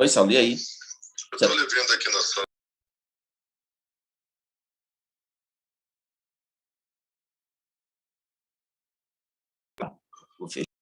Oi, Saulo, e aí? Eu estou lhe vendo aqui na sala. Vou fechar.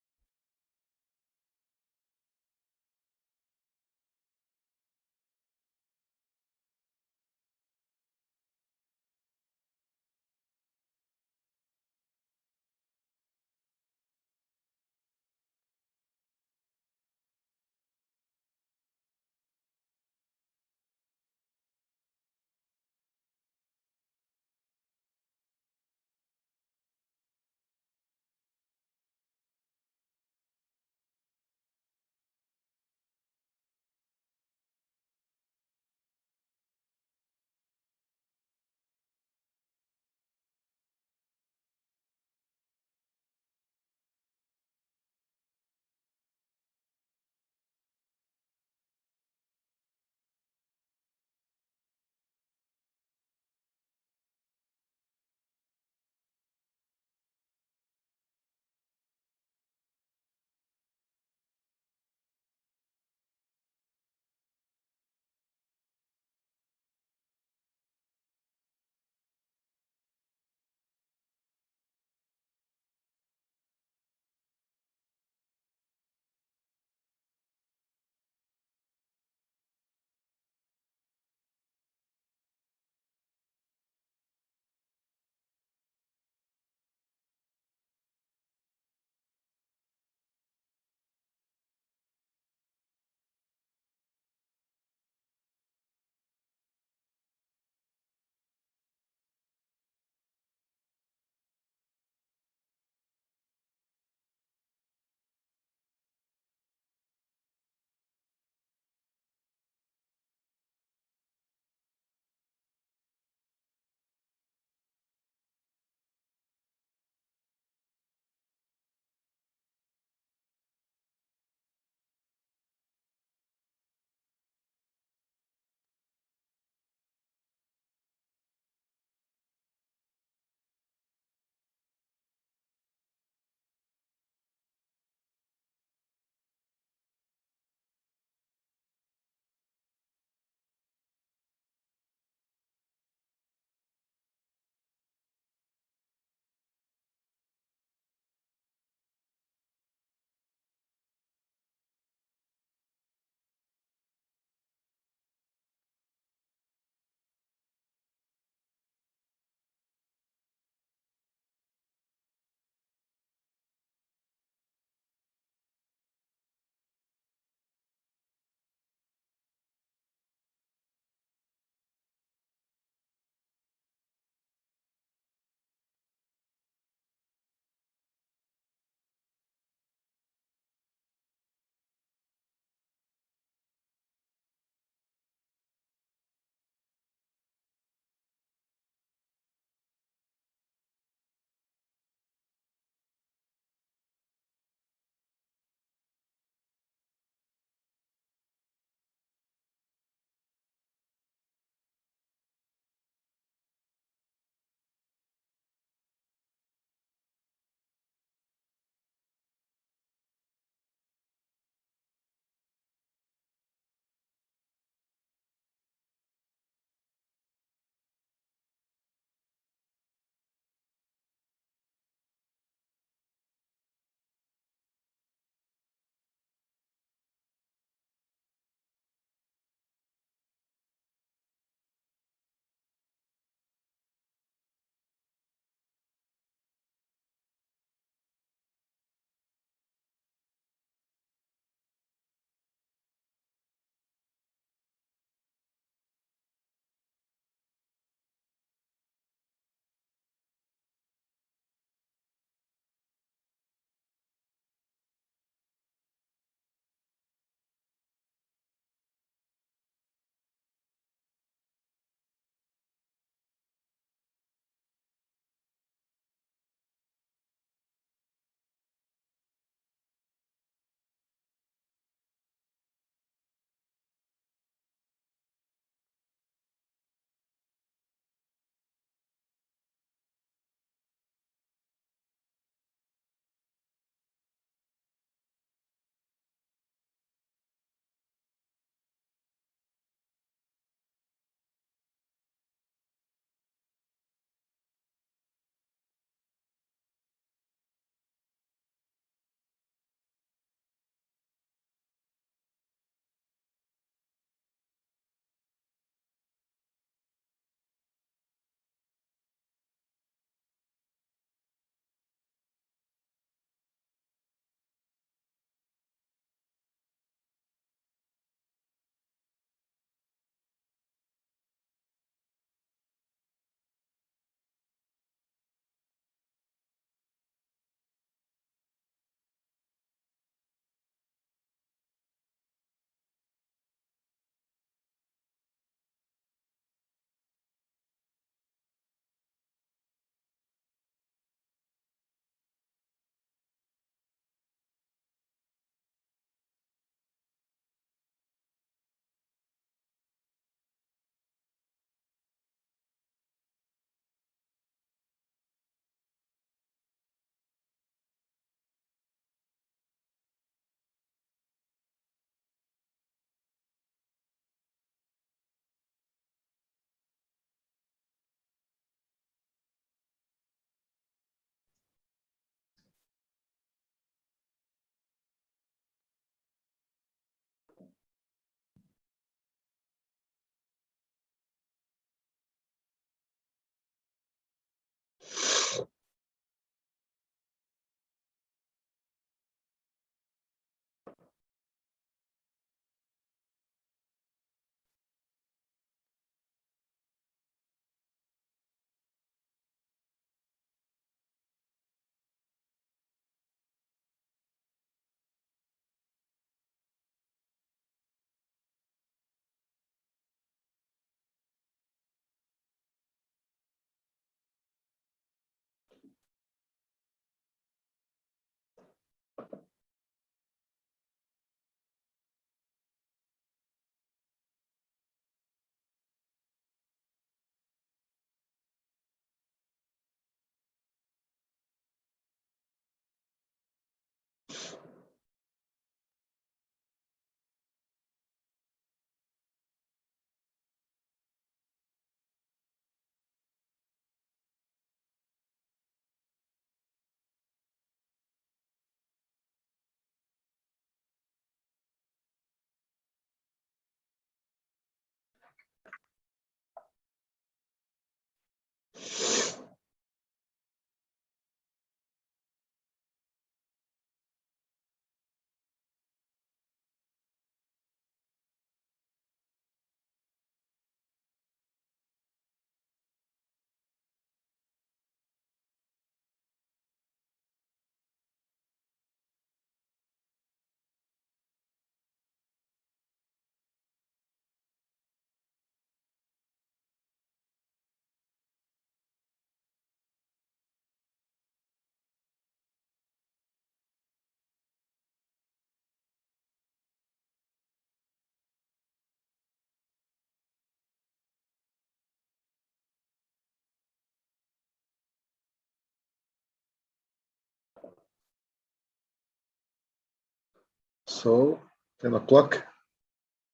So 10 o'clock,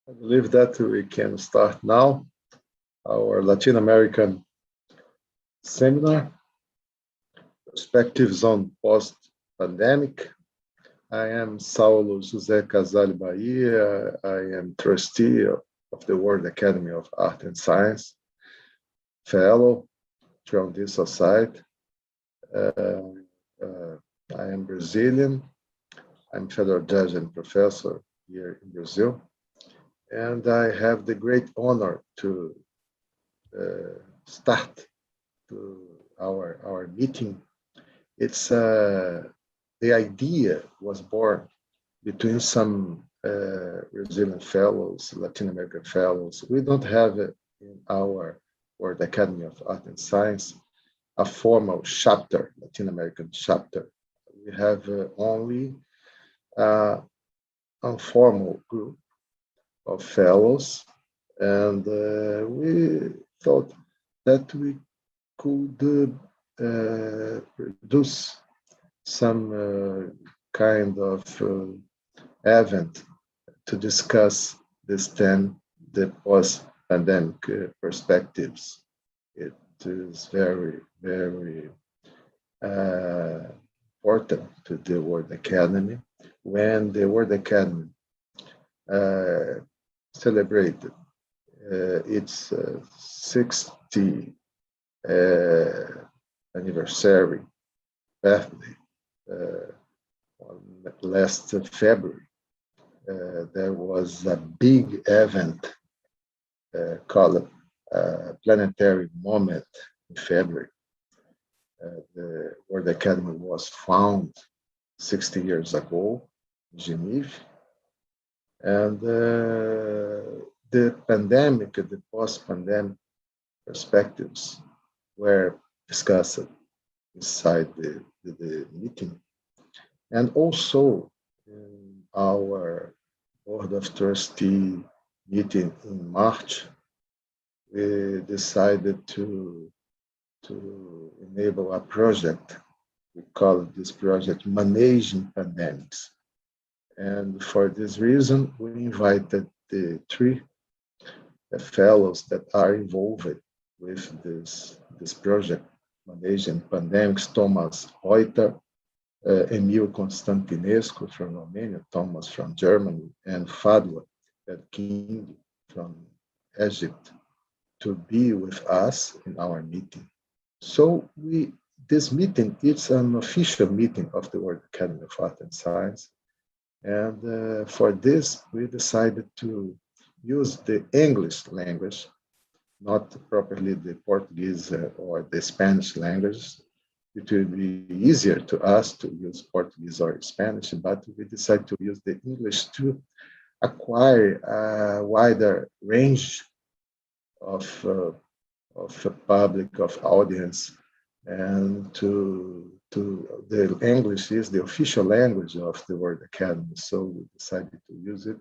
I believe that we can start now our Latin American seminar, Perspectives on Post-Pandemic. I am Saulo José Casale Bahia. I am trustee of the World Academy of Art and Science, fellow from this society. I am Brazilian. I'm federal judge and professor here in Brazil. And I have the great honor to start to our meeting. It's the idea was born between some Brazilian fellows, Latin American fellows. We don't have it in our World Academy of Art and Science a formal chapter, Latin American chapter. We have only a informal group of fellows, and we thought that we could produce some kind of event to discuss this theme, the post-pandemic perspectives. It is very, very important to the World Academy. When the World Academy celebrated its 60th anniversary birthday on last February, there was a big event called Planetary Moment in February. The World Academy was founded 60 years ago in Geneva. And the pandemic, the post-pandemic perspectives were discussed inside the meeting. And also in our Board of Trustees meeting in March, we decided to enable a project. We call this project Managing Pandemics. And for this reason, we invited the three fellows that are involved with this project, Managing Pandemics: Thomas Reuter, Emil Constantinescu from Romania, Thomas from Germany, and Fadwa King from Egypt, to be with us in our meeting. So this meeting, it's an official meeting of the World Academy of Art and Science. And for this, we decided to use the English language, not properly the Portuguese or the Spanish language. It will be easier to us to use Portuguese or Spanish, but we decided to use the English to acquire a wider range of public, of audience, and the English is the official language of the World Academy, so we decided to use it.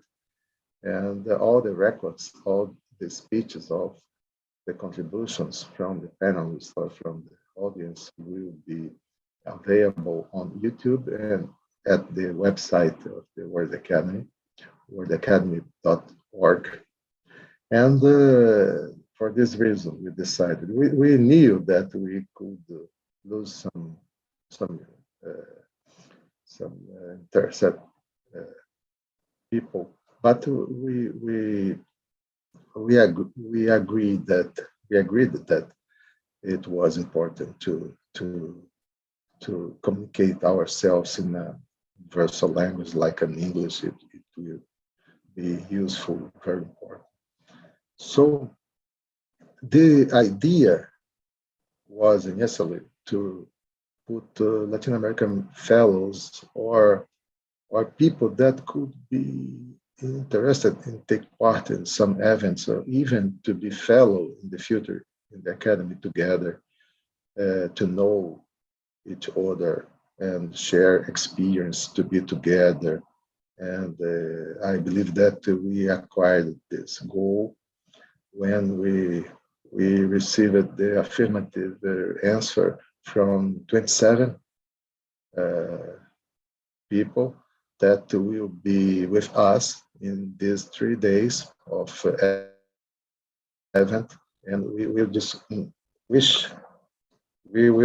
And all the records, all the speeches of the contributions from the panelists or from the audience will be available on YouTube and at the website of the World Academy, worldacademy.org. And for this reason, we decided, we knew that we could lose some interested people, but we agreed that it was important to communicate ourselves in a universal language like an English. It will be useful, very important. So the idea was initially to put Latin American fellows or people that could be interested in take part in some events, or even to be fellow in the future in the academy together, to know each other and share experience, to be together. And I believe that we acquired this goal when we received the affirmative answer from 27 people that will be with us in these 3 days of event, and we will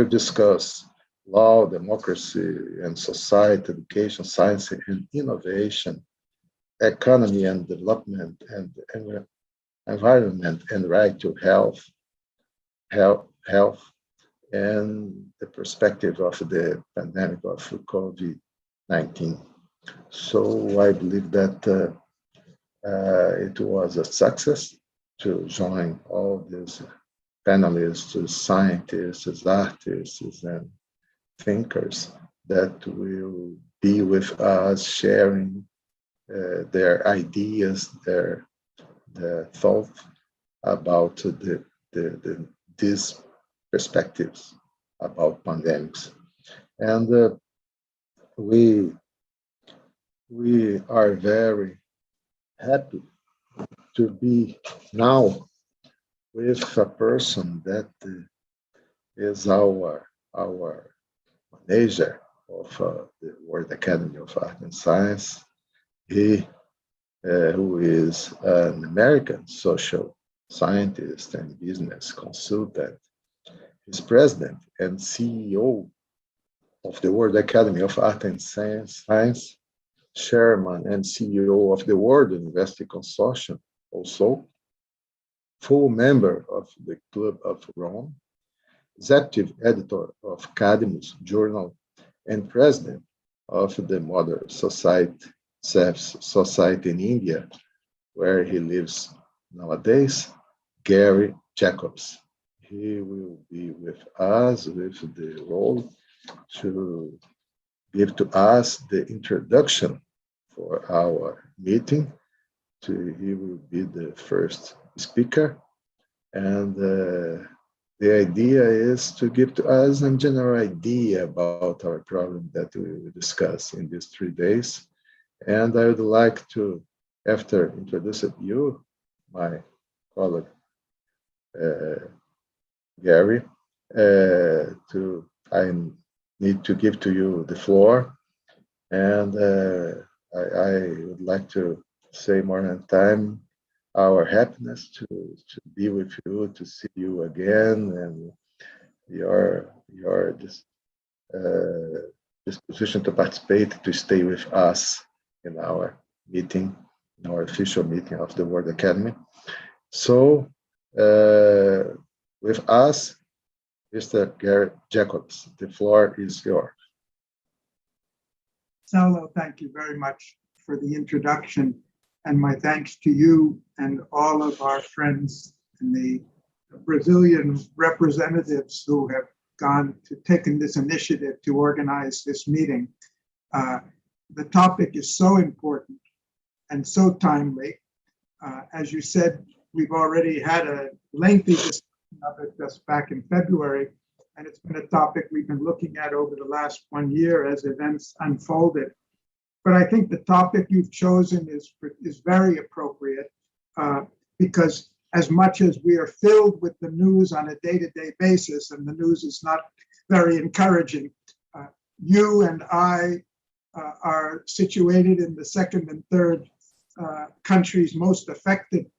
discuss law, democracy, and society, education, science, and innovation, economy and development, and environment, and right to health, and the perspective of the pandemic of COVID-19. So I believe that it was a success to join all these panelists, scientists, artists, and thinkers that will be with us sharing their ideas, their thoughts about these perspectives about pandemics. And we are very happy to be now with a person that is our manager of the World Academy of Art and Science. He, who is an American social scientist and business consultant, is president and CEO of the World Academy of Art and Science, chairman and CEO of the World University Consortium, also full member of the Club of Rome, executive editor of Cadmus Journal, and president of the Modern Society in India, where he lives nowadays, Gary Jacobs. He will be with us with the role to give to us the introduction for our meeting. He will be the first speaker, and the idea is to give to us a general idea about our problem that we will discuss in these 3 days. And I would like to, after introducing you, my colleague Gary, I need to give to you the floor, and I would like to say more than time our happiness to be with you, to see you again, and your disposition to participate, to stay with us in our meeting, in our official meeting of the World Academy. So with us, Mr. Gary Jacobs, the floor is yours. Saulo, thank you very much for the introduction, and my thanks to you and all of our friends and the Brazilian representatives who have taken this initiative to organize this meeting. The topic is so important and so timely. As you said, we've already had a lengthy discussion of it just back in February, and it's been a topic we've been looking at over the last 1 year as events unfolded. But I think the topic you've chosen is very appropriate because as much as we are filled with the news on a day-to-day basis, and the news is not very encouraging, you and I are situated in the second and third countries most affected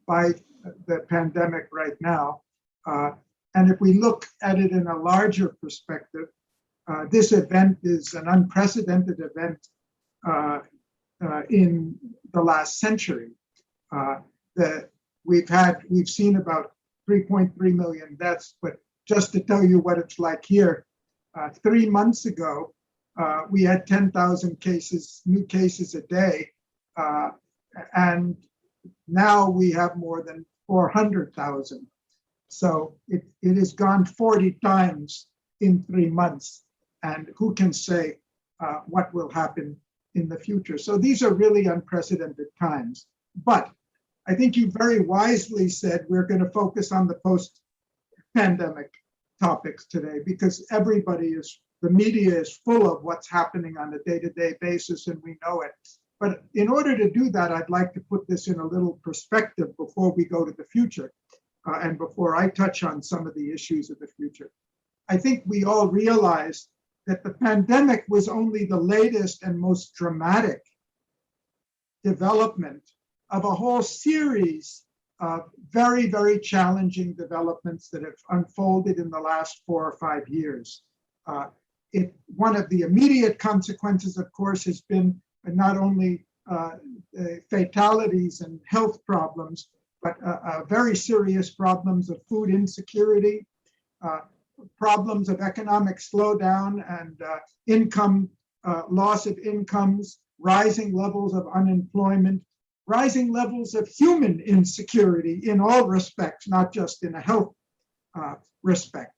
by the pandemic right now. And if we look at it in a larger perspective, this event is an unprecedented event in the last century. We've seen about 3.3 million deaths, but just to tell you what it's like here, 3 months ago, we had 10,000 new cases a day, and now we have more than 400,000. So it has gone 40 times in 3 months, and who can say what will happen in the future? So these are really unprecedented times. But I think you very wisely said we're going to focus on the post-pandemic topics today, because the media is full of what's happening on a day-to-day basis, and we know it. But in order to do that, I'd like to put this in a little perspective before we go to the future, and before I touch on some of the issues of the future. I think we all realize that the pandemic was only the latest and most dramatic development of a whole series of very, very challenging developments that have unfolded in the last 4 or 5 years. One of the immediate consequences, of course, has been not only fatalities and health problems, but very serious problems of food insecurity, problems of economic slowdown and loss of incomes, rising levels of unemployment, rising levels of human insecurity in all respects, not just in a health respect.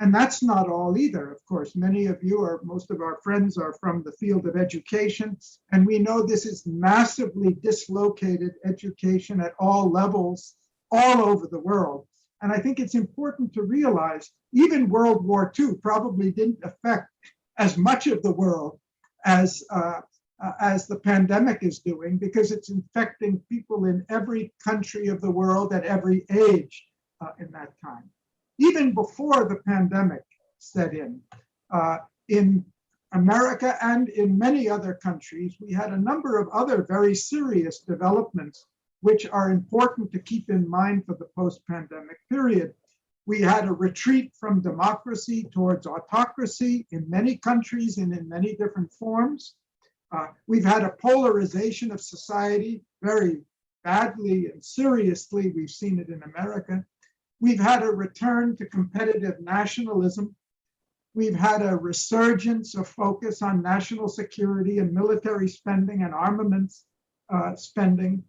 And that's not all either, of course. Many of you, or most of our friends, are from the field of education, and we know this is massively dislocated education at all levels, all over the world. And I think it's important to realize even World War II probably didn't affect as much of the world as the pandemic is doing, because it's infecting people in every country of the world at every age in that time. Even before the pandemic set in America and in many other countries, we had a number of other very serious developments which are important to keep in mind for the post-pandemic period. We had a retreat from democracy towards autocracy in many countries and in many different forms. We've had a polarization of society very badly and seriously. We've seen it in America. We've had a return to competitive nationalism. We've had a resurgence of focus on national security and military spending and armaments spending.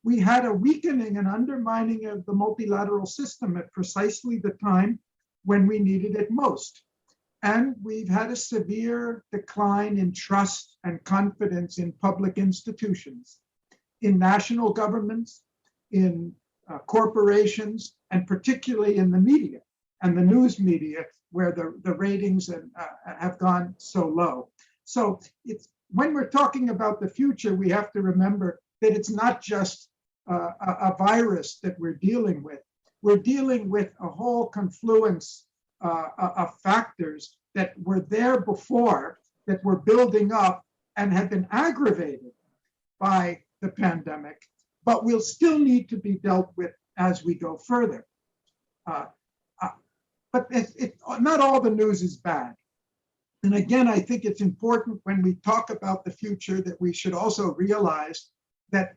We had a weakening and undermining of the multilateral system at precisely the time when we needed it most. And we've had a severe decline in trust and confidence in public institutions, in national governments, in corporations, and particularly in the media and the news media, where the ratings have gone so low. So when we're talking about the future, we have to remember that it's not just a virus that we're dealing with. We're dealing with a whole confluence of factors that were there before, that were building up and have been aggravated by the pandemic, but will still need to be dealt with as we go further. But not all the news is bad. And again, I think it's important when we talk about the future that we should also realize that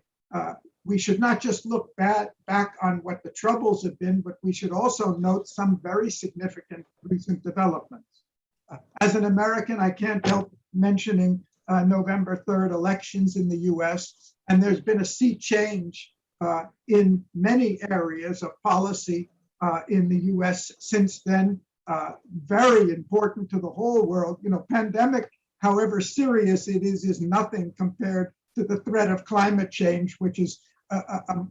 we should not just look back on what the troubles have been, but we should also note some very significant recent developments. As an American, I can't help mentioning November 3rd elections in the US, and there's been a sea change in many areas of policy in the US since then, very important to the whole world. You know, pandemic, however serious it is nothing compared to the threat of climate change, which is an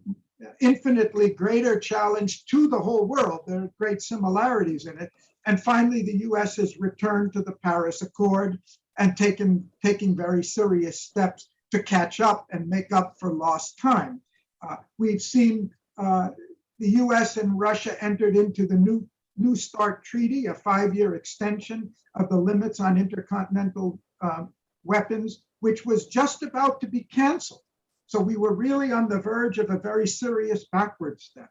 infinitely greater challenge to the whole world. There are great similarities in it. And finally, the US has returned to the Paris Accord and taking very serious steps to catch up and make up for lost time. We've seen the US and Russia entered into the New START Treaty, a 5-year extension of the limits on intercontinental weapons, which was just about to be canceled. So we were really on the verge of a very serious backward step.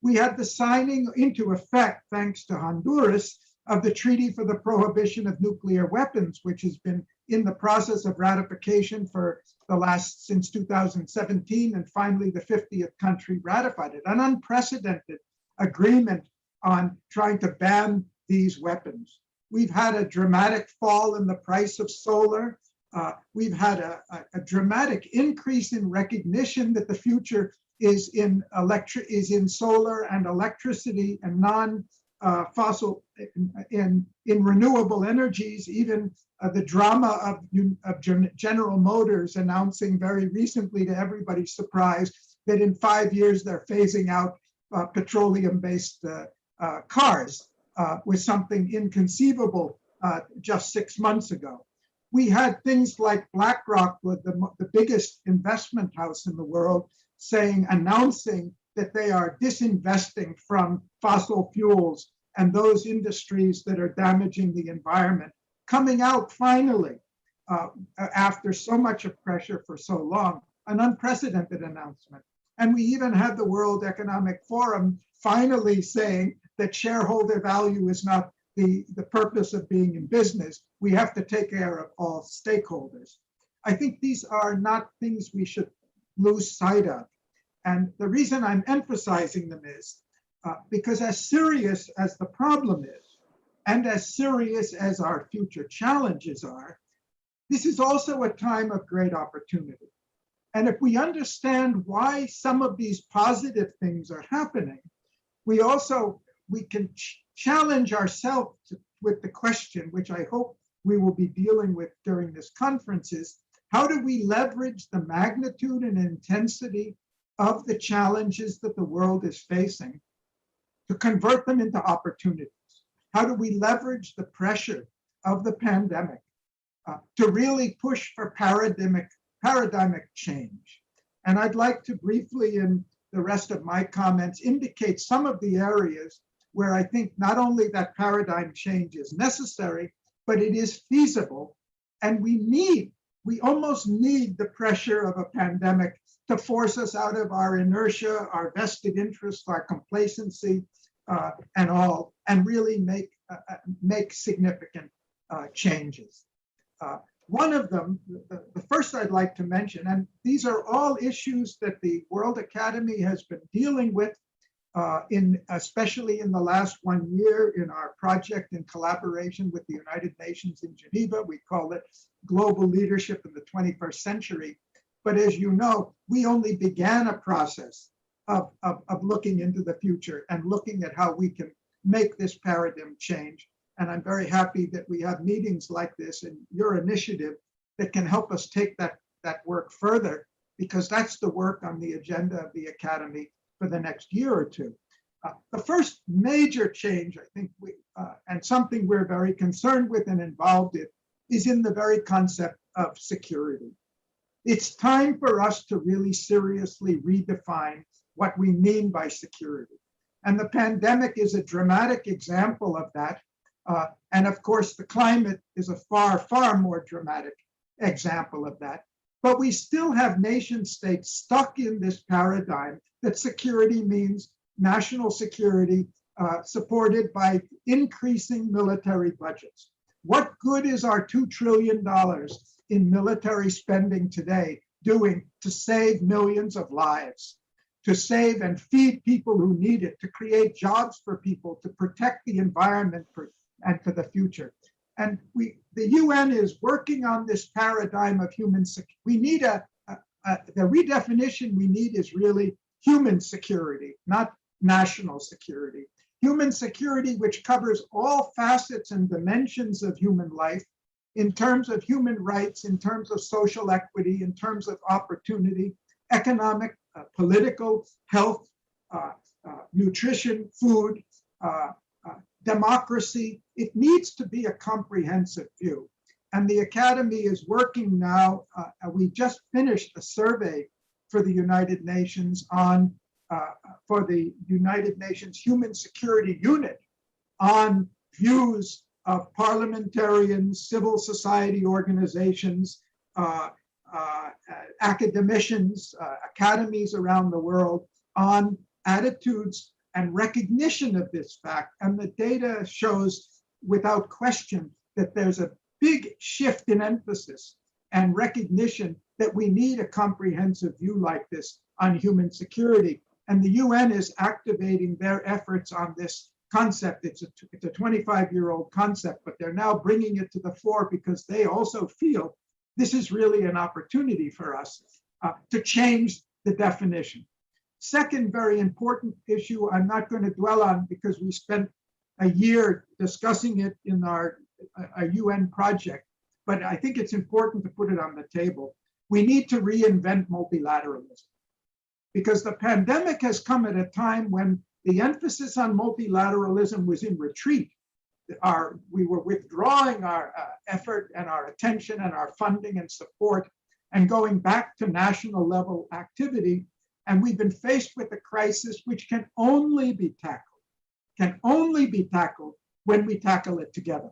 We had the signing into effect, thanks to Honduras, of the Treaty for the Prohibition of Nuclear Weapons, which has been in the process of ratification since 2017, and finally the 50th country ratified it. An unprecedented agreement on trying to ban these weapons. We've had a dramatic fall in the price of solar. We've had a dramatic increase in recognition that the future is in solar and electricity and non-fossil in renewable energies. Even the drama of General Motors announcing very recently, to everybody's surprise, that in 5 years they're phasing out petroleum-based cars was something inconceivable just 6 months ago. We had things like BlackRock, the biggest investment house in the world, announcing that they are disinvesting from fossil fuels and those industries that are damaging the environment coming out finally, after so much of pressure for so long, an unprecedented announcement. And we even had the World Economic Forum finally saying that shareholder value is not the purpose of being in business. We have to take care of all stakeholders. I think these are not things we should lose sight of. And the reason I'm emphasizing them is because as serious as the problem is, and as serious as our future challenges are, this is also a time of great opportunity. And if we understand why some of these positive things are happening, we can challenge ourselves with the question, which I hope we will be dealing with during this conference, is how do we leverage the magnitude and intensity of the challenges that the world is facing to convert them into opportunities? How do we leverage the pressure of the pandemic to really push for paradigmic change? And I'd like to briefly, in the rest of my comments, indicate some of the areas where I think not only that paradigm change is necessary, but it is feasible. And we almost need the pressure of a pandemic to force us out of our inertia, our vested interests, our complacency, and really make significant changes. One of them, the first I'd like to mention, and these are all issues that the World Academy has been dealing with, especially in the last 1 year in our project in collaboration with the United Nations in Geneva. We call it Global Leadership in the 21st Century. But as you know, we only began a process of looking into the future and looking at how we can make this paradigm change. And I'm very happy that we have meetings like this and your initiative that can help us take that work further, because that's the work on the agenda of the Academy for the next year or two. The first major change, I think, and something we're very concerned with and involved in, is in the very concept of security. It's time for us to really seriously redefine what we mean by security. And the pandemic is a dramatic example of that. And of course, the climate is a far, far more dramatic example of that. But we still have nation states stuck in this paradigm that security means national security supported by increasing military budgets. What good is our $2 trillion in military spending today doing to save millions of lives, to save and feed people who need it, to create jobs for people, to protect the environment and for the future? And the UN is working on this paradigm of human security. We need the redefinition we need is really human security, not national security. Human security, which covers all facets and dimensions of human life in terms of human rights, in terms of social equity, in terms of opportunity, economic, political, health, nutrition, food, democracy. It needs to be a comprehensive view. And the Academy is working now, we just finished a survey for the United Nations for the United Nations Human Security Unit on views of parliamentarians, civil society organizations, academicians, academies around the world on attitudes and recognition of this fact. And the data shows without question that there's a big shift in emphasis and recognition that we need a comprehensive view like this on human security. And the UN is activating their efforts on this concept. It's a 25-year-old concept, but they're now bringing it to the fore because they also feel this is really an opportunity for us to change the definition. Second very important issue I'm not going to dwell on because we spent a year discussing it in our UN project, but I think it's important to put it on the table. We need to reinvent multilateralism because the pandemic has come at a time when the emphasis on multilateralism was in retreat. We were withdrawing our effort and our attention and our funding and support and going back to national level activity. And we've been faced with a crisis which can only be tackled when we tackle it together.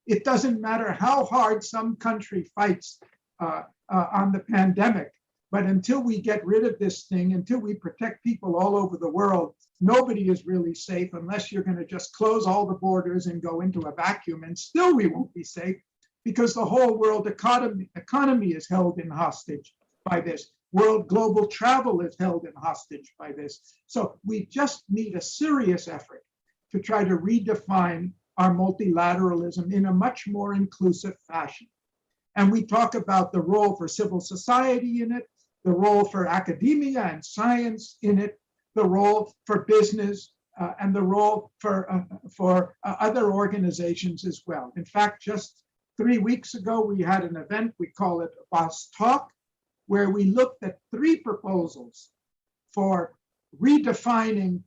It doesn't matter how hard some country fights on the pandemic, but until we get rid of this thing, until we protect people all over the world, nobody is really safe unless you're going to just close all the borders and go into a vacuum, and still we won't be safe because the whole world economy is held in hostage by this. World global travel is held in hostage by this. So we just need a serious effort to try to redefine our multilateralism in a much more inclusive fashion. And we talk about the role for civil society in it, the role for academia and science in it, the role for business, and the role for other organizations as well. In fact, just 3 weeks ago, we had an event, we call it Boss Talk, where we looked at 3 proposals for redefining,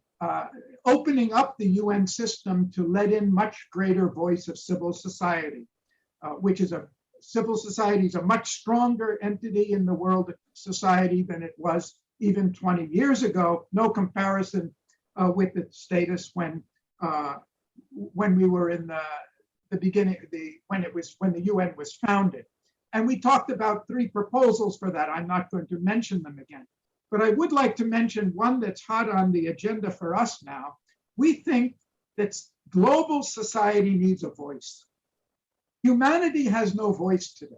opening up the UN system to let in much greater voice of civil society, which is civil society is a much stronger entity in the world society than it was even 20 years ago. No comparison with its status when we were in the beginning, when the UN was founded. And we talked about 3 proposals for that. I'm not going to mention them again, but I would like to mention one that's hot on the agenda for us now. We think that global society needs a voice. Humanity has no voice today.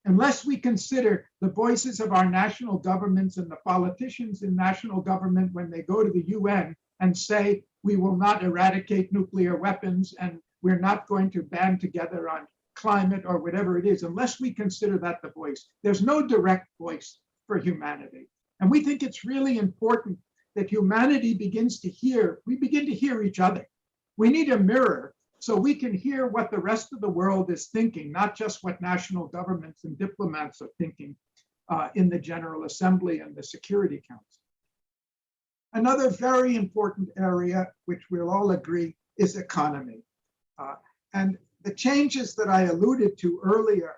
Unless we consider the voices of our national governments and the politicians in national government when they go to the UN and say, we will not eradicate nuclear weapons and we're not going to band together on climate or whatever it is, unless we consider that the voice, there's no direct voice for humanity. And we think it's really important that humanity begins to hear, we begin to hear each other. We need a mirror so we can hear what the rest of the world is thinking, not just what national governments and diplomats are thinking in the General Assembly and the Security Council. Another very important area, which we'll all agree, is economy. And the changes that I alluded to earlier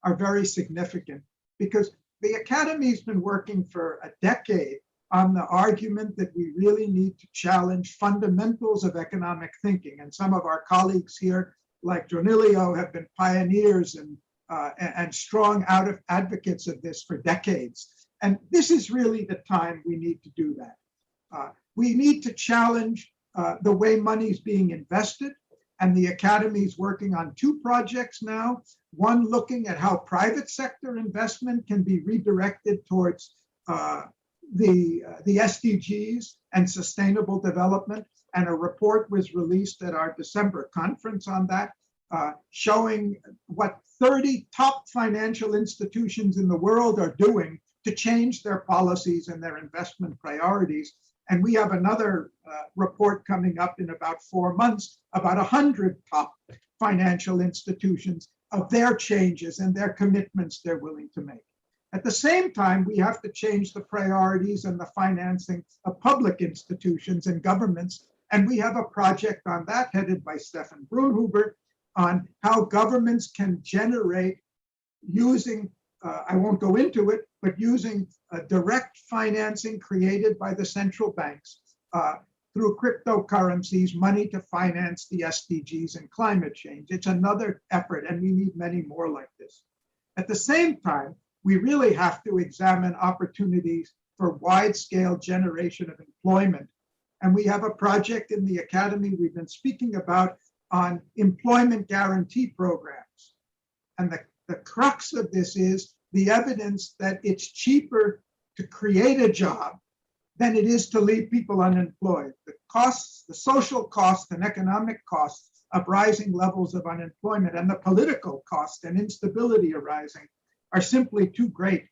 are very significant because the Academy's been working for a decade on the argument that we really need to challenge fundamentals of economic thinking. And some of our colleagues here, like Dronilio, have been pioneers and strong advocates of this for decades. And this is really the time we need to do that. We need to challenge the way money is being invested. And the Academy is working on 2 projects now, one looking at how private sector investment can be redirected towards the SDGs and sustainable development. And a report was released at our December conference on that, showing what 30 top financial institutions in the world are doing to change their policies and their investment priorities. And we have another report coming up in about 4 months about 100 top financial institutions of their changes and their commitments they're willing to make. At the same time, we have to change the priorities and the financing of public institutions and governments. And we have a project on that headed by Stefan Brunhuber on how governments can generate using, I won't go into it, but using direct financing created by the central banks through cryptocurrencies, money to finance the SDGs and climate change. It's another effort, and we need many more like this. At the same time, we really have to examine opportunities for wide-scale generation of employment. And we have a project in the Academy we've been speaking about on employment guarantee programs. And the crux of this is the evidence that it's cheaper to create a job than it is to leave people unemployed. The costs, the social costs and economic costs of rising levels of unemployment and the political cost and instability arising are simply too great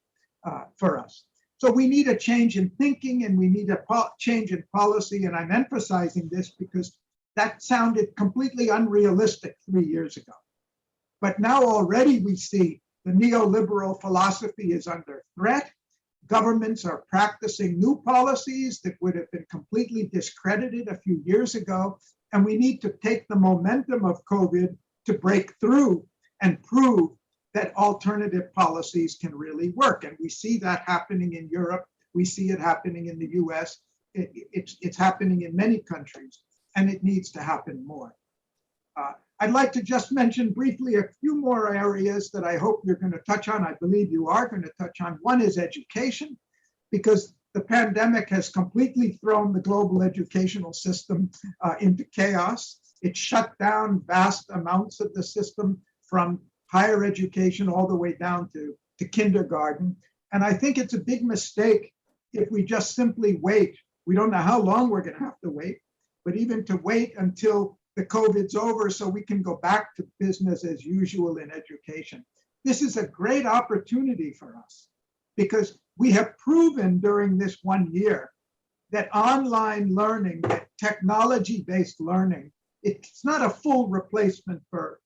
for us. So we need a change in thinking and we need a change in policy. And I'm emphasizing this because that sounded completely unrealistic 3 years ago. But now already we see the neoliberal philosophy is under threat. Governments are practicing new policies that would have been completely discredited a few years ago. And we need to take the momentum of COVID to break through and prove that alternative policies can really work. And we see that happening in Europe. We see it happening in the US. It's happening in many countries, and it needs to happen more. I'd like to just mention briefly a few more areas that I hope you're going to touch on. I believe you are going to touch on. One is education, because the pandemic has completely thrown the global educational system into chaos. It shut down vast amounts of the system from higher education all the way down to kindergarten. And I think it's a big mistake if we just simply wait. We don't know how long we're going to have to wait, but even to wait until the COVID's over so we can go back to business as usual in education. This is a great opportunity for us because we have proven during this 1 year that online learning, that technology-based learning, it's not a full replacement for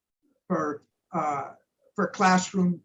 classroom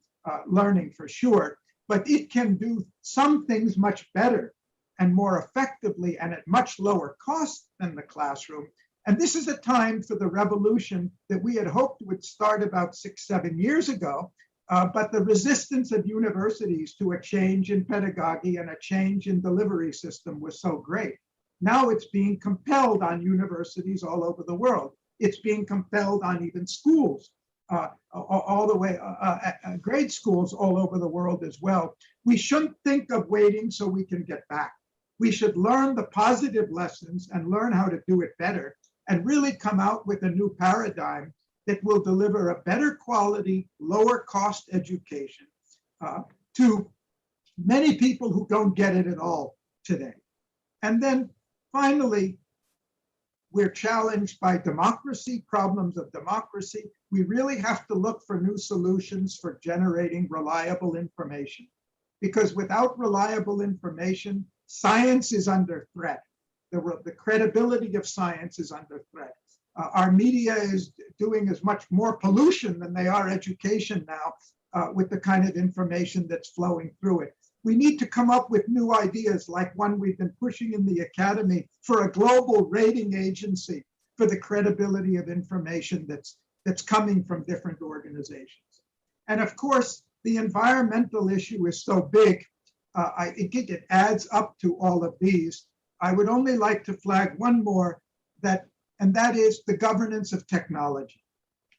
learning for sure, but it can do some things much better and more effectively and at much lower cost than the classroom. And this is a time for the revolution that we had hoped would start about 6-7 years ago, but the resistance of universities to a change in pedagogy and a change in delivery system was so great. Now it's being compelled on universities all over the world. It's being compelled on even schools, all the way, grade schools all over the world as well. We shouldn't think of waiting so we can get back. We should learn the positive lessons and learn how to do it better and really come out with a new paradigm that will deliver a better quality, lower cost education to many people who don't get it at all today. And then finally, we're challenged by democracy, problems of democracy. We really have to look for new solutions for generating reliable information, because without reliable information, science is under threat. The credibility of science is under threat. Our media is doing as much more pollution than they are education now with the kind of information that's flowing through it. We need to come up with new ideas like one we've been pushing in the academy for a global rating agency for the credibility of information that's coming from different organizations. And of course, the environmental issue is so big, I think it adds up to all of these. I would only like to flag one more, and that is the governance of technology.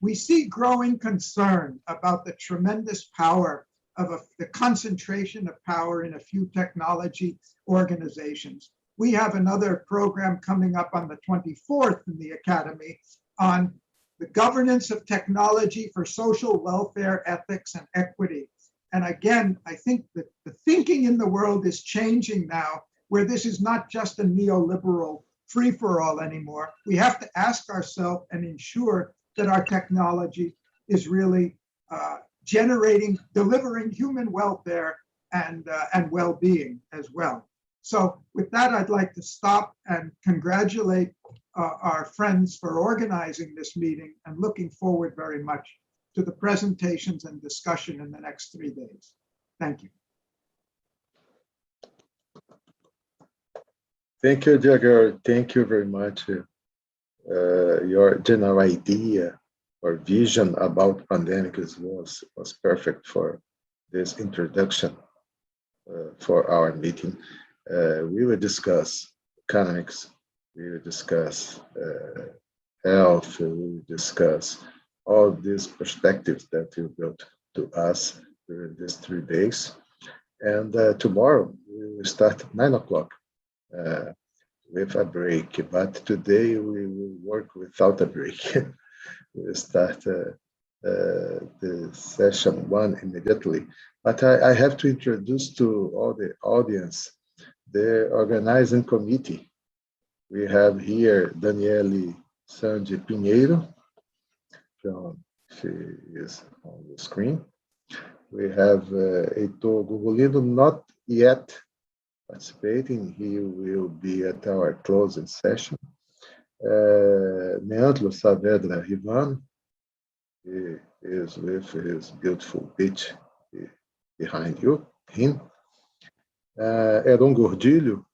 We see growing concern about the tremendous power of the concentration of power in a few technology organizations. We have another program coming up on the 24th in the Academy on the governance of technology for social welfare, ethics, and equity. And again, I think that the thinking in the world is changing now, where this is not just a neoliberal free-for-all anymore. We have to ask ourselves and ensure that our technology is really delivering human welfare and well-being as well. So with that, I'd like to stop and congratulate our friends for organizing this meeting and looking forward very much to the presentations and discussion in the next 3 days. Thank you. Thank you, Jagger. Thank you very much. Your general idea or vision about pandemics was perfect for this introduction for our meeting. We will discuss economics, we will discuss health, we will discuss all these perspectives that you brought to us during these 3 days. And tomorrow we will start at 9 o'clock. With a break, but today we will work without a break. We'll start the session 1 immediately. But I have to introduce to all the audience the organizing committee. We have here Daniele Sanji Pinheiro, she is on the screen. We have Heitor Gugolindo, not yet participating. He will be at our closing session. Leandro Saavedra Rivan, he is with his beautiful beach behind him. Heron Gordilho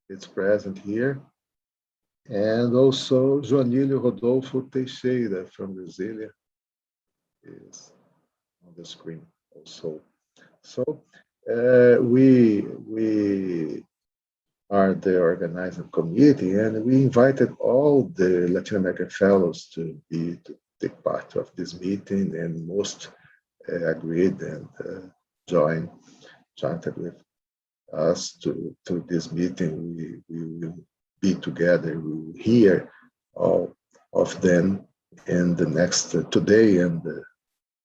is present here. And also Joanilio Rodolfo Teixeira from Brasilia is on the screen also. So we are the organizing committee, and we invited all the Latin American fellows to take part of this meeting, and most agreed and joined with us to this meeting. We will be together. We will hear all of them in the next today and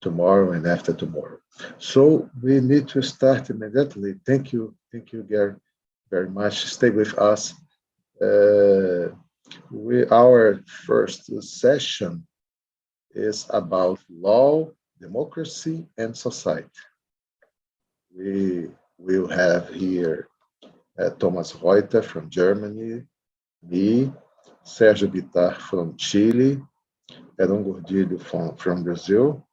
tomorrow and after tomorrow. So we need to start immediately. Thank you, Gary, very much. Stay with us. Our first session is about law, democracy, and society. We will have here Thomas Reuter from Germany, me, Sergio Bittar from Chile, Heron Gordilho from Brazil,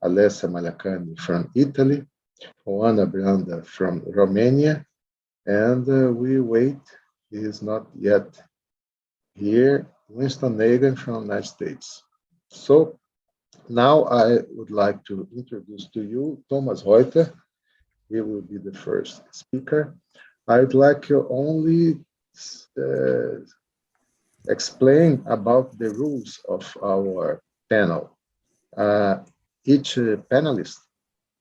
Alessia Malacani from Italy, Juana Branda from Romania, and we wait, he is not yet here, Winston Nagan from the United States. So now I would like to introduce to you Thomas Reuter. He will be the first speaker. I would like to only explain about the rules of our panel. Each panelist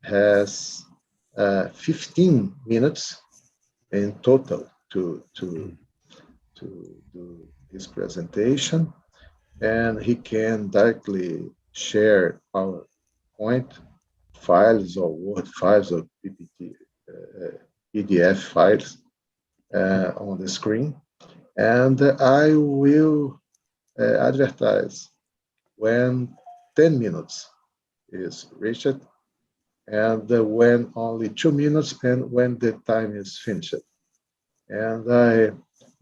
has 15 minutes in total to do his presentation, and he can directly share PowerPoint files or Word files or PPT, PDF files on the screen. And I will advertise when 10 minutes is reached, and when only 2 minutes, and when the time is finished. And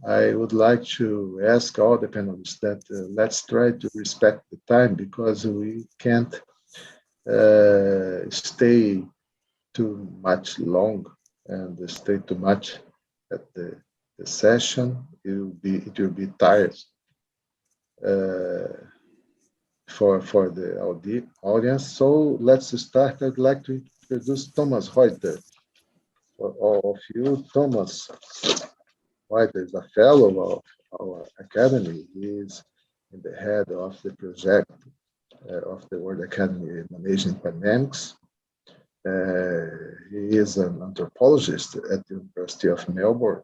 I would like to ask all the panelists that let's try to respect the time, because we can't stay too much long and stay too much at the session. It will be tired for the audience. So let's start. I'd like to introduce Thomas Reuter. For all of you, Thomas Reuter is a fellow of our academy. He is in the head of the project of the World Academy Managing Pandemics. He is an anthropologist at the University of Melbourne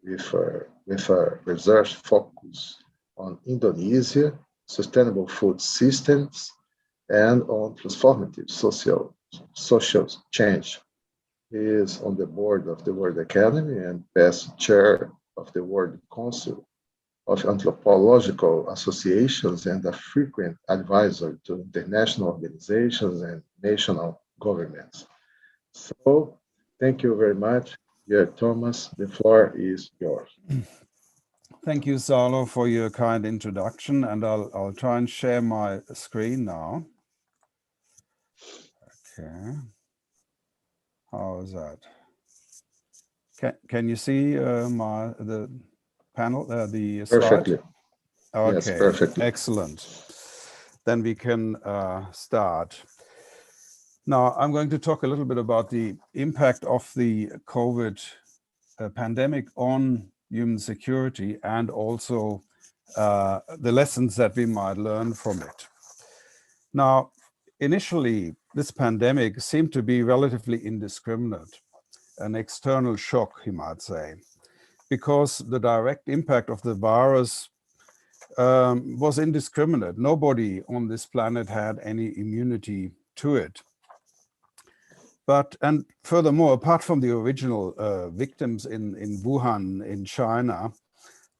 with a research focus on Indonesia, sustainable food systems, and on transformative social change. He is on the board of the World Academy and past chair of the World Council of Anthropological Associations, and a frequent advisor to international organizations and national governments. So thank you very much. Yeah, Thomas, the floor is yours. Thank you, Salo, for your kind introduction, and I'll try and share my screen now. Okay. How is that? Can you see the panel, the slide? Perfectly. Okay. Yes, perfectly. Excellent. Then we can start. Now, I'm going to talk a little bit about the impact of the COVID pandemic on human security, and also the lessons that we might learn from it. Now, initially, this pandemic seemed to be relatively indiscriminate, an external shock, you might say, because the direct impact of the virus was indiscriminate. Nobody on this planet had any immunity to it. And furthermore, apart from the original victims in Wuhan, in China,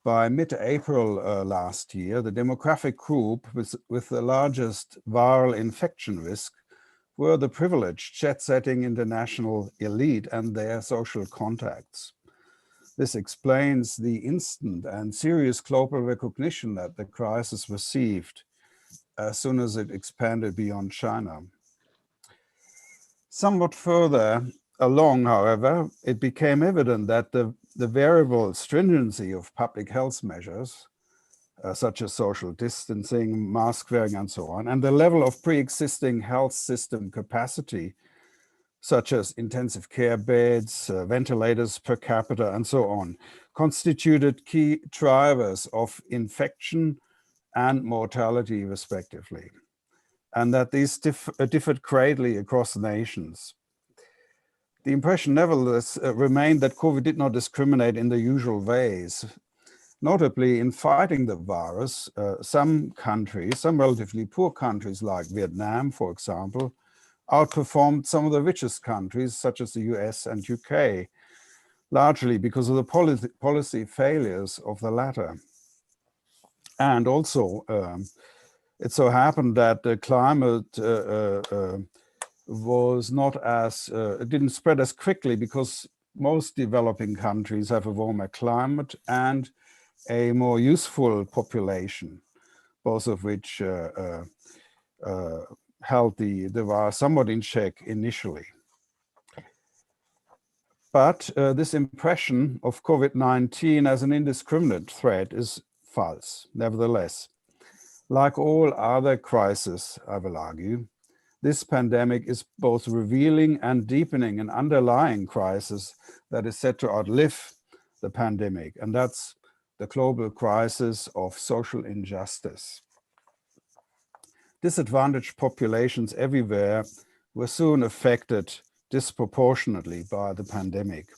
by mid-April last year, the demographic group with the largest viral infection risk were the privileged jet-setting international elite and their social contacts. This explains the instant and serious global recognition that the crisis received as soon as it expanded beyond China. Somewhat further along, however, it became evident that the variable stringency of public health measures, such as social distancing, mask wearing, and so on, and the level of pre-existing health system capacity such as intensive care beds, ventilators per capita, and so on, constituted key drivers of infection and mortality, respectively, and that these differed greatly across nations. The impression, nevertheless, remained that COVID did not discriminate in the usual ways. Notably, in fighting the virus, some countries, some relatively poor countries like Vietnam, for example, outperformed some of the richest countries, such as the US and UK, largely because of the policy failures of the latter. And also, it so happened that the climate was not as, it didn't spread as quickly because most developing countries have a warmer climate and a more useful population, both of which held the virus somewhat in check initially. But this impression of COVID-19 as an indiscriminate threat is false, nevertheless. Like all other crises, I will argue, this pandemic is both revealing and deepening an underlying crisis that is set to outlive the pandemic, and that's the global crisis of social injustice. Disadvantaged populations everywhere were soon affected disproportionately by the pandemic.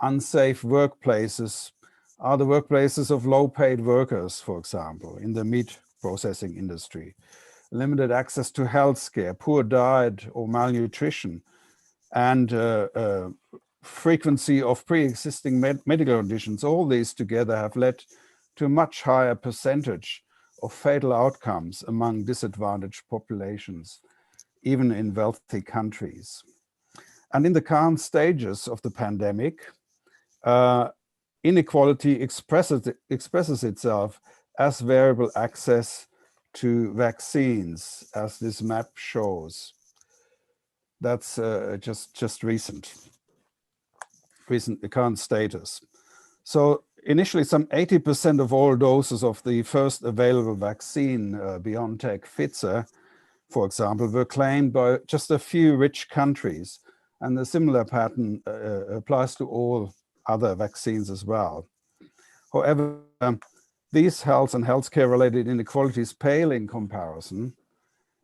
Unsafe workplaces are the workplaces of low-paid workers, for example, in the meat processing industry. Limited access to healthcare, poor diet or malnutrition, and frequency of pre-existing medical conditions, all these together have led to a much higher percentage of fatal outcomes among disadvantaged populations, even in wealthy countries. And in the current stages of the pandemic, inequality expresses itself as variable access to vaccines, as this map shows. That's just recent, the current status. So initially, some 80% of all doses of the first available vaccine, BioNTech Pfizer, for example, were claimed by just a few rich countries. And the similar pattern applies to all other vaccines as well. However, these health and healthcare related inequalities pale in comparison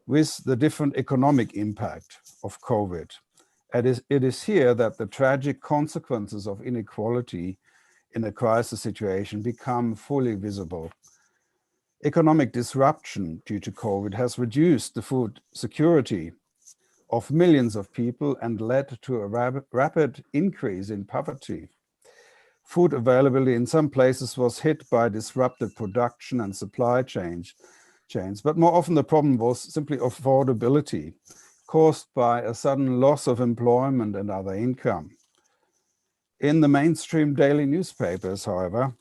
with the different economic impact of COVID. It is here that the tragic consequences of inequality in a crisis situation become fully visible. Economic disruption due to COVID has reduced the food security of millions of people and led to a rapid increase in poverty. Food availability in some places was hit by disrupted production and supply chains, but more often the problem was simply affordability, caused by a sudden loss of employment and other income. In the mainstream daily newspapers, however,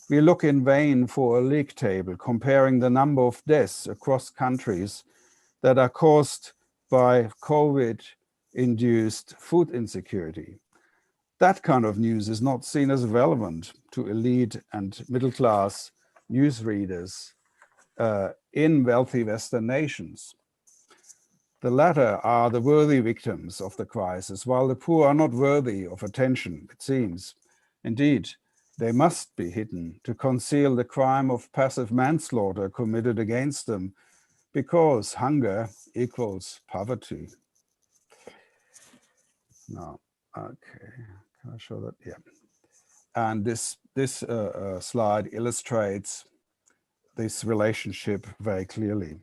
we look in vain for a league table comparing the number of deaths across countries that are caused by COVID-induced food insecurity. That kind of news is not seen as relevant to elite and middle-class newsreaders in wealthy Western nations. The latter are the worthy victims of the crisis, while the poor are not worthy of attention, it seems. Indeed, they must be hidden to conceal the crime of passive manslaughter committed against them, because hunger equals poverty. Now, okay, can I show that? Yeah. And this slide illustrates this relationship very clearly.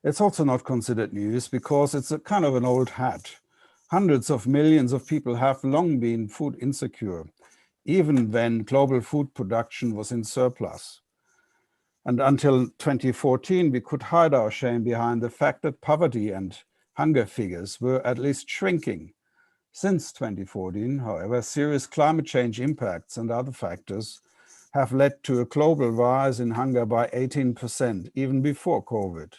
It's also not considered news because it's a kind of an old hat. Hundreds of millions of people have long been food insecure, even when global food production was in surplus. And until 2014, we could hide our shame behind the fact that poverty and hunger figures were at least shrinking. Since 2014, however, serious climate change impacts and other factors have led to a global rise in hunger by 18%, even before COVID.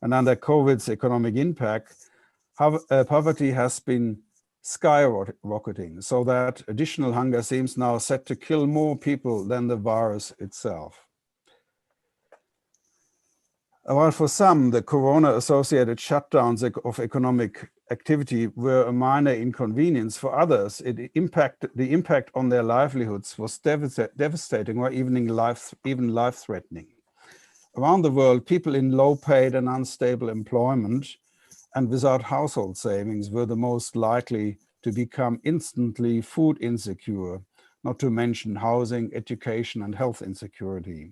And under COVID's economic impact, poverty has been skyrocketing, so that additional hunger seems now set to kill more people than the virus itself. While for some, the corona-associated shutdowns of economic activity were a minor inconvenience. For others, the impact on their livelihoods was devastating or even life-threatening. Around the world, people in low-paid and unstable employment and without household savings were the most likely to become instantly food insecure, not to mention housing, education, and health insecurity.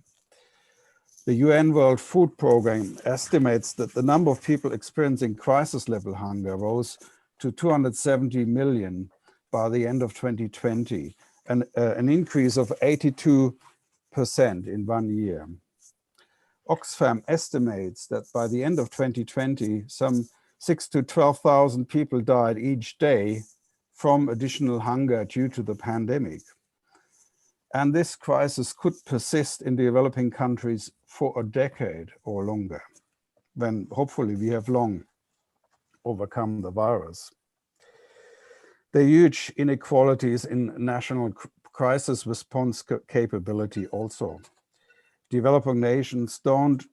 The UN World Food Programme estimates that the number of people experiencing crisis-level hunger rose to 270 million by the end of 2020, and an increase of 82% in 1 year. Oxfam estimates that by the end of 2020, some 6,000 to 12,000 people died each day from additional hunger due to the pandemic. And this crisis could persist in developing countries for a decade or longer, when hopefully we have long overcome the virus. There are huge inequalities in national crisis response capability also. Developing nations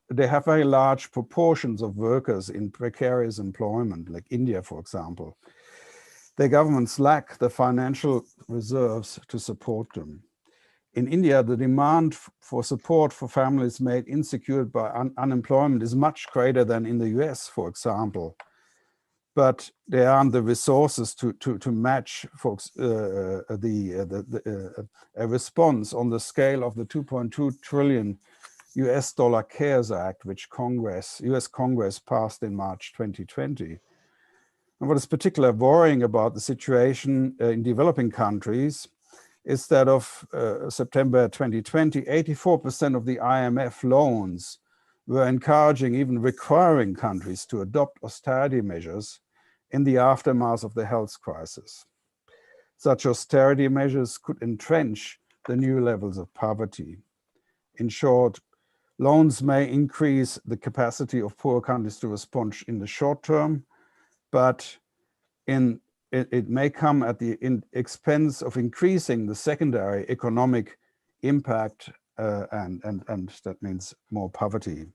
they have very large proportions of workers in precarious employment, like India, for example. Their governments lack the financial reserves to support them. In India, the demand for support for families made insecure by unemployment is much greater than in the US, for example. But there aren't the resources to match a response on the scale of the 2.2 trillion US dollar CARES Act, which US Congress passed in March 2020. And what is particularly worrying about the situation in developing countries is that of September 2020, 84% of the IMF loans were encouraging, even requiring countries to adopt austerity measures in the aftermath of the health crisis. Such austerity measures could entrench the new levels of poverty. In short, loans may increase the capacity of poor countries to respond in the short term, but it may come at the expense of increasing the secondary economic impact, and that means more poverty.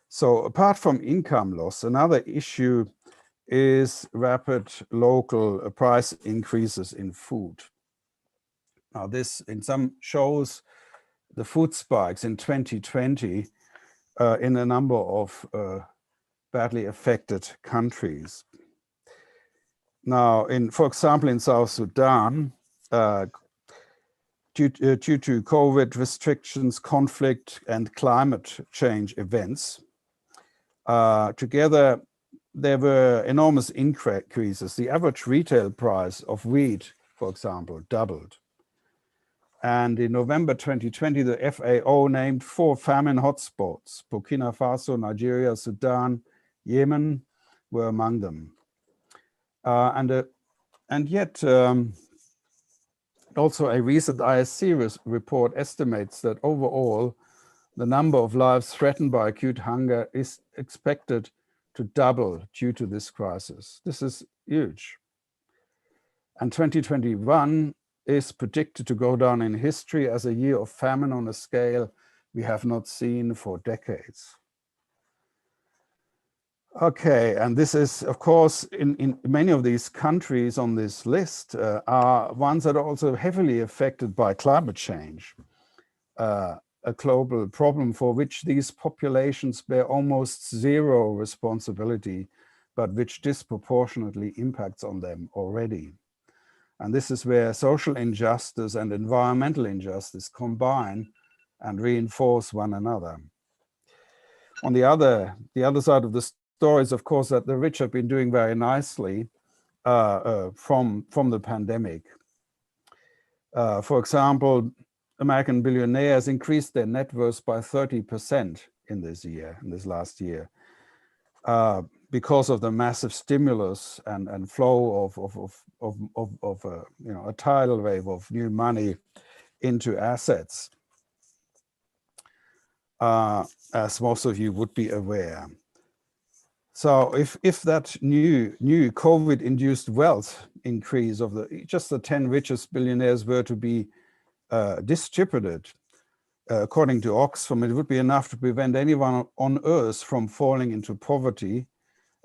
So apart from income loss, another issue is rapid local price increases in food. Now this in some shows the food spikes in 2020 in a number of badly affected countries. Now, for example, in South Sudan, due to COVID restrictions, conflict, and climate change events, together there were enormous increases. The average retail price of wheat, for example, doubled. And in November 2020, the FAO named 4 famine hotspots. Burkina Faso, Nigeria, Sudan, Yemen were among them. And yet, also a recent ISC report estimates that overall, the number of lives threatened by acute hunger is expected to double due to this crisis. This is huge. And 2021 is predicted to go down in history as a year of famine on a scale we have not seen for decades. Okay, and this is, of course, in many of these countries on this list are ones that are also heavily affected by climate change, a global problem for which these populations bear almost zero responsibility, but which disproportionately impacts on them already. And this is where social injustice and environmental injustice combine and reinforce one another. On the other side of the story is, of course, that the rich have been doing very nicely from the pandemic. For example, American billionaires increased their net worth by 30% in this last year, because of the massive stimulus and flow of a tidal wave of new money into assets, as most of you would be aware. So if that new COVID-induced wealth increase of just the 10 richest billionaires were to be distributed, according to Oxfam, it would be enough to prevent anyone on Earth from falling into poverty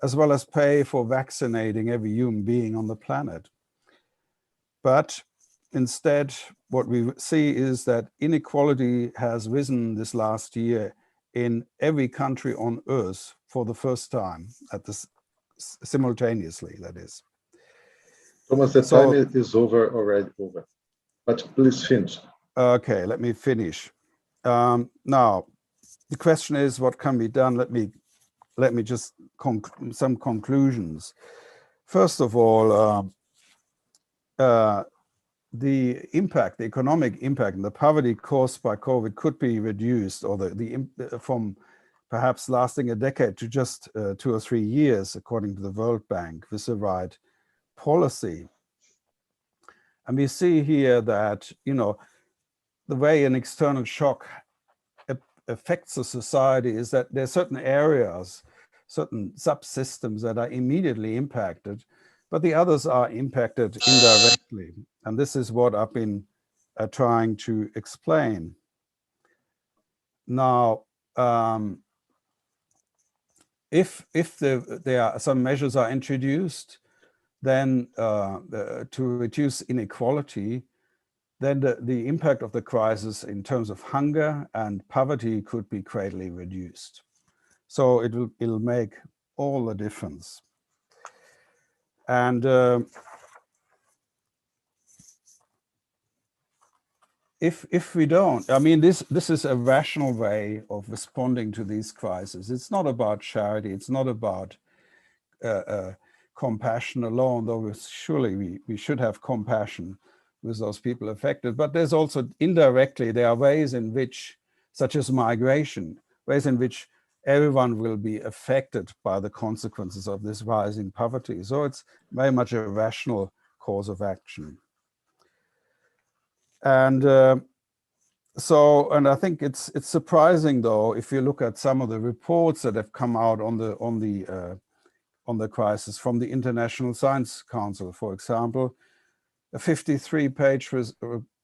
as well as pay for vaccinating every human being on the planet. But instead, what we see is that inequality has risen this last year in every country on Earth for the first time, simultaneously, that is. Thomas, the So- time is already over, but please finish. Okay, let me finish. Now, the question is, what can be done? Let me just some conclusions. First of all, the impact, the economic impact, and the poverty caused by COVID could be reduced, or from perhaps lasting a decade to just 2 or 3 years, according to the World Bank, with the right policy. And we see here that, the way an external shock affects a society is that there are certain areas, certain subsystems that are immediately impacted, but the others are impacted indirectly. And this is what I've been trying to explain. Now, if there are some measures are introduced, then to reduce inequality, then the impact of the crisis in terms of hunger and poverty could be greatly reduced. So it'll make all the difference. And if we don't, I mean, this is a rational way of responding to these crises. It's not about charity. It's not about compassion alone, though surely we should have compassion with those people affected. But there's also indirectly, there are ways in which, such as migration, ways in which everyone will be affected by the consequences of this rising poverty. So it's very much a rational course of action. And and I think it's surprising, though, if you look at some of the reports that have come out on the crisis from the International Science Council, for example. A 53-page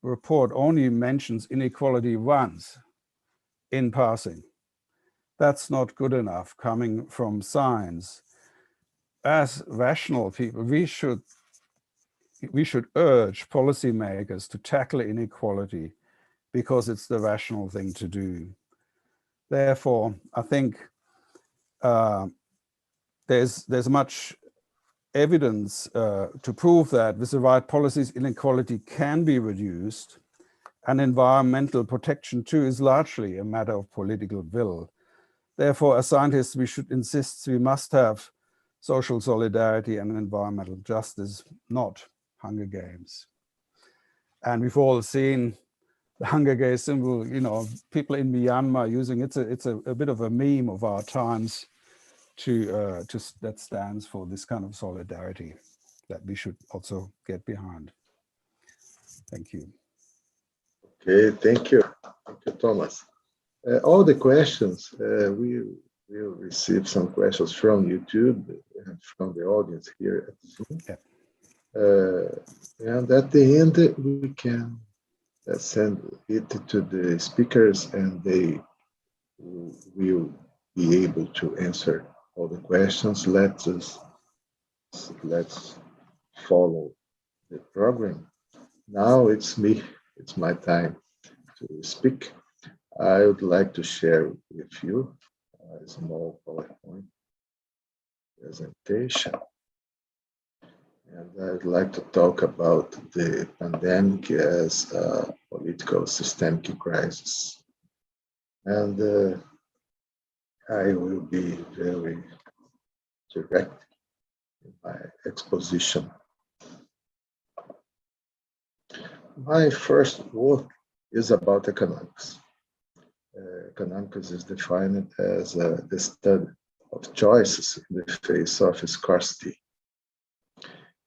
report only mentions inequality once in passing. That's not good enough coming from science. As rational people, we should urge policymakers to tackle inequality because it's the rational thing to do. Therefore, I think there's much evidence to prove that with the right policies, inequality can be reduced, and environmental protection too is largely a matter of political will. Therefore, as scientists, we should insist we must have social solidarity and environmental justice, not Hunger Games. And we've all seen the Hunger Games symbol, people in Myanmar using it's a bit of a meme of our times. That stands for this kind of solidarity that we should also get behind. Thank you. Okay, thank you. Thank you, Thomas. All the questions, we will receive some questions from YouTube and from the audience here at Zoom. Yeah. And at the end, we can send it to the speakers, and they will be able to answer all the questions. Let's follow the program. Now it's my time to speak. I would like to share with you a small PowerPoint presentation. And I'd like to talk about the pandemic as a political systemic crisis. And I will be very direct in my exposition. My first work is about economics. Economics is defined as the study of choices in the face of scarcity.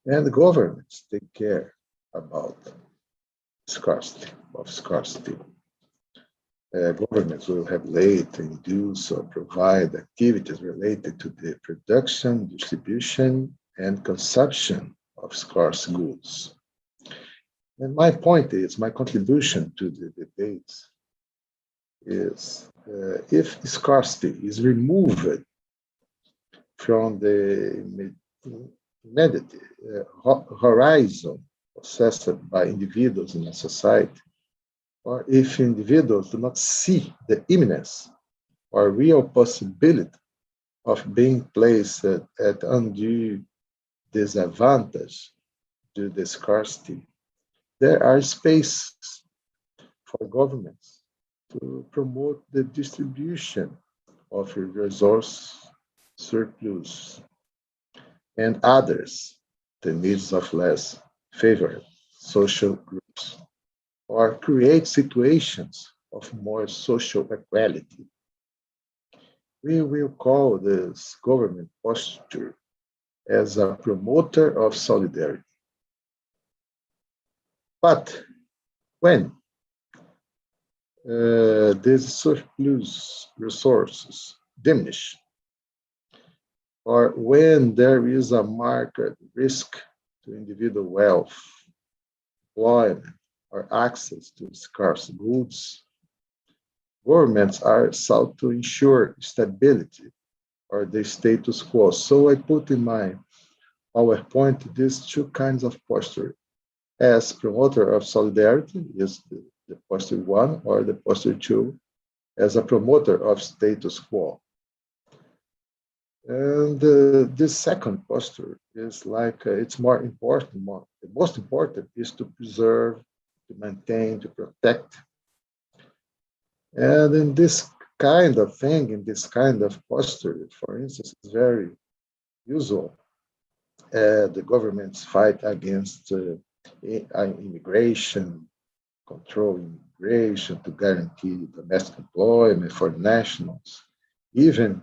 And governments take care about scarcity. Governments will regulate, induce, or provide activities related to the production, distribution, and consumption of scarce goods. And my point is, my contribution to the debates is, if scarcity is removed from the immediate horizon possessed by individuals in a society, or if individuals do not see the imminence or real possibility of being placed at undue disadvantage due to scarcity, there are spaces for governments to promote the distribution of resource surplus and others, the needs of less favored social groups, or create situations of more social equality. We will call this government posture as a promoter of solidarity. But when these surplus resources diminish, or when there is a market risk to individual wealth, employment, or access to scarce goods, governments are sought to ensure stability or the status quo. So I put in my PowerPoint these two kinds of posture. As promoter of solidarity is the posture 1, or the posture 2 as a promoter of status quo. And this second posture is like, it's more important. The most important is to preserve, to maintain, to protect. And in this kind of thing, in this kind of posture, for instance, it's very usual. The government's fight against immigration, control immigration to guarantee domestic employment for nationals, even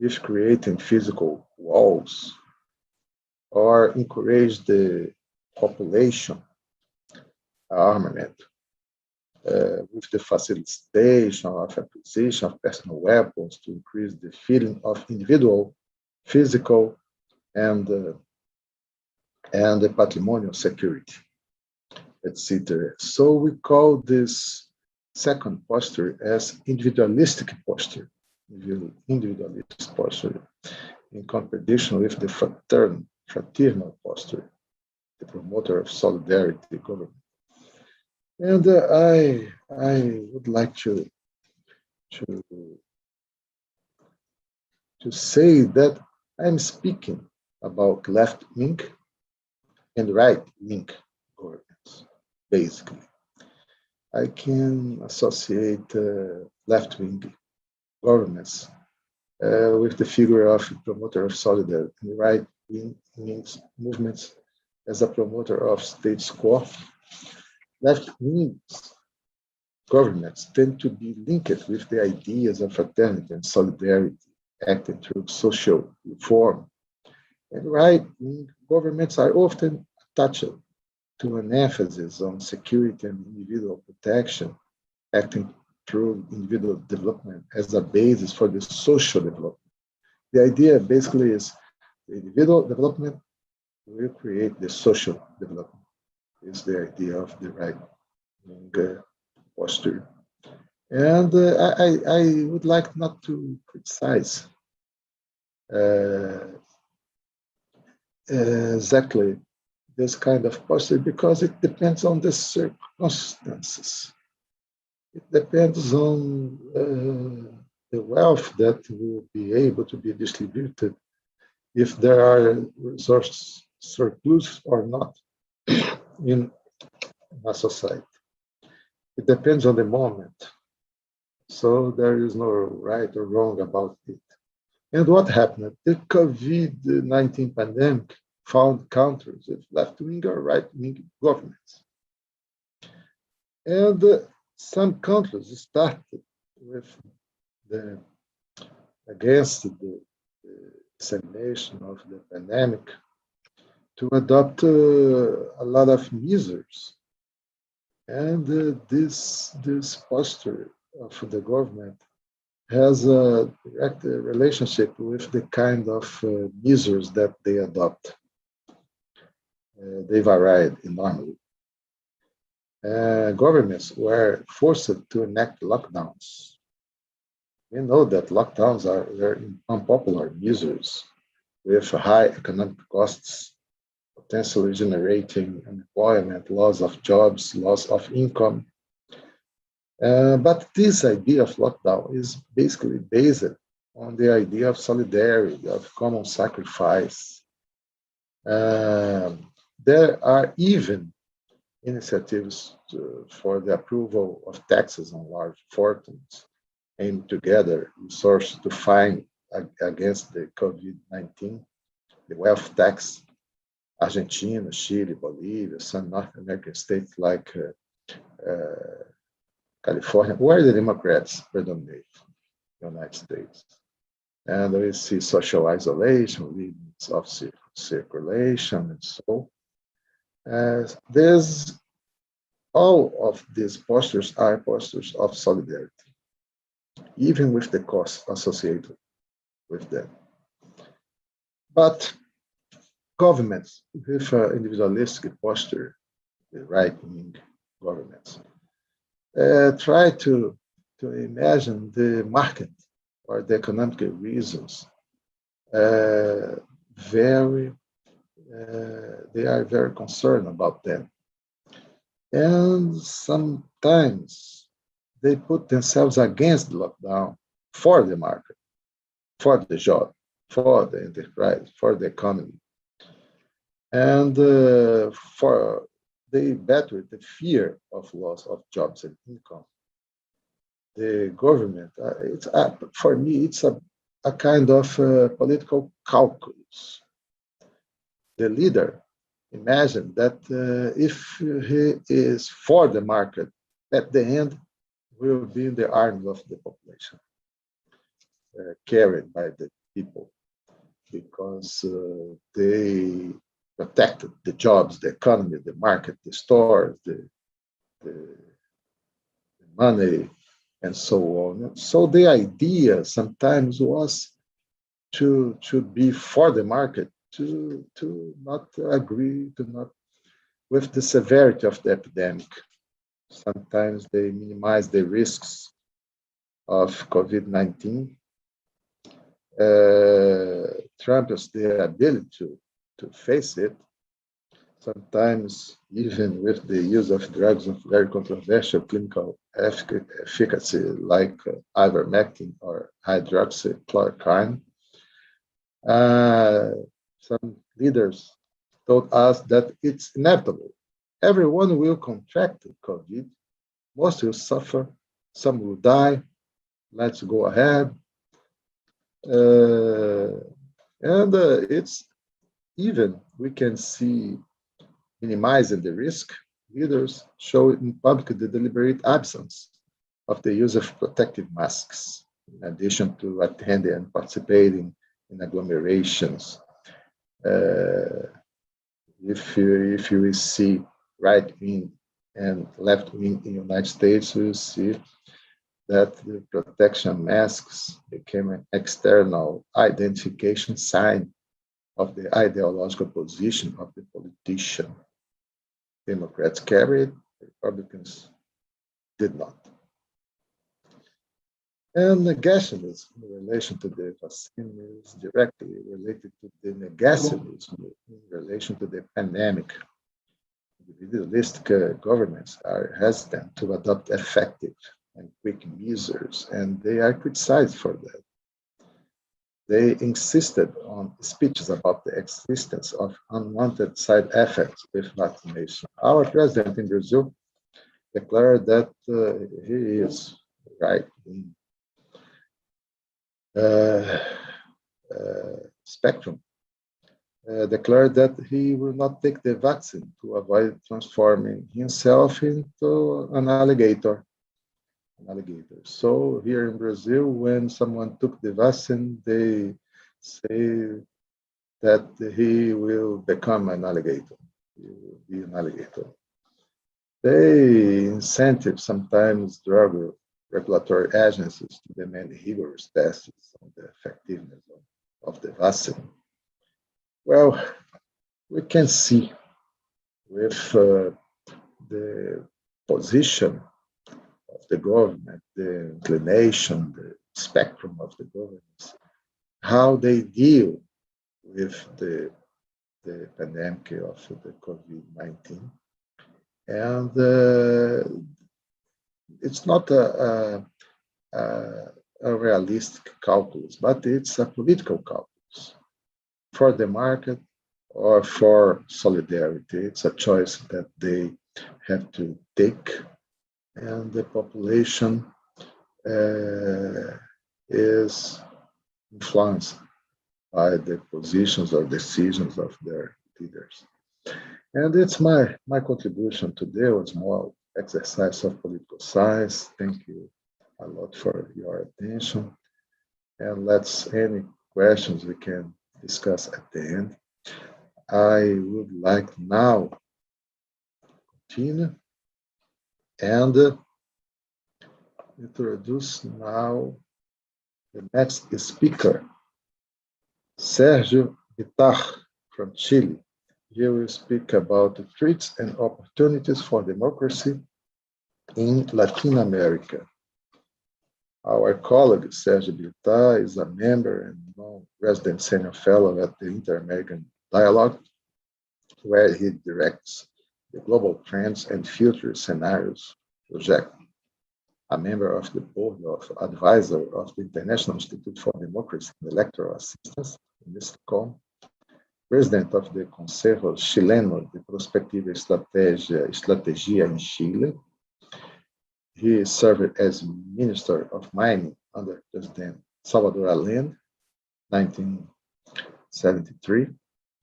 if creating physical walls, or encourage the population armament with the facilitation of acquisition of personal weapons to increase the feeling of individual, physical, and the patrimonial security, etc. So we call this second posture as individualistic posture, individualist posture, in competition with the fraternal posture, the promoter of solidarity government. And I would like to say that I'm speaking about left-wing and right-wing governments, basically. I can associate left-wing governments with the figure of promoter of solidarity, and right-wing movements as a promoter of status quo. Left-wing governments tend to be linked with the ideas of fraternity and solidarity, acting through social reform. And right-wing governments are often attached to an emphasis on security and individual protection, acting through individual development as a basis for the social development. The idea basically is the individual development will create the social development, is the idea of the right-wing posture. And I would like not to criticize exactly this kind of posture, because it depends on the circumstances. It depends on the wealth that will be able to be distributed, if there are resource surplus or not in a society. It depends on the moment. So there is no right or wrong about it. And what happened? The COVID-19 pandemic found countries with left-wing or right-wing governments. And some countries started with against the dissemination of the pandemic to adopt a lot of measures. And this posture of the government has a direct relationship with the kind of measures that they adopt. They varied enormously. Governments were forced to enact lockdowns. We know that lockdowns are very unpopular measures with high economic costs, potentially generating unemployment, loss of jobs, loss of income. But this idea of lockdown is basically based on the idea of solidarity, of common sacrifice. There are even initiatives for the approval of taxes on large fortunes, aimed to gather resources to fight against the COVID-19, the wealth tax. Argentina, Chile, Bolivia, some North American states like California, where the Democrats predominate, the United States. And we see social isolation, limits of circulation, and so. All of these postures are postures of solidarity, even with the costs associated with them. But governments with an individualistic posture, the right-wing governments, try to imagine the market or the economic reasons they are very concerned about them. And sometimes they put themselves against the lockdown for the market, for the job, for the enterprise, for the economy. And they battle the fear of loss of jobs and income. The government, for me, it's a kind of political calculus. The leader imagine that if he is for the market, at the end will be in the arms of the population, carried by the people, because they protected the jobs, the economy, the market, the stores, the money, and so on. So the idea sometimes was to be for the market, to not agree, with the severity of the epidemic. Sometimes they minimize the risks of COVID-19. Trump has the ability to face it, sometimes even with the use of drugs of very controversial clinical efficacy, like ivermectin or hydroxychloroquine. Some leaders told us that it's inevitable. Everyone will contract COVID. Most will suffer. Some will die. Let's go ahead. It's even, we can see, minimizing the risk. Leaders show in public the deliberate absence of the use of protective masks, in addition to attending and participating in agglomerations. If you see right-wing and left-wing in the United States, you see that the protection masks became an external identification sign of the ideological position of the politician. Democrats carried, Republicans did not. And negationism in relation to the vaccine is directly related to the negationism in relation to the pandemic. Individualistic governments are hesitant to adopt effective and quick measures, and they are criticized for that. They insisted on speeches about the existence of unwanted side effects with vaccination. Our president in Brazil declared that he is right in spectrum, declared that he will not take the vaccine to avoid transforming himself into an alligator. So here in Brazil, when someone took the vaccine, they say that he will become an alligator. He will be an alligator. They incentive sometimes drug regulatory agencies to demand rigorous tests on the effectiveness of the vaccine. Well, we can see with the position of the government, the inclination, the spectrum of the governments, how they deal with the pandemic of the COVID-19. And it's not a realistic calculus, but it's a political calculus for the market or for solidarity. It's a choice that they have to take, and the population is influenced by the positions or decisions of their leaders. And it's my contribution today, a small exercise of political science. Thank you a lot for your attention. And any questions we can discuss at the end. I would like now to continue and introduce now the next speaker, Sergio Vittar from Chile. He will speak about the threats and opportunities for democracy in Latin America. Our colleague, Sergio Vittar, is a member and non-resident senior fellow at the Inter-American Dialogue, where he directs the Global Trends and Future Scenarios project, a member of the board of advisor of the International Institute for Democracy and Electoral Assistance in Stockholm, president of the Consejo Chileno de Prospectiva Estrategia in Chile. He served as Minister of Mining under President Salvador Allende, 1973.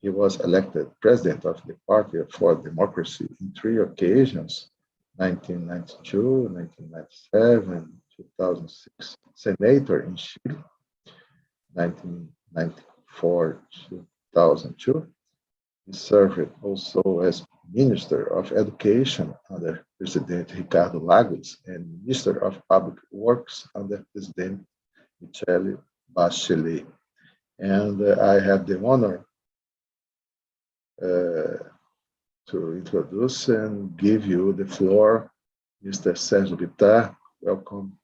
He was elected president of the Party for Democracy in 3 occasions, 1992, 1997, 2006. Senator in Chile, 1994 to 2002. He served also as Minister of Education under President Ricardo Lagos and Minister of Public Works under President Michelle Bachelet. And I have the honor to introduce and give you the floor, Mr. Sergio Vittar. Welcome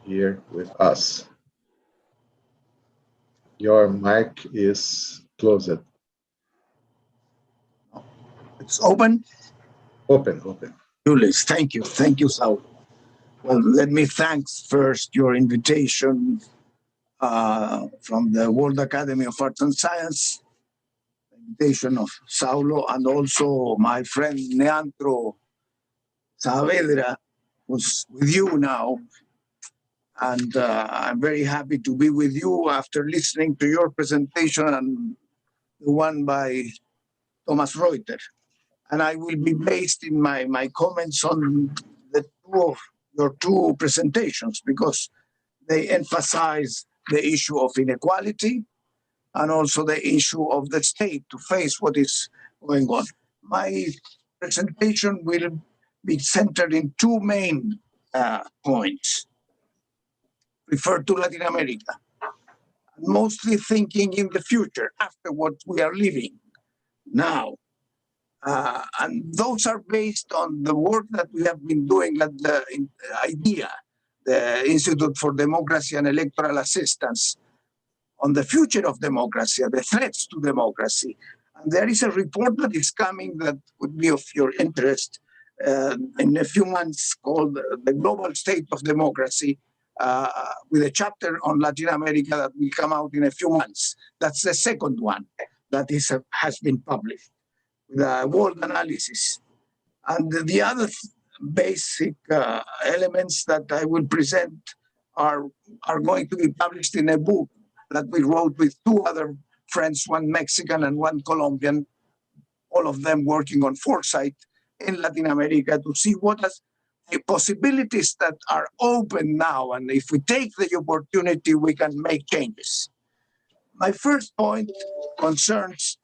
here with us. Your mic is closed. It's open? Open. Julius, thank you. Thank you, Saul. Well, let me thank first your invitation from the World Academy of Arts and Science, the invitation of Saulo, and also my friend Leandro Saavedra, who's with you now. And I'm very happy to be with you after listening to your presentation and the one by Thomas Reuter. And I will be based in my comments on your two presentations because they emphasize the issue of inequality and also the issue of the state to face what is going on. My presentation will be centered in two main points, referred to Latin America, mostly thinking in the future after what we are living now. And those are based on the work that we have been doing at the IDEA, the Institute for Democracy and Electoral Assistance, on the future of democracy, the threats to democracy. And there is a report that is coming that would be of your interest in a few months called The Global State of Democracy, with a chapter on Latin America that will come out in a few months. That's the second one that has been published, with a world analysis. And the other basic elements that I will present are going to be published in a book that we wrote with two other friends, one Mexican and one Colombian, all of them working on foresight in Latin America to see what are the possibilities that are open now. And if we take the opportunity, we can make changes. My first point concerns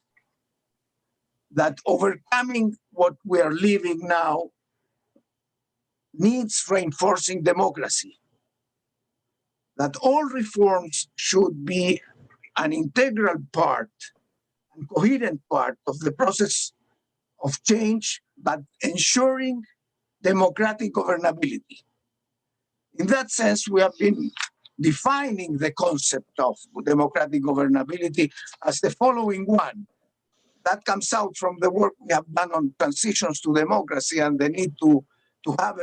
that overcoming what we are living now needs reinforcing democracy. That all reforms should be an integral part and coherent part of the process of change, but ensuring democratic governability. In that sense, we have been defining the concept of democratic governability as the following one. That comes out from the work we have done on transitions to democracy and the need to have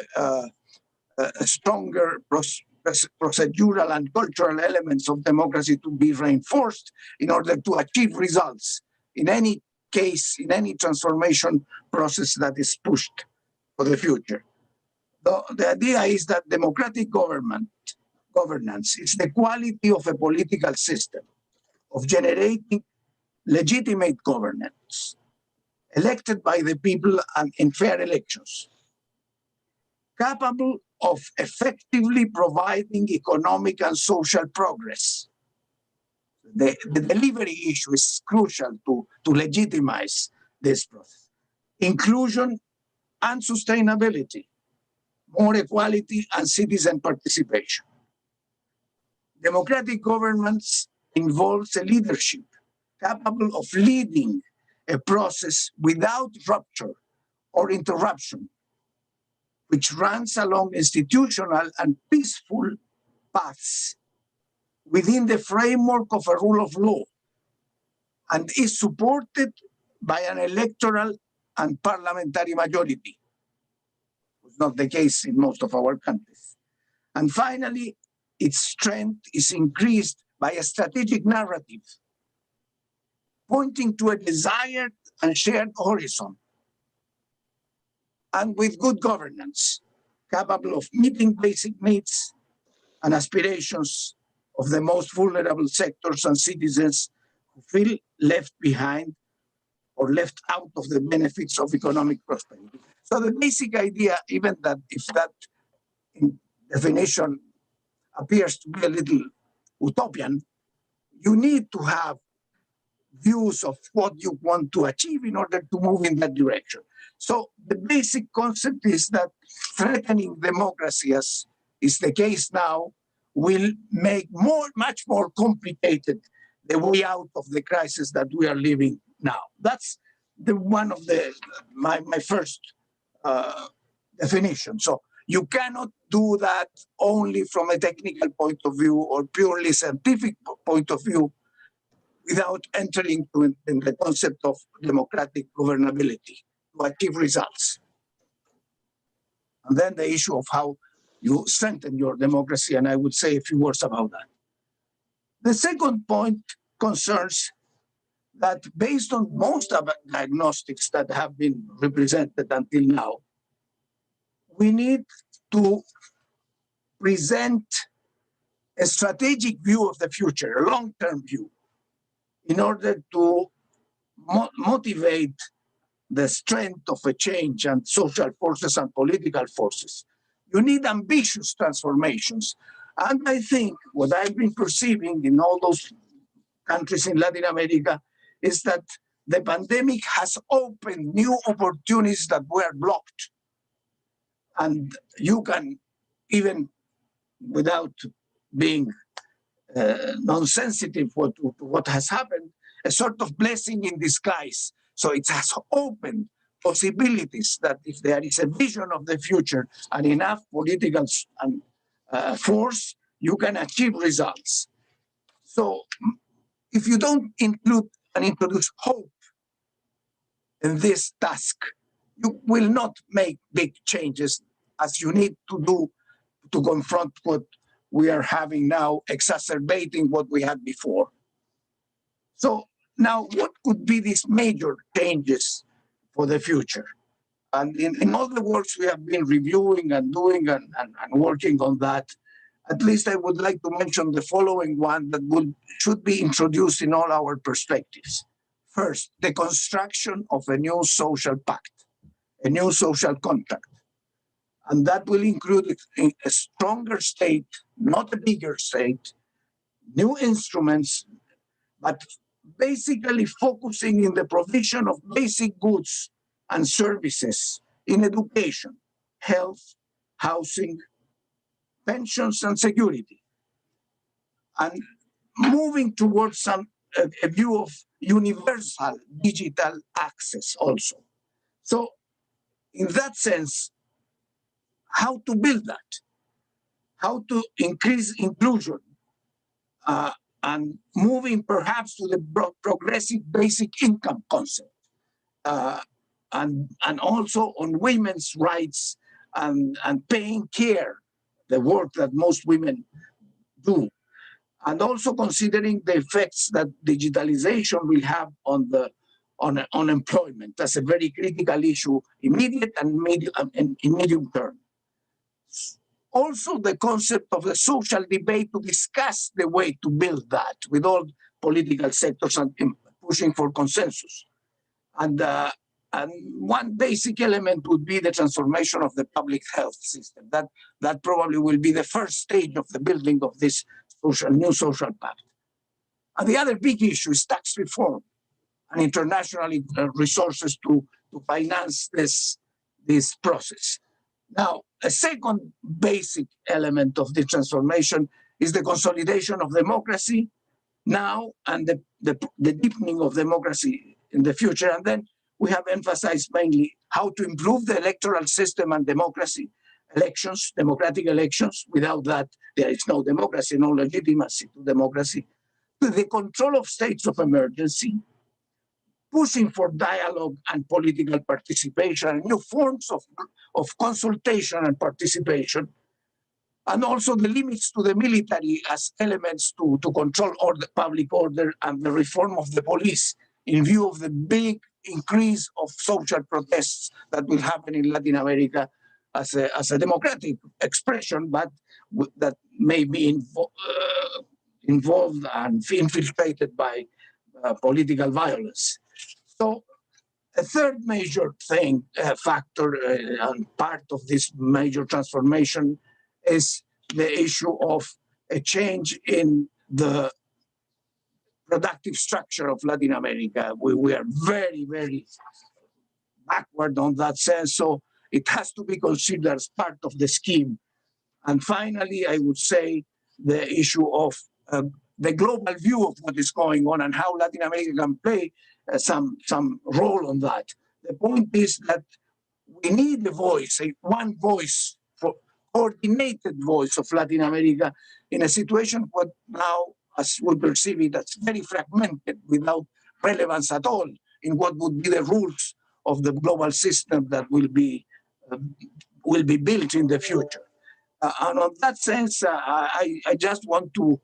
a stronger procedural and cultural elements of democracy to be reinforced in order to achieve results in any case, in any transformation process that is pushed for the future. The idea is that democratic governance is the quality of a political system of generating legitimate governance, elected by the people and in fair elections, capable of effectively providing economic and social progress. The delivery issue is crucial to legitimize this process. Inclusion and sustainability, more equality and citizen participation. Democratic governance involves a leadership capable of leading a process without rupture or interruption, which runs along institutional and peaceful paths within the framework of a rule of law and is supported by an electoral and parliamentary majority. It's not the case in most of our countries. And finally, its strength is increased by a strategic narrative pointing to a desired and shared horizon, and with good governance, capable of meeting basic needs and aspirations of the most vulnerable sectors and citizens who feel left behind or left out of the benefits of economic prosperity. So the basic idea, even that if that definition appears to be a little utopian, you need to have views of what you want to achieve in order to move in that direction. So the basic concept is that threatening democracy, as is the case now, will make much more complicated the way out of the crisis that we are living now. That's one of my first definition. So you cannot do that only from a technical point of view or purely scientific point of view without entering in the concept of democratic governability to achieve results. And then the issue of how you strengthen your democracy, and I would say a few words about that. The second point concerns that based on most of the diagnostics that have been represented until now, we need to present a strategic view of the future, a long-term view, in order to motivate the strength of a change and social forces and political forces. You need ambitious transformations. And I think what I've been perceiving in all those countries in Latin America is that the pandemic has opened new opportunities that were blocked. And you can, even without being non-sensitive to what has happened, a sort of blessing in disguise. So it has opened possibilities that if there is a vision of the future and enough political force, you can achieve results. So if you don't include and introduce hope in this task, you will not make big changes as you need to do to confront what we are having now, exacerbating what we had before. So now, what could be these major changes for the future? And in all the works we have been reviewing and doing and working on that, at least I would like to mention the following one that should be introduced in all our perspectives. First, the construction of a new social pact, a new social contract. And that will include a stronger state, not a bigger state, new instruments, but basically focusing in the provision of basic goods and services in education, health, housing, pensions, and security. And moving towards a view of universal digital access also. So in that sense, how to build that? how to increase inclusion, and moving perhaps to the progressive basic income concept, and also on women's rights and paying care, the work that most women do, and also considering the effects that digitalization will have on the on unemployment. That's a very critical issue, immediate and in medium term. Also, the concept of the social debate to discuss the way to build that with all political sectors and pushing for consensus. And one basic element would be the transformation of the public health system. That probably will be the first stage of the building of this new social pact. And the other big issue is tax reform and international resources to finance this process. Now, a second basic element of the transformation is the consolidation of democracy now and the deepening of democracy in the future. And then we have emphasized mainly how to improve the electoral system and democracy, elections, democratic elections. Without that, there is no democracy, no legitimacy to democracy. The control of states of emergency, pushing for dialogue and political participation, and new forms of consultation and participation, and also the limits to the military as elements to control the public order, and the reform of the police in view of the big increase of social protests that will happen in Latin America as a democratic expression, but that may be involved and infiltrated by political violence. So a third major factor and part of this major transformation is the issue of a change in the productive structure of Latin America. We are very, very backward on that sense, so it has to be considered as part of the scheme. And finally, I would say the issue of the global view of what is going on and how Latin America can play some role on that. The point is that we need a voice, one voice, for coordinated voice of Latin America in a situation what now, as we perceive it, that's very fragmented without relevance at all in what would be the rules of the global system that will be built in the future. And on that sense, I just want to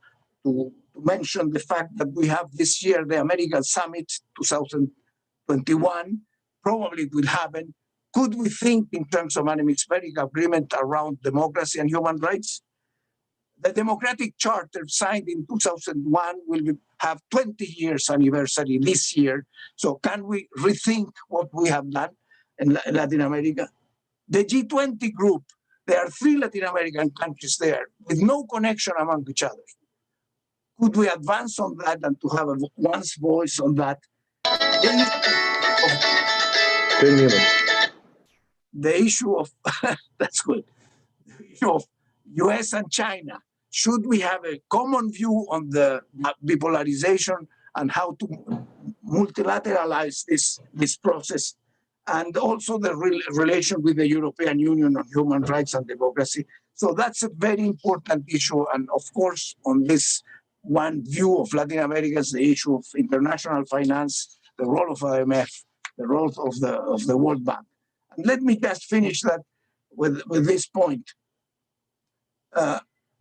mention the fact that we have this year the American Summit 2021. Probably it will happen. Could we think in terms of an hemispheric agreement around democracy and human rights? The Democratic Charter signed in 2001 will have 20 years anniversary this year. So can we rethink what we have done in Latin America? The G20 group, there are 3 Latin American countries there with no connection among each other. Could we advance on that and to have one's voice on that? 10 minutes. The issue of, that's good, the issue of US and China. Should we have a common view on the bipolarization and how to multilateralize this process? And also the relation with the European Union on human rights and democracy. So that's a very important issue. And of course, on this one view of Latin America is the issue of international finance, the role of IMF, the role of the World Bank. And let me just finish that with this point.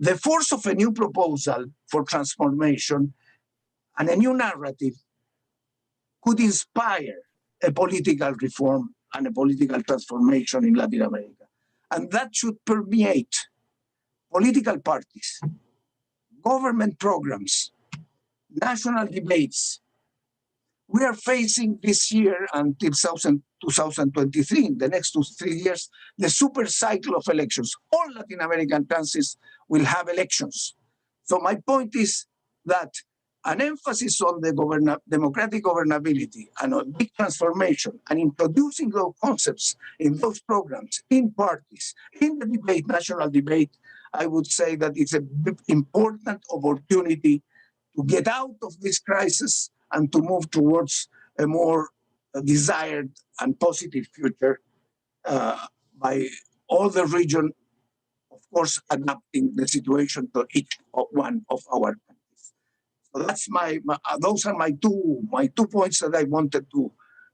The force of a new proposal for transformation and a new narrative could inspire a political reform and a political transformation in Latin America. And that should permeate political parties, government programs, national debates. We are facing this year until 2023, in the next 2-3 years, the super cycle of elections. All Latin American countries will have elections. So my point is that an emphasis on the democratic governability and on big transformation and introducing those concepts in those programs, in parties, in the debate, national debate, I would say that it's an important opportunity to get out of this crisis and to move towards a more desired and positive future by all the region of course, adapting the situation to each one of our countries. So that's those are my two points that I wanted to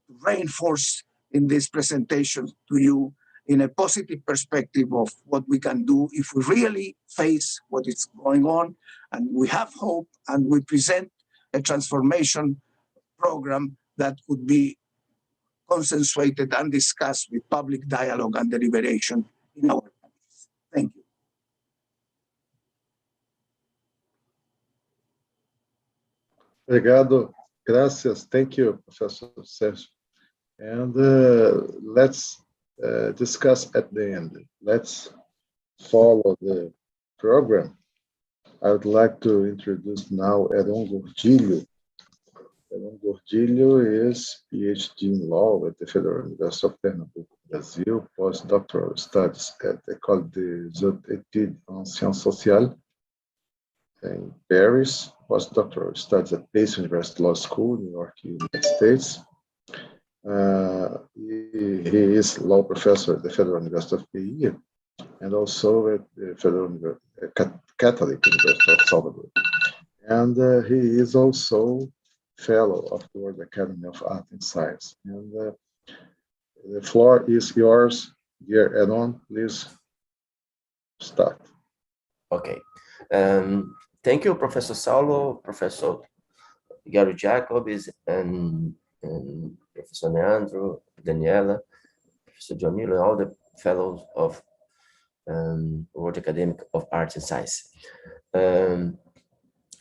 reinforce in this presentation to you in a positive perspective of what we can do if we really face what is going on and we have hope and we present a transformation program that could be consensuated and discussed with public dialogue and deliberation in our countries. Thank you. Obrigado. Gracias. Thank you, Professor Sergio. And let's discuss at the end. Let's follow the program. I would like to introduce now Heron Gordilho. Heron Gordilho is PhD in law at the Federal University of Pernambuco, Brazil, postdoctoral studies at the École des Hautes Études en Sciences Sociales in Paris, postdoctoral studies at Pace University Law School, New York, United States. He is law professor at the Federal University of PE and also at the Catholic University of Salvador. And he is also fellow of the World Academy of Art and Science. And the floor is yours, dear Heron. Please start. Okay. Thank you, Professor Saulo, Professor Gary Jacobs, and Professor Leandro, Daniela, Professor John Miller, all the fellows of World Academy of Arts and Science.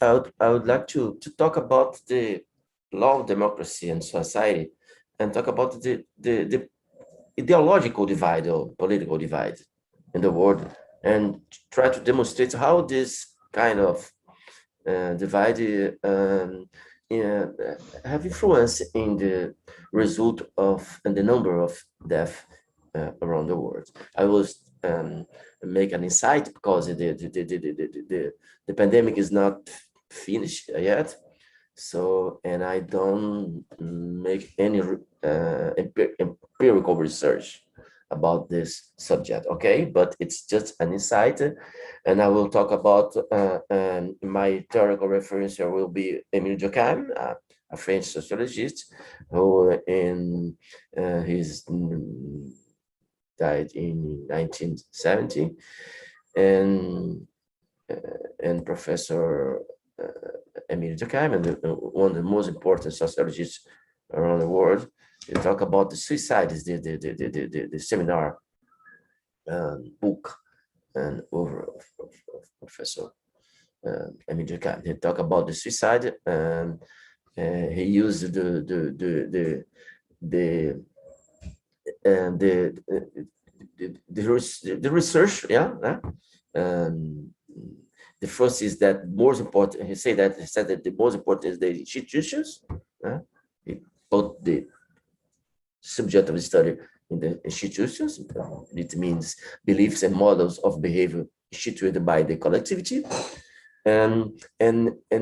I would like to talk about the law of democracy and society and talk about the ideological divide or political divide in the world and try to demonstrate how this kind of divide have influence in the result of and the number of deaths around the world. I was make an insight because the pandemic is not finished yet. So, and I don't make any empirical research about this subject, okay? But it's just an insight, and I will talk about my theoretical reference here will be Émile Durkheim, a French sociologist who he's died in 1970, and Professor Émile Durkheim, and one of the most important sociologists around the world. They talk about the suicide, is the seminar book and over of Professor Émile Durkheim. He talk about the suicide, and he used the research, yeah. The first is that most important. He said that the most important is the institutions. He put the subject of study in the institutions. It means beliefs and models of behavior instituted by the collectivity, and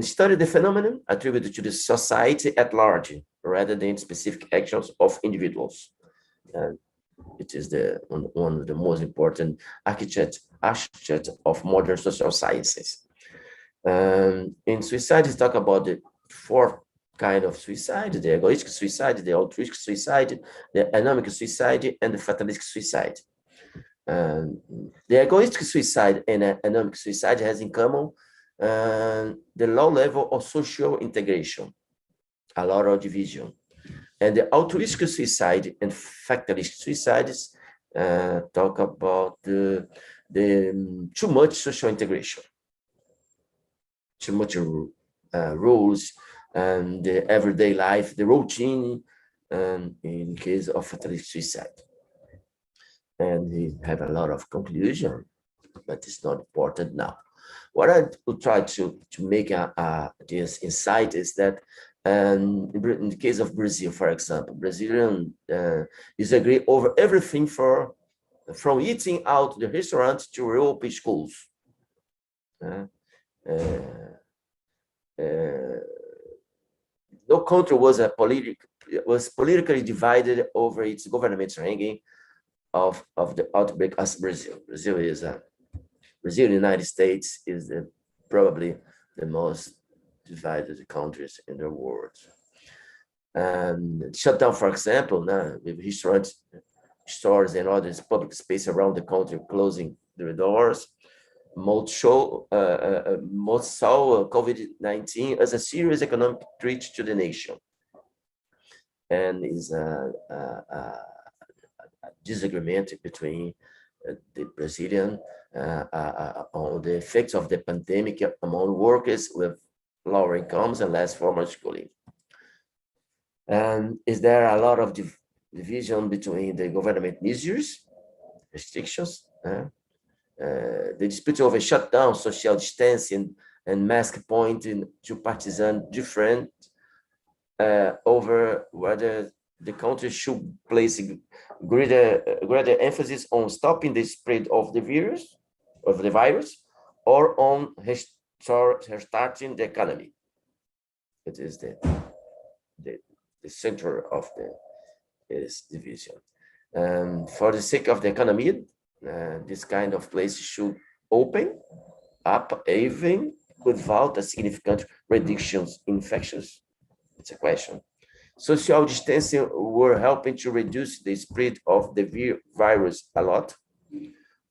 study the phenomenon attributed to the society at large rather than specific actions of individuals. And it is one of the most important architects of modern social sciences. In suicide, he talk about the four kind of suicide: the egoistic suicide, the altruistic suicide, the anomic suicide, and the fatalistic suicide. The egoistic suicide and anomic suicide has in common the low level of social integration, a lot of division. And the altruistic suicide and fatalistic suicides talk about the too much social integration, too much rules, and the everyday life, the routine, in case of fatalistic suicide. And he had a lot of conclusion, but it's not important now. What I would try to make this insight is that in the case of Brazil, for example, Brazilian disagree over everything from eating out the restaurant to reopen schools. No country was politically divided over its government ranking of the outbreak as Brazil. Brazil is Brazil and the United States is probably the most divided countries in the world. And shutdown, for example, now with restaurants, stores and other public space around the country closing their doors, most saw COVID-19 as a serious economic threat to the nation, and is a disagreement between the Brazilian on the effects of the pandemic among workers with lower incomes and less formal schooling. And is there a lot of division between the government measures, restrictions, the dispute over shutdown, social distancing, and mask pointing to partisan different over whether the country should place greater emphasis on stopping the spread of the virus, or on restarting the economy. It is the center of this division. For the sake of the economy, this kind of place should open up even without a significant reductions in infections. It's a question. Social distancing were helping to reduce the spread of the virus a lot.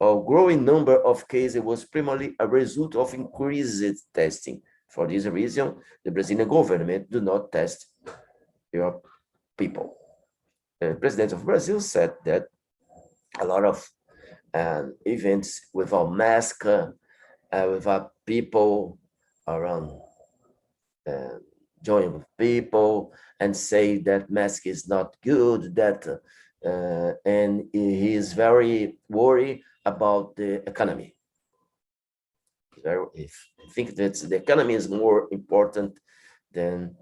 A growing number of cases was primarily a result of increased testing. For this reason, the Brazilian government do not test your people. The president of Brazil said that a lot of events without mask, without people around, join with people, and say that mask is not good, that and he is very worried about the economy. I think that the economy is more important than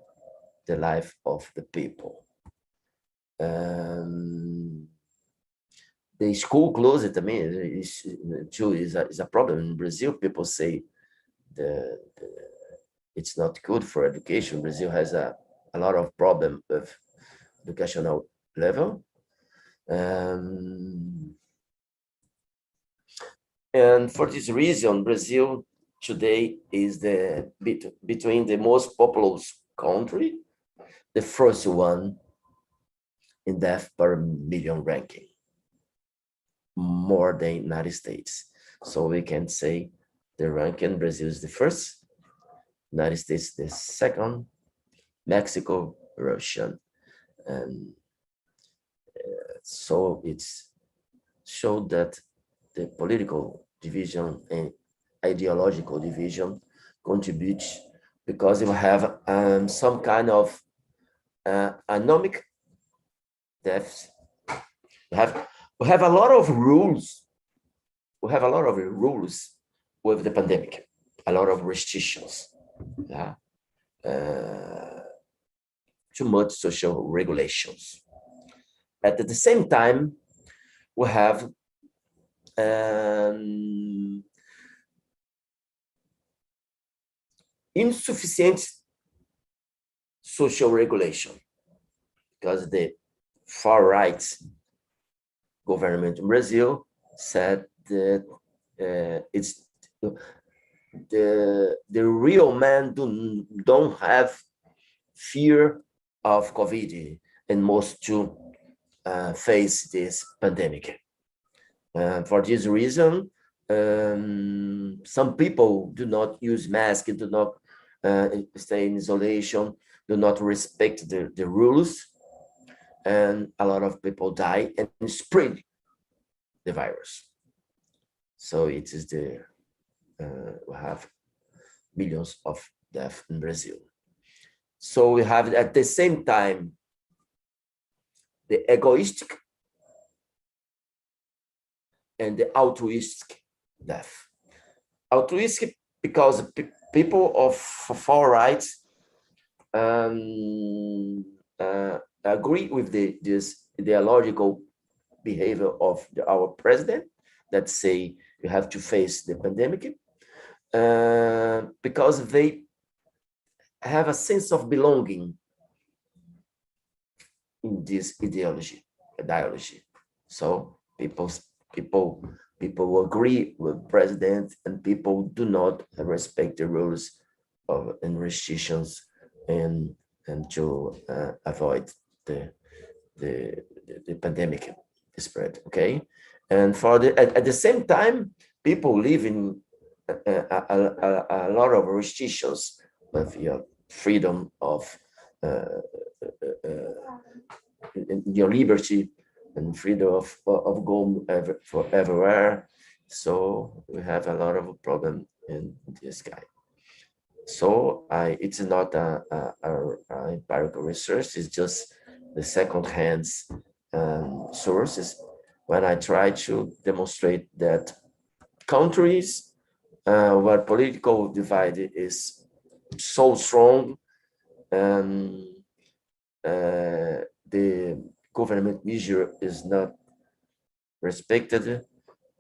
the life of the people. The school closed, I mean, is a problem. In Brazil, people say it's not good for education. Brazil has a lot of problem with educational level. And for this reason, Brazil today is between the most populous country, the first one in death per million ranking, more than United States. So we can say the ranking, Brazil is the first, United States the second, Mexico, Russia. And so it's showed that the political division and ideological division contributes, because you have some kind of economic deaths. We have a lot of rules. We have a lot of rules with the pandemic, a lot of restrictions. Yeah. Too much social regulations. At the same time, we have insufficient social regulation, because the far right government in Brazil said that it's the real man don't have fear of COVID and most to face this pandemic. For this reason, some people do not use masks, do not stay in isolation, do not respect the rules, and a lot of people die and spread the virus. So it is we have millions of deaths in Brazil. So we have at the same time the egoistic and the altruistic death. Altruistic because people of far right agree with this ideological behavior of our president that say you have to face the pandemic, because they have a sense of belonging in this ideology. So people People agree with president, and people do not respect the rules of and restrictions, and to avoid the pandemic spread. Okay, and for at the same time, people live in a lot of restrictions with your freedom of your liberty and freedom of going for everywhere. So we have a lot of problem in this guy. So it's not a empirical research, it's just the second-hand sources when I try to demonstrate that countries where political divide is so strong, and the government measure is not respected,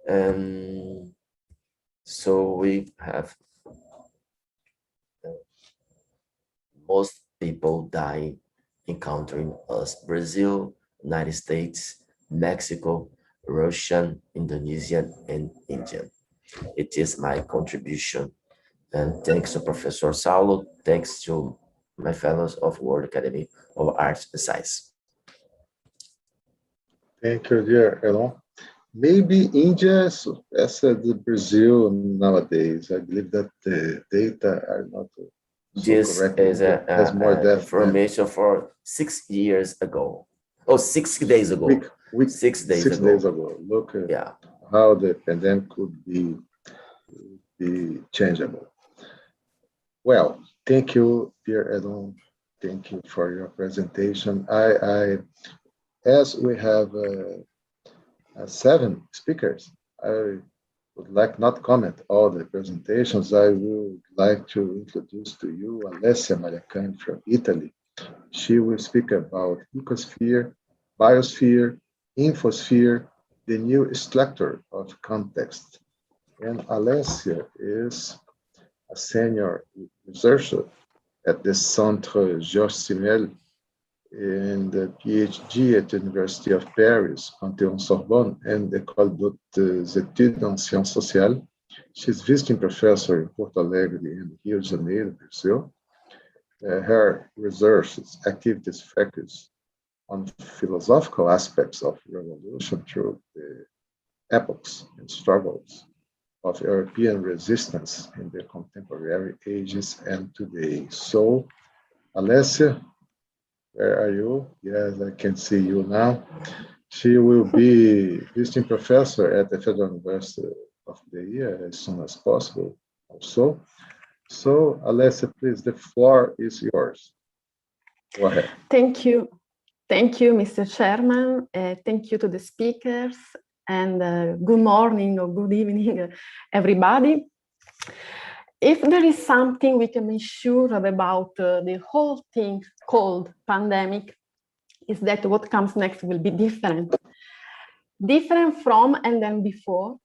and so we have most people die encountering us: Brazil, United States, Mexico, Russia, Indonesia, and India. It is my contribution. And thanks to Professor Saulo, thanks to my fellows of World Academy of Arts and Science. Thank you, dear Elon. Maybe India surpassed Brazil nowadays. I believe that the data are not so This correct. is Has more depth information for 6 years ago. Oh, 6 days ago. 6 days ago. 6 days ago. Look at Yeah. how the pandemic could be changeable. Well, thank you, dear Elon. Thank you for your presentation. As we have 7 speakers, I would like not comment all the presentations. I would like to introduce to you Alessia Mariacani from Italy. She will speak about ecosphere, biosphere, infosphere, the new structure of context. And Alessia is a senior researcher at the Centre Georges Simmel and the PhD at the University of Paris, Panthéon-Sorbonne, and École d'Hautes Études en Sciences Sociales. She's visiting professor in Porto Alegre and Rio de Janeiro, Brazil. Her research activities focus on philosophical aspects of revolution through the epochs and struggles of European resistance in the contemporary ages and today. So, Alessia, where are you? Yes, I can see you now. She will be visiting professor at the Federal University of the year as soon as possible also. So, Alessia, please, the floor is yours. Go ahead. Thank you. Thank you, Mr. Chairman. Thank you to the speakers, and good morning or good evening, everybody. If there is something we can be sure about the whole thing called pandemic, is that what comes next will be different. Different from and then before.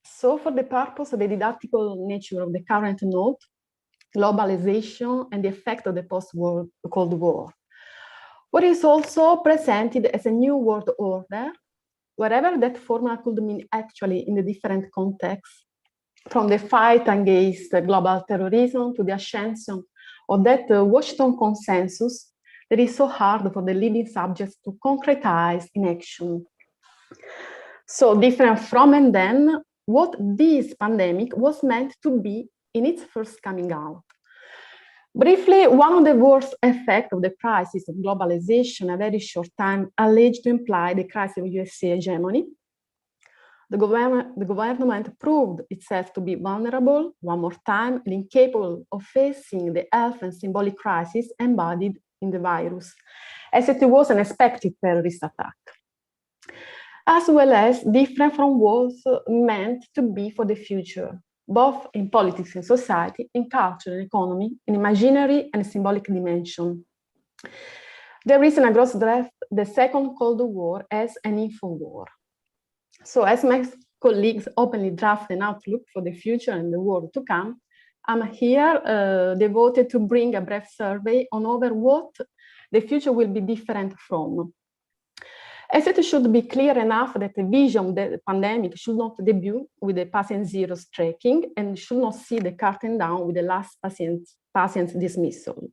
So for the purpose of the didactical nature of the current note, globalization and the effect of the post-Cold War. What is also presented as a new world order, whatever that formula could mean actually in the different contexts, from the fight against global terrorism to the ascension of that Washington consensus that is so hard for the leading subjects to concretize in action. So different from and then, what this pandemic was meant to be in its first coming out. Briefly, one of the worst effects of the crisis of globalization, a very short time, alleged to imply the crisis of USA hegemony. The government proved itself to be vulnerable, one more time, and incapable of facing the health and symbolic crisis embodied in the virus, as it was an expected terrorist attack, as well as different from what was meant to be for the future, both in politics and society, in culture and economy, in imaginary and symbolic dimension. There is in a gross draft the second Cold War as an info war. So as my colleagues openly draft an outlook for the future and the world to come, I'm here devoted to bring a brief survey on over what the future will be different from. As it should be clear enough that the vision of the pandemic should not debut with the patient zero's tracking and should not see the curtain down with the last patient's dismissal.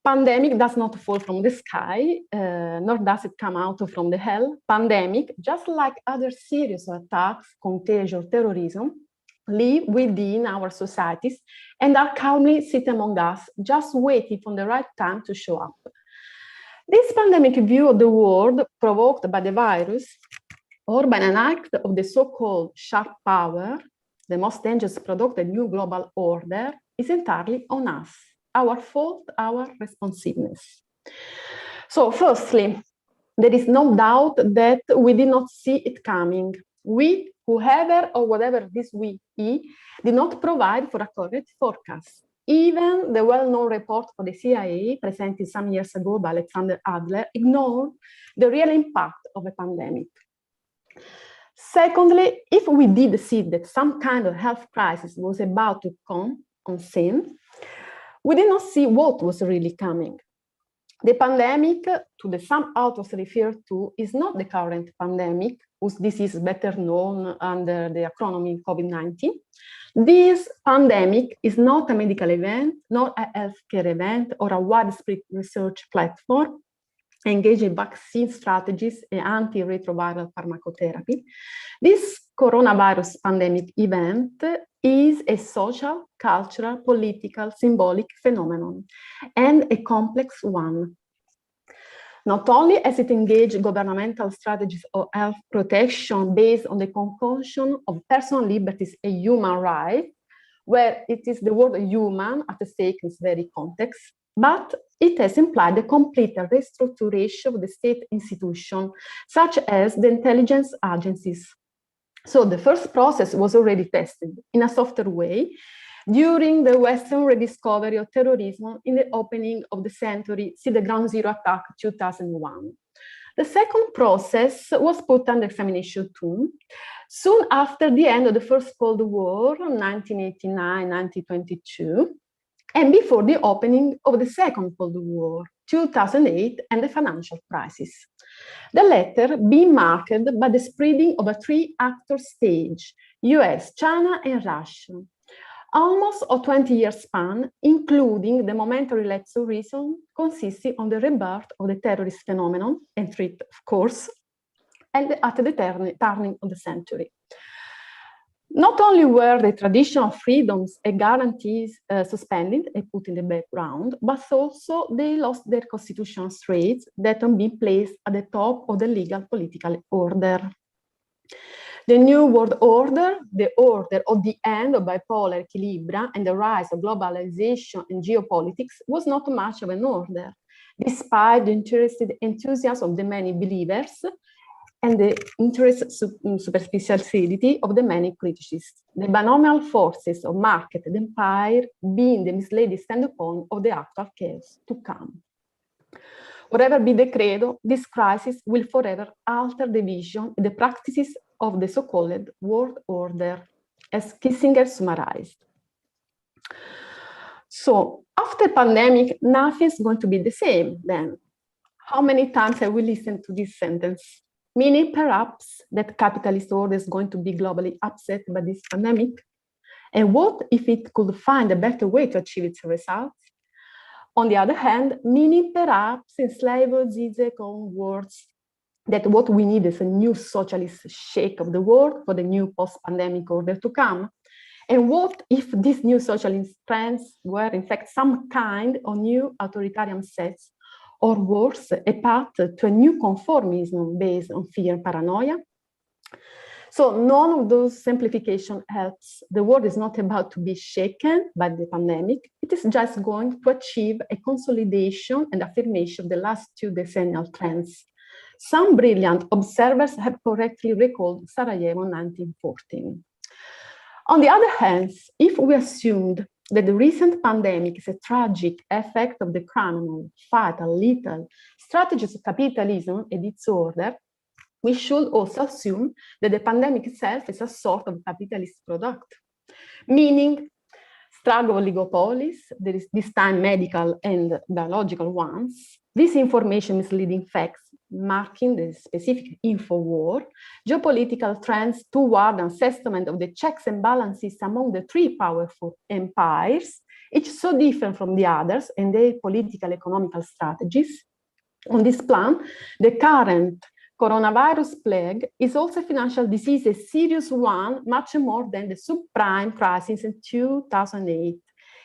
Pandemic does not fall from the sky, nor does it come out from the hell. Pandemic, just like other series of attacks, contagion, or terrorism, live within our societies and are calmly sit among us, just waiting for the right time to show up. This pandemic view of the world provoked by the virus or by an act of the so-called sharp power, the most dangerous product of the new global order, is entirely on us. Our fault, our responsiveness. So firstly, there is no doubt that we did not see it coming. We, whoever or whatever this we is, did not provide for a correct forecast. Even the well-known report for the CIA presented some years ago by Alexander Adler ignored the real impact of a pandemic. Secondly, if we did see that some kind of health crisis was about to come on scene, we did not see what was really coming. The pandemic, to the some authors refer to, is not the current pandemic, whose disease is better known under the acronym COVID-19. This pandemic is not a medical event, nor a healthcare event, or a widespread research platform engaged in vaccine strategies and antiretroviral pharmacotherapy. This coronavirus pandemic event is a social, cultural, political, symbolic phenomenon, and a complex one. Not only has it engaged governmental strategies of health protection based on the conculcation of personal liberties and human rights, where it is the word human at stake in this very context, but it has implied a complete restructuration of the state institutions, such as the intelligence agencies. So the first process was already tested in a softer way during the Western rediscovery of terrorism in the opening of the century, see the Ground Zero attack 2001. The second process was put under examination too, soon after the end of the First Cold War, 1989-1922, and before the opening of the Second Cold War, 2008, and the financial crisis. The latter being marked by the spreading of a three-actor stage, US, China, and Russia. Almost a 20-year span, including the momentary lapse of reason, consisting on the rebirth of the terrorist phenomenon and threat, of course, and at the turning of the century. Not only were the traditional freedoms and guarantees suspended and put in the background, but also they lost their constitutional traits that had been placed at the top of the legal political order. The New World Order, the order of the end of bipolar equilibrium and the rise of globalization and geopolitics, was not much of an order, despite the interested enthusiasm of the many believers and the superficiality of the many criticists, the binomial forces of market and empire being the misleading standpoint of the actual chaos to come. Whatever be the credo, this crisis will forever alter the vision and the practices of the so-called world order, as Kissinger summarized. So after pandemic, nothing's going to be the same then. How many times have we listened to this sentence? Meaning perhaps that capitalist order is going to be globally upset by this pandemic? And what if it could find a better way to achieve its results? On the other hand, meaning perhaps enslaved Zizek own words that what we need is a new socialist shake of the world for the new post-pandemic order to come. And what if these new socialist trends were in fact some kind of new authoritarian sets, or worse, a path to a new conformism based on fear and paranoia? So none of those simplification helps. The world is not about to be shaken by the pandemic. It is just going to achieve a consolidation and affirmation of the last two decennial trends. Some brilliant observers have correctly recalled Sarajevo 1914. On the other hand, if we assumed that the recent pandemic is a tragic effect of the criminal, fatal, lethal strategies of capitalism and its order, we should also assume that the pandemic itself is a sort of capitalist product, meaning struggle of oligopolies, there is this time medical and biological ones, disinformation, misleading facts, marking the specific info war, geopolitical trends toward assessment of the checks and balances among the three powerful empires, each so different from the others and their political economical strategies. On this plan, the current coronavirus plague is also a financial disease, a serious one, much more than the subprime crisis in 2008.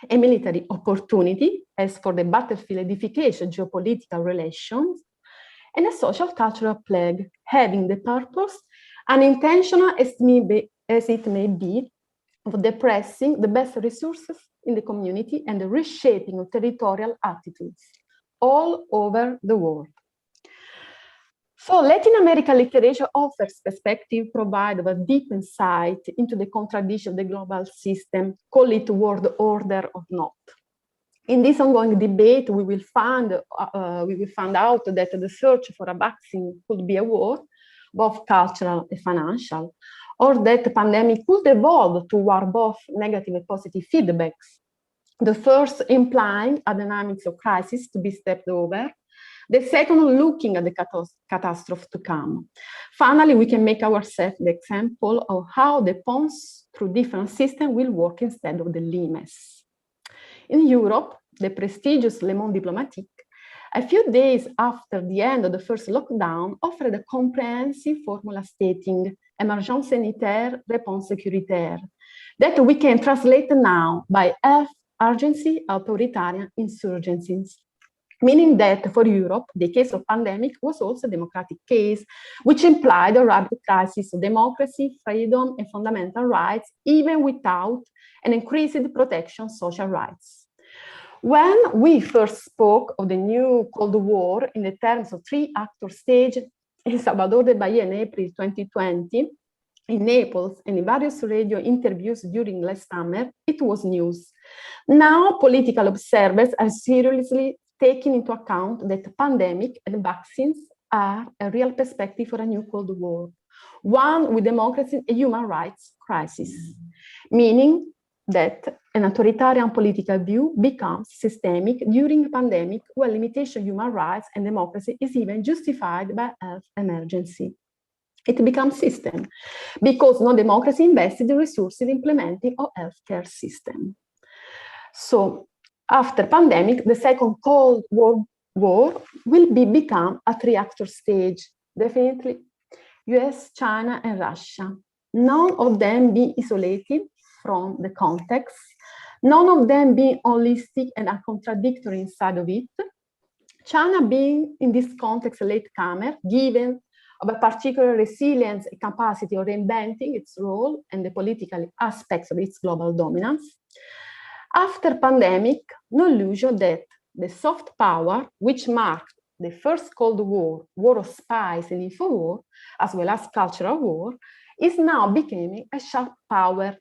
A military opportunity, as for the battlefield edification geopolitical relations, and a social cultural plague, having the purpose, unintentional as it may be, of depressing the best resources in the community and the reshaping of territorial attitudes all over the world. So Latin American literature offers perspective, provide a deep insight into the contradiction of the global system, call it world order or not. In this ongoing debate, we will find out that the search for a vaccine could be a war, both cultural and financial, or that the pandemic could evolve toward both negative and positive feedbacks. The first implying a dynamics of crisis to be stepped over, the second looking at the catastrophe to come. Finally, we can make ourselves the example of how the pawns through different systems will work instead of the limes. In Europe, the prestigious Le Monde Diplomatique, a few days after the end of the first lockdown, offered a comprehensive formula stating "Emergence sanitaire, réponse sécuritaire," that we can translate now by health urgency, authoritarian insurgencies. Meaning that for Europe, the case of pandemic was also a democratic case, which implied a rapid crisis of democracy, freedom, and fundamental rights, even without an increased protection of social rights. When we first spoke of the new Cold War in the terms of three-actor stage in Salvador de Bahia in April 2020, in Naples and in various radio interviews during last summer, it was news. Now, political observers are seriously taking into account that the pandemic and vaccines are a real perspective for a new Cold War, one with democracy and human rights crisis, meaning that an authoritarian political view becomes systemic during a pandemic where limitation of human rights and democracy is even justified by health emergency. It becomes system because no democracy invested the resources in implementing a healthcare system. So, after pandemic, the second Cold War will become a three-actor stage, definitely US, China, and Russia. None of them being isolated from the context, none of them being holistic and are contradictory inside of it. China being in this context a latecomer, given of a particular resilience and capacity of reinventing its role and the political aspects of its global dominance. After pandemic, no illusion that the soft power, which marked the first Cold War, war of spies and info war, as well as cultural war, is now becoming a sharp power.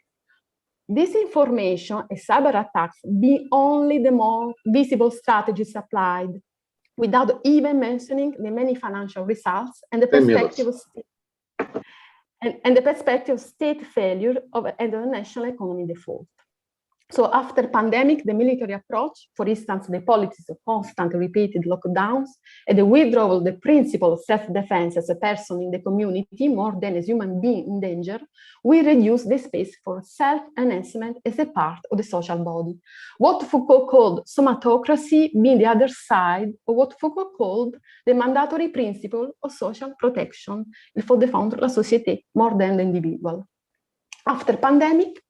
Disinformation and cyber attacks being only the more visible strategies applied, without even mentioning the many financial results and the perspective of state failure and the national economy default. So after pandemic, the military approach, for instance, the policies of constant repeated lockdowns and the withdrawal of the principle of self-defense as a person in the community more than as human being in danger, will reduce the space for self-enhancement as a part of the social body. What Foucault called somatocracy being the other side of what Foucault called the mandatory principle of social protection, il faut défendre la société more than the individual. After pandemic,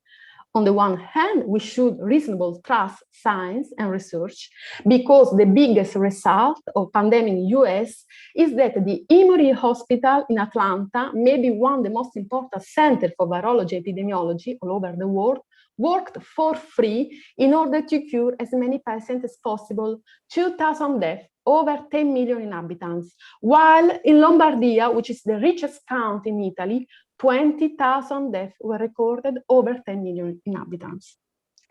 on the one hand, we should reasonably trust science and research because the biggest result of pandemic in the US is that the Emory Hospital in Atlanta, maybe one of the most important centers for virology and epidemiology all over the world, worked for free in order to cure as many patients as possible, 2,000 deaths, over 10 million inhabitants, while in Lombardia, which is the richest county in Italy, 20,000 deaths were recorded over 10 million inhabitants.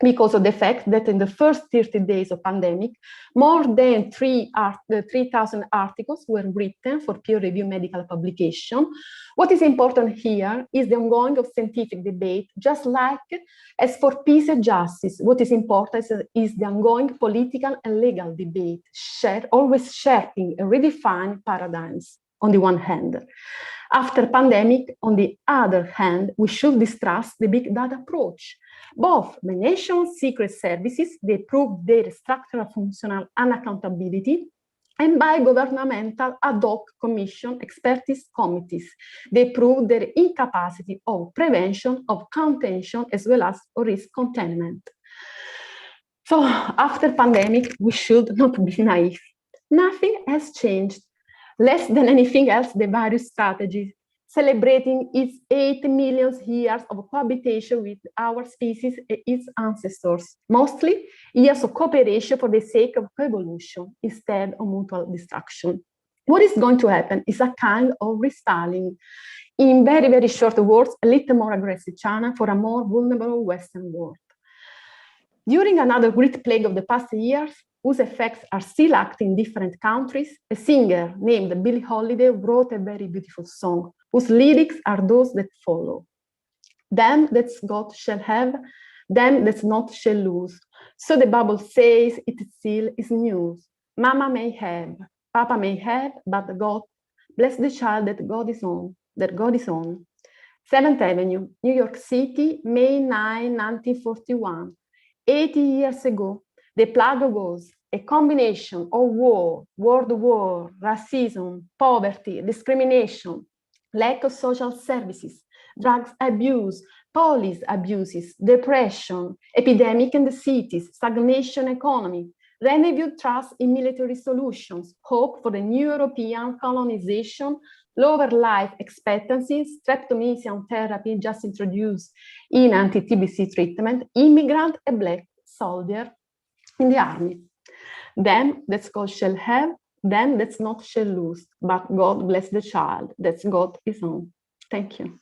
because of the fact that in the first 30 days of pandemic, more than 3,000 articles were written for peer-reviewed medical publication. What is important here is the ongoing of scientific debate, just like as for peace and justice. What is important is the ongoing political and legal debate, always shaping and redefining paradigms on the one hand. After pandemic, on the other hand, we should distrust the big data approach. Both the nation's secret services, they prove their structural, functional unaccountability, and by governmental ad hoc commission expertise committees. They prove their incapacity of prevention, of contention, as well as risk containment. So after pandemic, we should not be naive. Nothing has changed. Less than anything else, the virus strategy, celebrating its 8 million years of cohabitation with our species and its ancestors, mostly years of cooperation for the sake of coevolution instead of mutual destruction. What is going to happen is a kind of restyling. In very, very short words, a little more aggressive China for a more vulnerable Western world. During another great plague of the past years, whose effects are still acting in different countries, a singer named Billie Holiday wrote a very beautiful song, whose lyrics are those that follow. Them that God shall have, them that not shall lose. So the Bible says it still is news. Mama may have, Papa may have, but God bless the child that God is on, that God is on. 7th Avenue, New York City, May 9, 1941. 80 years ago, the plague was a combination of war, world war, racism, poverty, discrimination, lack of social services, drugs abuse, police abuses, depression, epidemic in the cities, stagnation economy, renewed trust in military solutions, hope for the new European colonization, lower life expectancy, streptomycin therapy just introduced in anti-TBC treatment, immigrant and black soldier in the army. Them that God shall have, them that's not shall lose, but God bless the child, that's God is on. Thank you.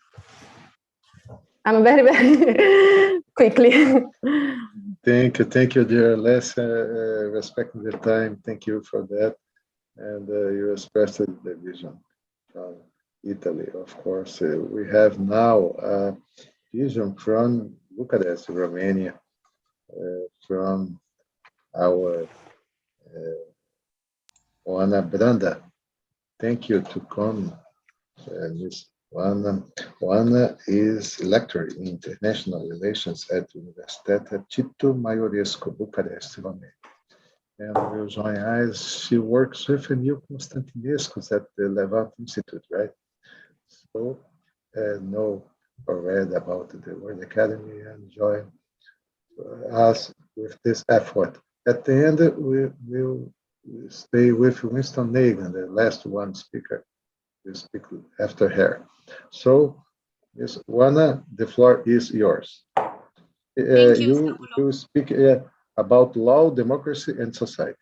I'm very, very quickly. Thank you, dear Les, respecting the time. Thank you for that. And you expressed the vision from Italy, of course. We have now a vision from Bucharest, Romania, from our Oana Branda. Thank you to come, Ms. Oana. Oana is lecturer in international relations at Universitatea Titu Maiorescu, Bucharest, Romania. And will join us. She works with Emil Constantinescu at the Levant Institute, right? So know or read about the World Academy and join us with this effort. At the end, we will stay with Winston Nagin, the last one speaker. We speak after her. So, Ms. Oana, the floor is yours. Thank you. You speak about law, democracy, and society.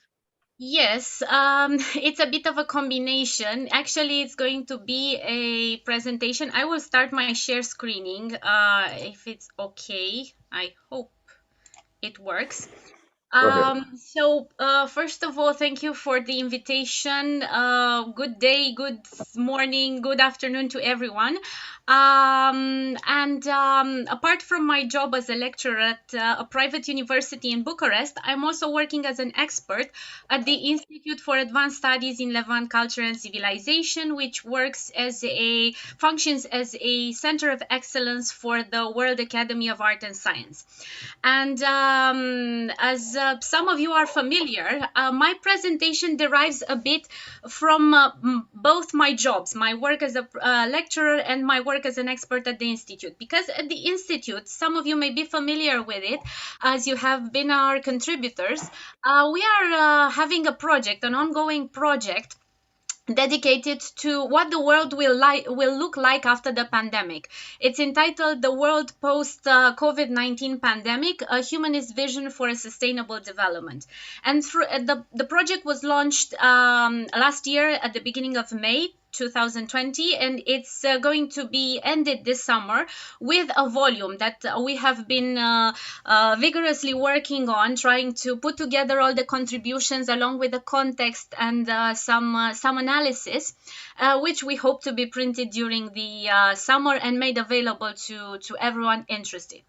Yes, it's a bit of a combination. Actually, it's going to be a presentation. I will start my share screening, if it's okay. I hope it works. So first of all, thank you for the invitation. Good day, good morning, good afternoon to everyone. Apart from my job as a lecturer at a private university in Bucharest, I'm also working as an expert at the Institute for Advanced Studies in Levant Culture and Civilization, which functions as a center of excellence for the World Academy of Art and Science. And as some of you are familiar, my presentation derives a bit from both my jobs, my work as a lecturer and my work as an expert at the Institute. Because at the Institute, some of you may be familiar with it, as you have been our contributors, we are having a project, an ongoing project, dedicated to what the world will look like after the pandemic. It's entitled The World Post COVID-19 Pandemic, a Humanist Vision for a Sustainable Development. And the project was launched last year at the beginning of May 2020, and it's going to be ended this summer with a volume that we have been vigorously working on, trying to put together all the contributions along with the context and some analysis, which we hope to be printed during the summer and made available to everyone interested.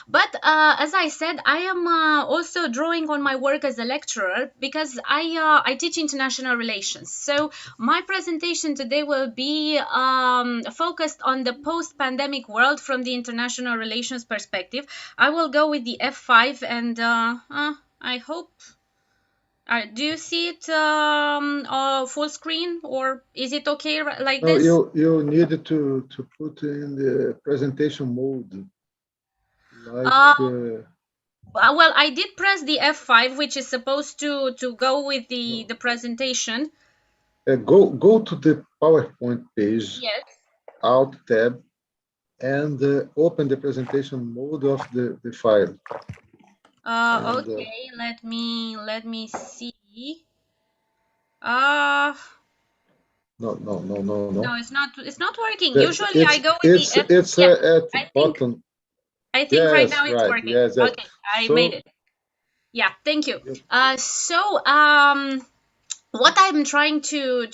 But as I said, I am also drawing on my work as a lecturer because I teach international relations. So my presentation today will be focused on the post-pandemic world from the international relations perspective. I will go with the F5 and I hope. Do you see it full screen, or is it okay like No, this? you needed to put in the presentation mode, like. Well, I did press the F5, which is supposed to go with the presentation. Go to the PowerPoint page, Yes. Alt tab, and open the presentation mode of the file. Okay, let me see. No, it's not working. Usually I go with the F. It's Yeah, at I think bottom. right now Yes, it's right. working. Yes. Okay, I made it. Yeah, thank you. What I'm trying to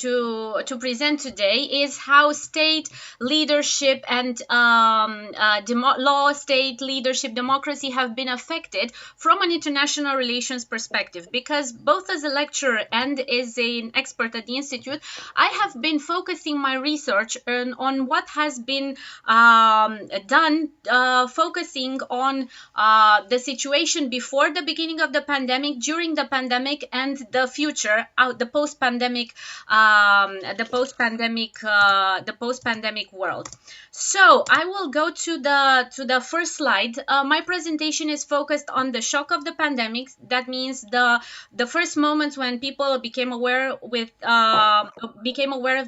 present today is how state leadership and law, state leadership, democracy have been affected from an international relations perspective. Because both as a lecturer and as an expert at the Institute, I have been focusing my research on what has been done, focusing on the situation before the beginning of the pandemic, during the pandemic, and the future, the post-pandemic world. So I will go to the first slide. My presentation is focused on the shock of the pandemic. That means the first moments when people became aware of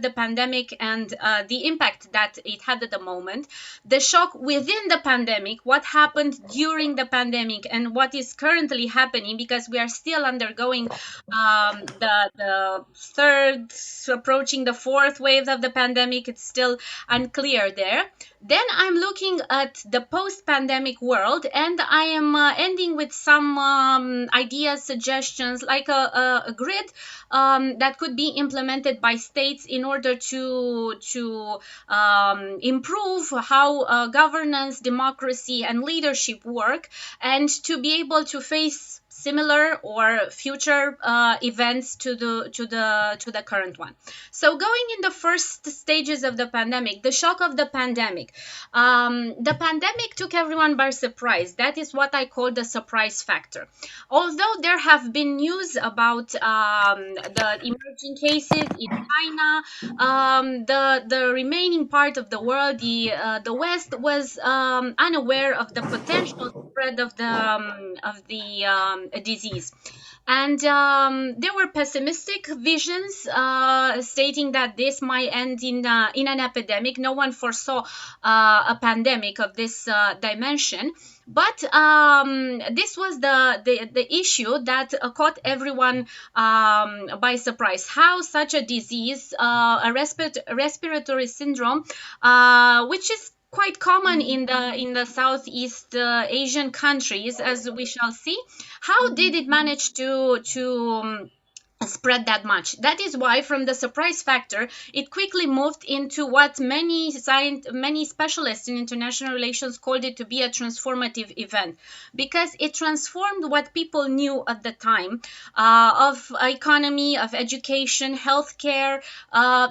the pandemic and the impact that it had at the moment. The shock within the pandemic, what happened during the pandemic, and what is currently happening, because we are still undergoing the third, approaching the fourth wave of the pandemic. It's still unclear there. Then I'm looking at the post-pandemic world, and I am ending with some ideas, suggestions, like a grid that could be implemented by states in order to improve how governance, democracy, and leadership work, and to be able to face similar or future events to the current one. So going in the first stages of the pandemic, the shock of the pandemic. The pandemic took everyone by surprise. That is what I call the surprise factor. Although there have been news about the emerging cases in China, the remaining part of the world, the West, was unaware of the potential spread of the disease. And there were pessimistic visions stating that this might end in an epidemic. No one foresaw a pandemic of this dimension. But this was the issue that caught everyone by surprise. How such a disease, a respiratory syndrome, which is quite common in the Southeast Asian countries, as we shall see. How did it manage to spread that much? That is why, from the surprise factor, it quickly moved into what many specialists in international relations called it to be a transformative event, because it transformed what people knew at the time of economy, of education, healthcare,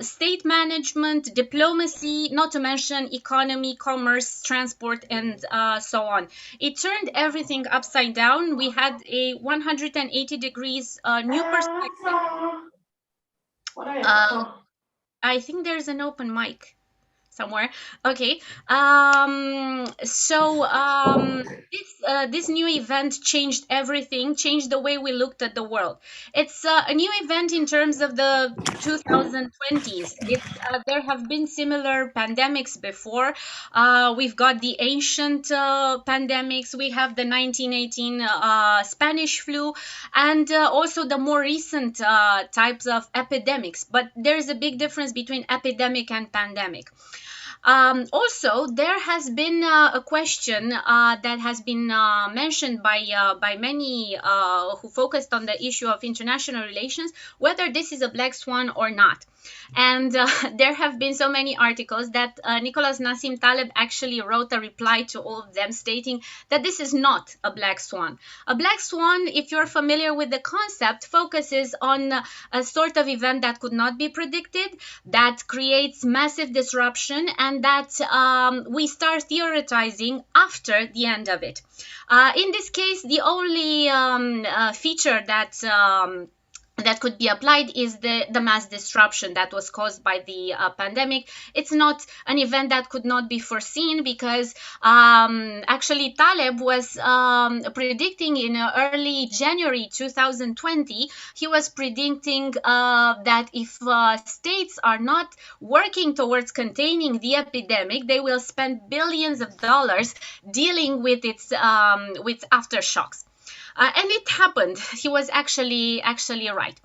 state management, diplomacy, not to mention economy, commerce, transport, and so on. It turned everything upside down. We had a 180 degrees new perspective. I think there's an open mic. somewhere. Okay. This new event changed everything, changed the way we looked at the world. It's a new event in terms of the 2020s. There have been similar pandemics before. We've got the ancient pandemics. We have the 1918 Spanish flu, and also the more recent types of epidemics. But there's a big difference between epidemic and pandemic. Also, there has been a question that has been mentioned by many who focused on the issue of international relations, whether this is a black swan or not. And there have been so many articles that Nicholas Nassim Taleb actually wrote a reply to all of them, stating that this is not a black swan. A black swan, if you're familiar with the concept, focuses on a sort of event that could not be predicted, that creates massive disruption, and that we start theorizing after the end of it. In this case, the only feature that could be applied is the mass disruption that was caused by the pandemic. It's not an event that could not be foreseen, because actually Taleb was predicting in early January 2020, he was predicting that if states are not working towards containing the epidemic, they will spend billions of dollars dealing with its with aftershocks. And it happened. He was actually right.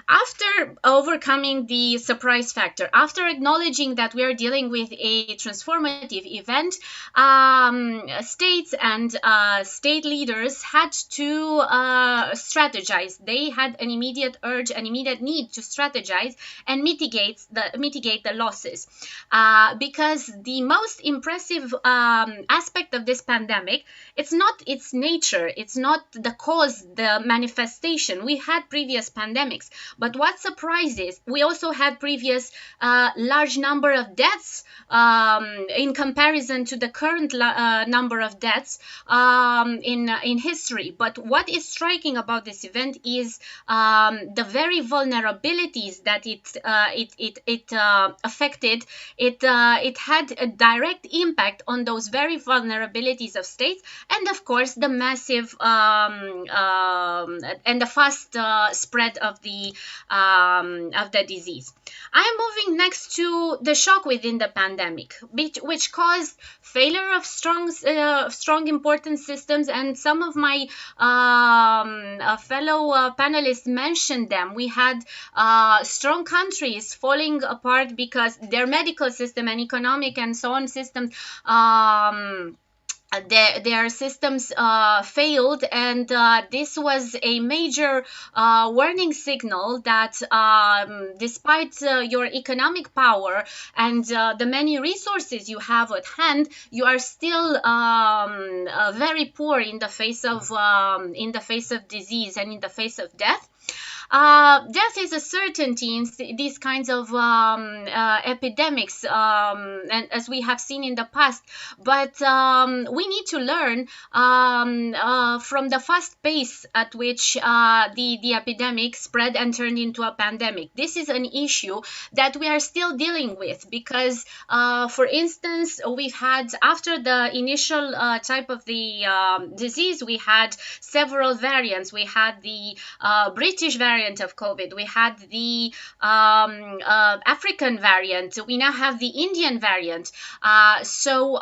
After overcoming the surprise factor, after acknowledging that we are dealing with a transformative event, states and state leaders had to strategize. They had an immediate urge, an immediate need to strategize and mitigate the losses. Because the most impressive aspect of this pandemic, it's not its nature, it's not the cause, the manifestation. We had previous pandemics, but what surprises, we also had previous large number of deaths in comparison to the current number of deaths in history. But what is striking about this event is the very vulnerabilities that it affected. It had a direct impact on those very vulnerabilities of states, and of course the massive and the fast spread of the disease. I'm moving next to the shock within the pandemic, which caused failure of strong important systems, and some of my fellow panelists mentioned them. We had strong countries falling apart because their medical system and economic and so on systems their systems failed, and this was a major warning signal that despite your economic power and the many resources you have at hand, you are still very poor in the face of disease and in the face of death. Death is a certainty in these kinds of epidemics, and as we have seen in the past. But we need to learn from the fast pace at which the epidemic spread and turned into a pandemic. This is an issue that we are still dealing with because, for instance, we've had, after the initial type of the disease, we had several variants. We had the British variant of COVID. We had the African variant. We now have the Indian variant. So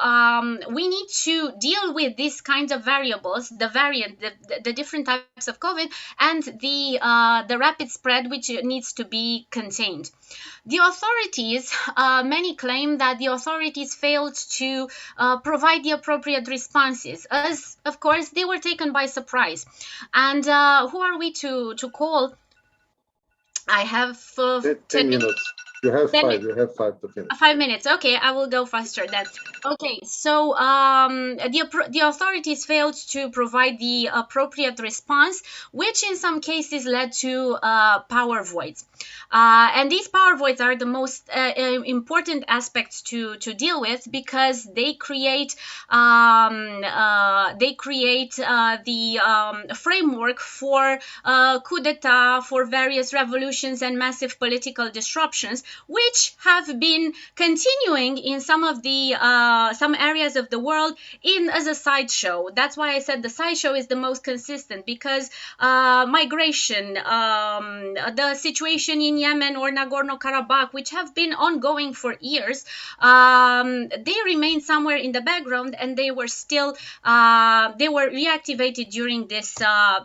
we need to deal with these kinds of variables, the different types of COVID, and the rapid spread, which needs to be contained. The authorities, many claim that the authorities failed to provide the appropriate responses, as of course they were taken by surprise. And who are we to call? I have 10 minutes. You have 5. You have 5 to finish. 5 minutes. Okay, I will go faster then. Okay, so the authorities failed to provide the appropriate response, which in some cases led to power voids. And these power voids are the most important aspects to deal with, because they create the framework for coup d'etat, for various revolutions and massive political disruptions, which have been continuing in some of the some areas of the world in as a sideshow. That's why I said the sideshow is the most consistent, because migration, the situation in Yemen or Nagorno-Karabakh, which have been ongoing for years, they remain somewhere in the background, and they were still they were reactivated during this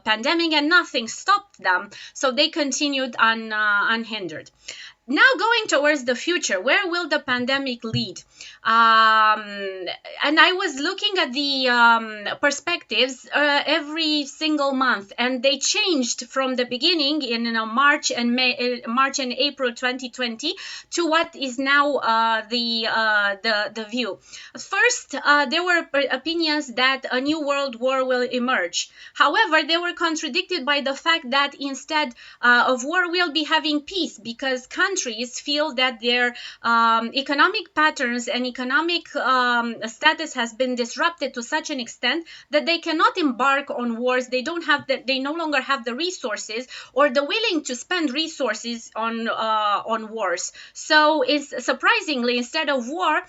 pandemic, and nothing stopped them, so they continued unhindered. Now, going towards the future, where will the pandemic lead? And I was looking at the perspectives every single month, and they changed from the beginning in March and April 2020 to what is now the view. First, there were opinions that a new world war will emerge. However, they were contradicted by the fact that instead of war, we'll be having peace, because countries feel that their economic patterns and economic status has been disrupted to such an extent that they cannot embark on wars. They no longer have the resources or the willing to spend resources on wars. So it's surprisingly, instead of war,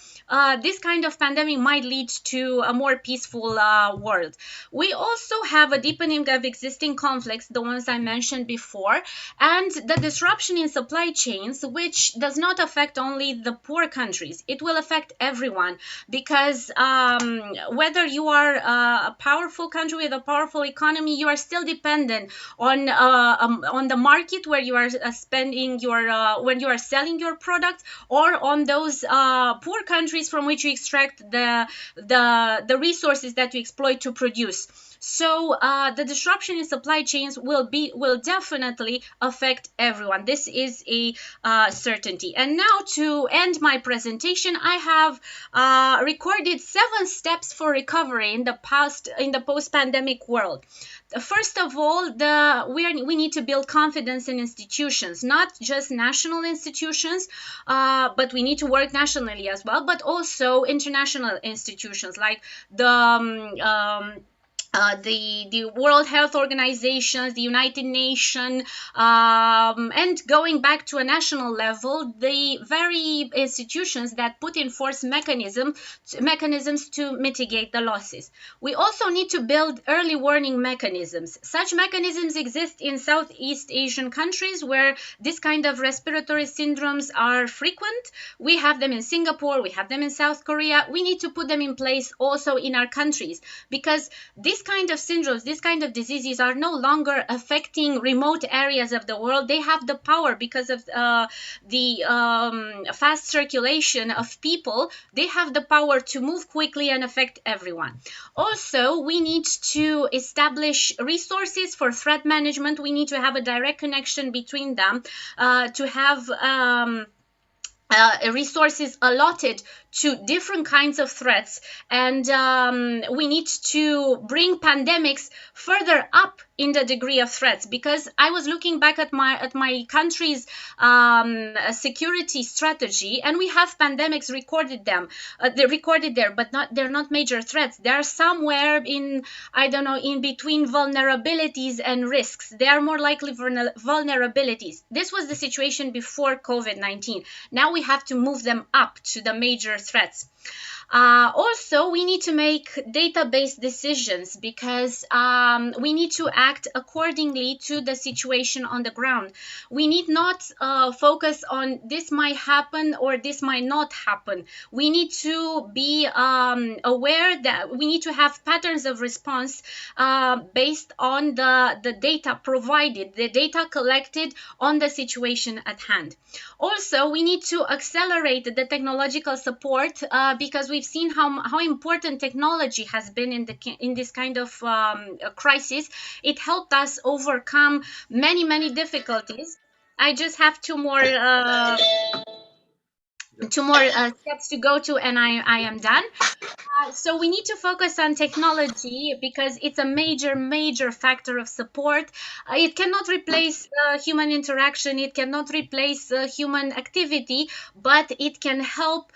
this kind of pandemic might lead to a more peaceful world. We also have a deepening of existing conflicts, the ones I mentioned before, and the disruption in supply chains, which does not affect only the poor countries. It will affect everyone, because whether you are a powerful country with a powerful economy, you are still dependent on the market where you are spending your when you are selling your products, or on those poor countries from which you extract the resources that you exploit to produce. So the disruption in supply chains will definitely affect everyone. This is a certainty. And now, to end my presentation, I have recorded 7 steps for recovery in the post-pandemic world. First of all, we need to build confidence in institutions, not just national institutions, but we need to work nationally as well, but also international institutions like the World Health Organization, the United Nations, and going back to a national level, the very institutions that put in force mechanisms to mitigate the losses. We also need to build early warning mechanisms. Such mechanisms exist in Southeast Asian countries where this kind of respiratory syndromes are frequent. We have them in Singapore, we have them in South Korea. We need to put them in place also in our countries, because this kind of syndromes, this kind of diseases are no longer affecting remote areas of the world. They have the power, because of the fast circulation of people, they have the power to move quickly and affect everyone. Also, we need to establish resources for threat management. We need to have a direct connection between them, to have resources allotted to different kinds of threats, and we need to bring pandemics further up in the degree of threats, because I was looking back at my country's security strategy, and we have pandemics recorded there, but they're not major threats. They're somewhere in, I don't know, in between vulnerabilities and risks. They are more likely vulnerabilities. This was the situation before COVID-19. Now we have to move them up to the major threats. Also, we need to make data-based decisions, because we need to act accordingly to the situation on the ground. We need not focus on this might happen or this might not happen. We need to be aware that we need to have patterns of response based on the data provided, the data collected on the situation at hand. Also, we need to accelerate the technological support, because we've seen how important technology has been in this kind of crisis. It helped us overcome many difficulties. I just have 2 more. steps to go to, and I am done. So we need to focus on technology because it's a major factor of support. It cannot replace human interaction. It cannot replace human activity, but it can help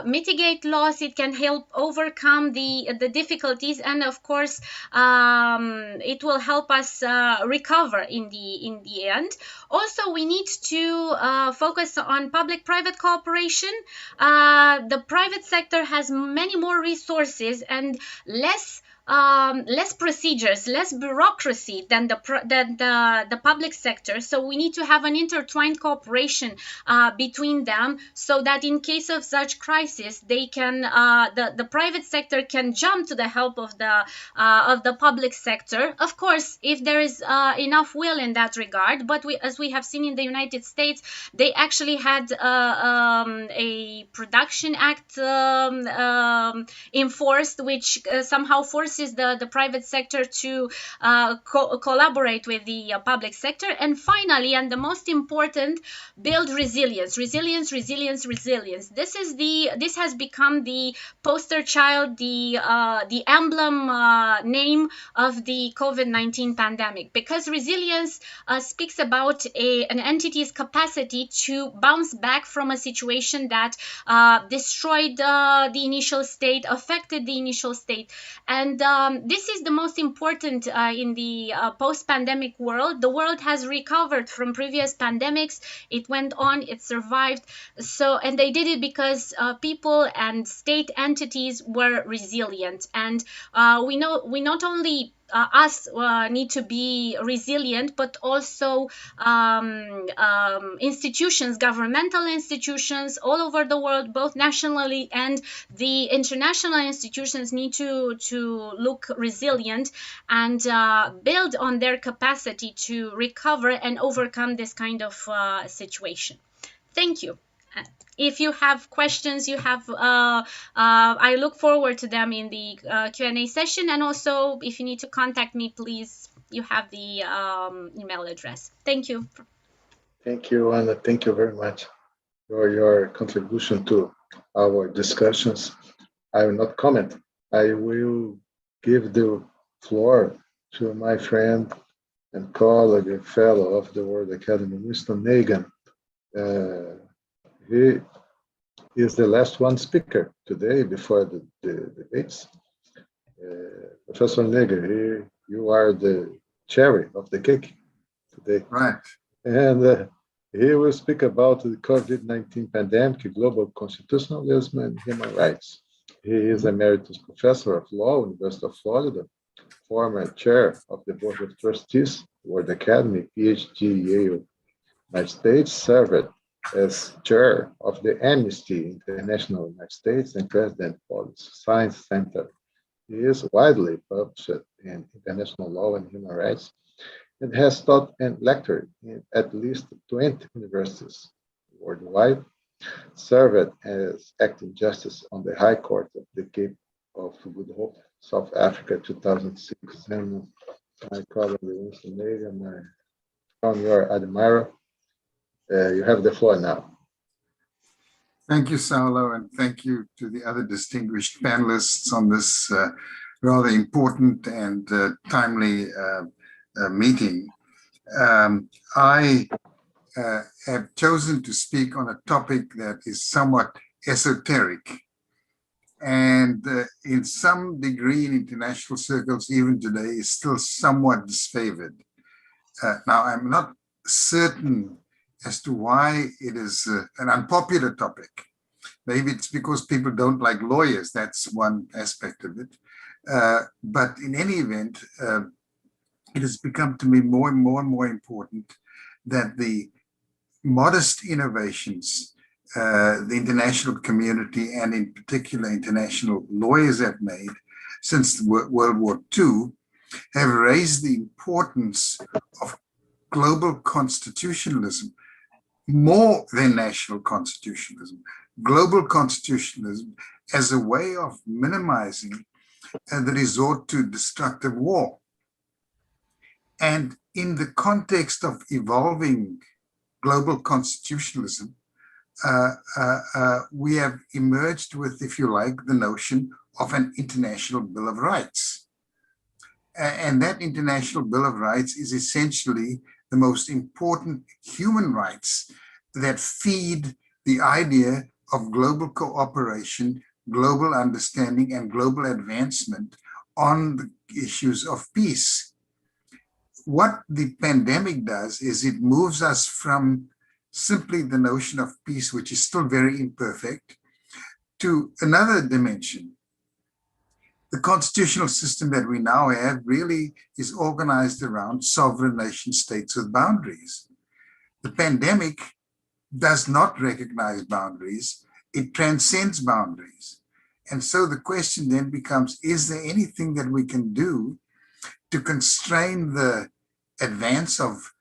mitigate loss. It can help overcome the difficulties, and of course, it will help us recover in the end. Also, we need to focus on public-private cooperation. The private sector has many more resources and less procedures, less bureaucracy than the public sector. So we need to have an intertwined cooperation between them, so that in case of such crisis, they can the private sector can jump to the help of the public sector. Of course, if there is enough will in that regard. But as we have seen in the United States, they actually had a Production Act enforced, which somehow forces the private sector to collaborate with the public sector. And finally, and the most important, build resilience. This has become the poster child, the emblem name of the COVID-19 pandemic, because resilience speaks about an entity's capacity to bounce back from a situation that destroyed the initial state, affected the initial state. And this is the most important in the post-pandemic world. The world has recovered from previous pandemics. It went on, it survived. And they did it because people and state entities were resilient. And we not only us need to be resilient, but also institutions, governmental institutions all over the world, both nationally and the international institutions, need to look resilient and build on their capacity to recover and overcome this kind of situation. Thank you. If you have questions, I look forward to them in the Q&A session. And also, if you need to contact me, please, you have the email address. Thank you. Thank you, Anna. Thank you very much for your contribution to our discussions. I will not comment. I will give the floor to my friend and colleague and fellow of the World Academy, Mr. Nagin. He is the last one speaker today before the debates. Professor Nagin, you are the cherry of the cake today. Right. And he will speak about the COVID-19 pandemic, global constitutionalism, and human rights. He is Emeritus Professor of Law, University of Florida, former chair of the Board of Trustees, World Academy, PhD, Yale, United States, served as chair of the Amnesty International United States and president of the Science Center. He is widely published in international law and human rights and has taught and lectured in at least 20 universities worldwide, served as acting justice on the High Court of the Cape of Good Hope, South Africa, 2006. And my colleague, Mr. Nagin, I'm your admirer. You have the floor now. Thank you, Saulo, and thank you to the other distinguished panelists on this rather important and timely meeting. I have chosen to speak on a topic that is somewhat esoteric and in some degree in international circles even today is still somewhat disfavored. Now, I'm not certain as to why it is an unpopular topic. Maybe it's because people don't like lawyers. That's one aspect of it. But in any event, it has become to me more and more important that the modest innovations the international community and in particular international lawyers have made since World War II have raised the importance of global constitutionalism more than national constitutionalism. Global constitutionalism as a way of minimizing the resort to destructive war. And in the context of evolving global constitutionalism, we have emerged with, if you like, the notion of an International Bill of Rights. And that International Bill of Rights is essentially the most important human rights that feed the idea of global cooperation, global understanding, and global advancement on the issues of peace. What the pandemic does is it moves us from simply the notion of peace, which is still very imperfect, to another dimension. The constitutional system that we now have really is organized around sovereign nation states with boundaries. The pandemic does not recognize boundaries, it transcends boundaries. And so the question then becomes, is there anything that we can do to constrain the advance of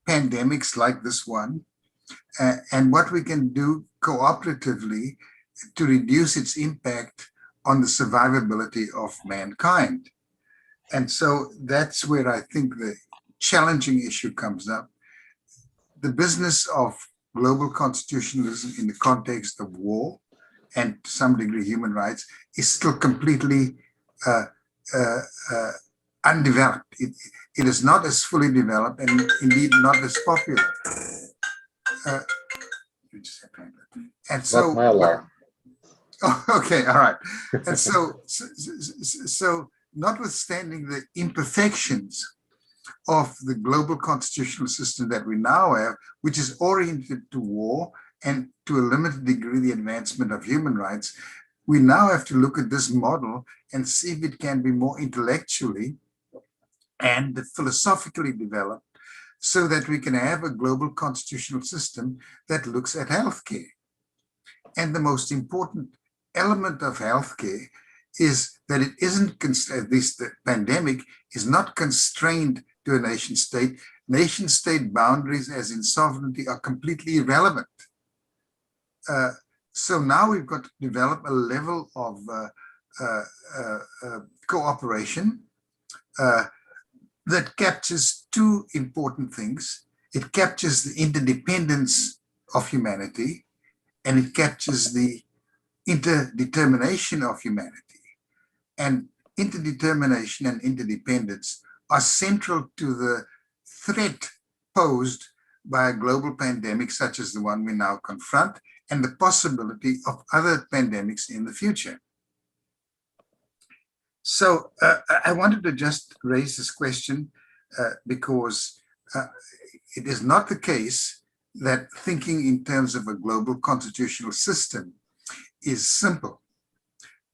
pandemics like this one, and what we can do cooperatively to reduce its impact on the survivability of mankind? And so that's where I think the challenging issue comes up. The business of global constitutionalism in the context of war and to some degree human rights is still completely undeveloped. It is not as fully developed and indeed not as popular. And so, not my alarm. Oh, okay, all right. And so notwithstanding the imperfections of the global constitutional system that we now have, which is oriented to war and to a limited degree the advancement of human rights, we now have to look at this model and see if it can be more intellectually and philosophically developed so that we can have a global constitutional system that looks at healthcare. And the most important element of healthcare is that it isn't, at least the pandemic, is not constrained to a nation state. Nation state boundaries, as in sovereignty, are completely irrelevant. So now we've got to develop a level of cooperation that captures two important things. It captures the interdependence of humanity, and it captures the interdetermination of humanity. And interdetermination and interdependence are central to the threat posed by a global pandemic such as the one we now confront, and the possibility of other pandemics in the future. So I wanted to just raise this question because it is not the case that thinking in terms of a global constitutional system is simple.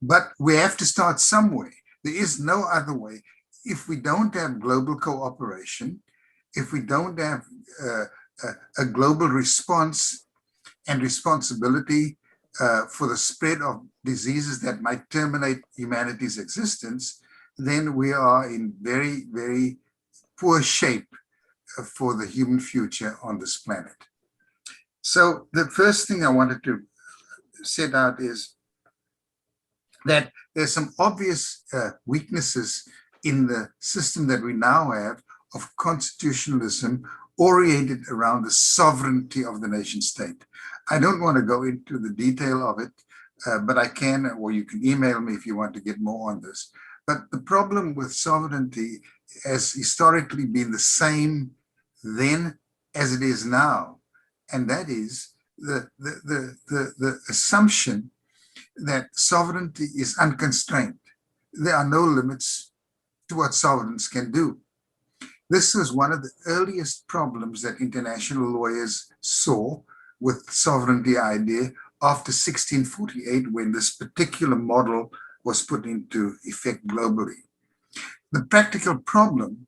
But we have to start somewhere. There is no other way. If we don't have global cooperation, if we don't have a global response and responsibility for the spread of diseases that might terminate humanity's existence, then we are in very, very poor shape for the human future on this planet. So the first thing I wanted to set out is that there's some obvious weaknesses in the system that we now have of constitutionalism oriented around the sovereignty of the nation state. I don't want to go into the detail of it, but I can, or you can email me if you want to get more on this. But the problem with sovereignty has historically been the same then as it is now, and that is the assumption that sovereignty is unconstrained. There are no limits to what sovereigns can do. This is one of the earliest problems that international lawyers saw with the sovereignty idea after 1648, when this particular model was put into effect globally. The practical problem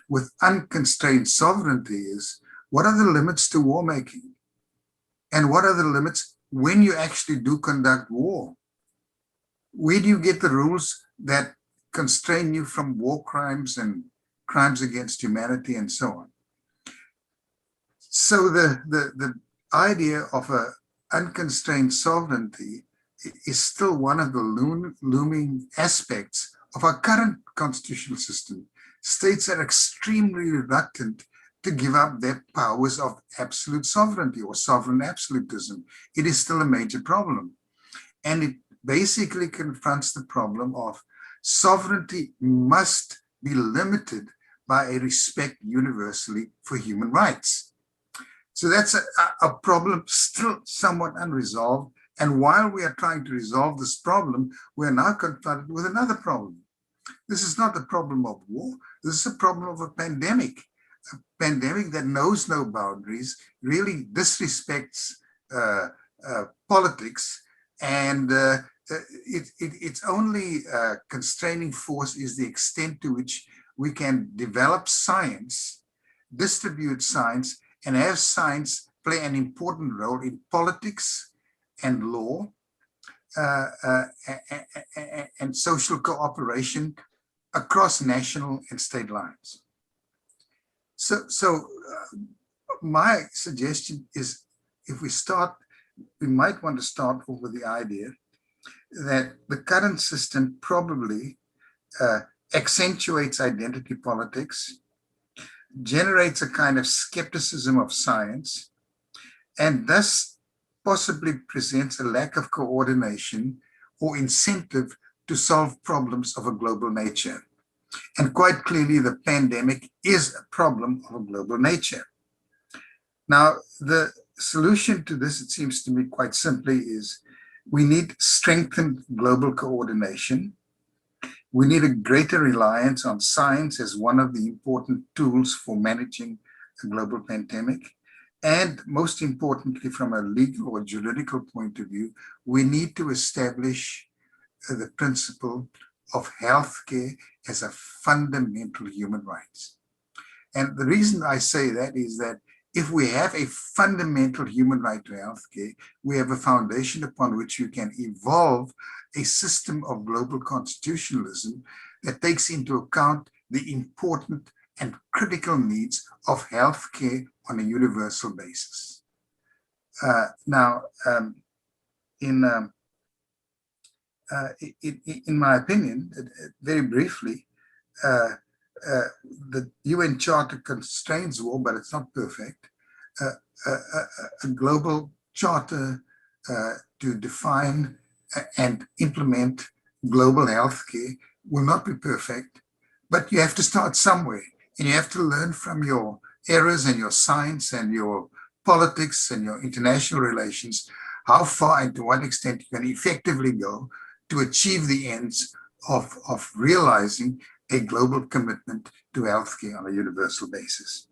with unconstrained sovereignty is, what are the limits to war making? And what are the limits when you actually do conduct war? Where do you get the rules that constrain you from war crimes and crimes against humanity and so on? So the idea of an unconstrained sovereignty is still one of the looming aspects of our current constitutional system. States are extremely reluctant to give up their powers of absolute sovereignty or sovereign absolutism. It is still a major problem. And it basically confronts the problem of sovereignty must be limited by a respect universally for human rights. So that's a problem still somewhat unresolved. And while we are trying to resolve this problem, we are now confronted with another problem. This is not the problem of war. This is a problem of a pandemic that knows no boundaries, really disrespects politics, and its only constraining force is the extent to which we can develop science, distribute science, and have science play an important role in politics and law and social cooperation across national and state lines. So my suggestion is, if we might want to start off with the idea that the current system probably accentuates identity politics, generates a kind of skepticism of science, and thus possibly presents a lack of coordination or incentive to solve problems of a global nature. And quite clearly, the pandemic is a problem of a global nature. Now, the solution to this, it seems to me quite simply, is we need strengthened global coordination. We need a greater reliance on science as one of the important tools for managing a global pandemic. And most importantly, from a legal or juridical point of view, we need to establish the principle of healthcare as a fundamental human right. And the reason I say that is that if we have a fundamental human right to healthcare, we have a foundation upon which you can evolve a system of global constitutionalism that takes into account the important and critical needs of healthcare on a universal basis. In my opinion, very briefly, the UN Charter constrains war, but it's not perfect. A global charter to define and implement global healthcare will not be perfect, but you have to start somewhere, and you have to learn from your errors and your science and your politics and your international relations, how far and to what extent you can effectively go to achieve the ends of realizing a global commitment to healthcare on a universal basis.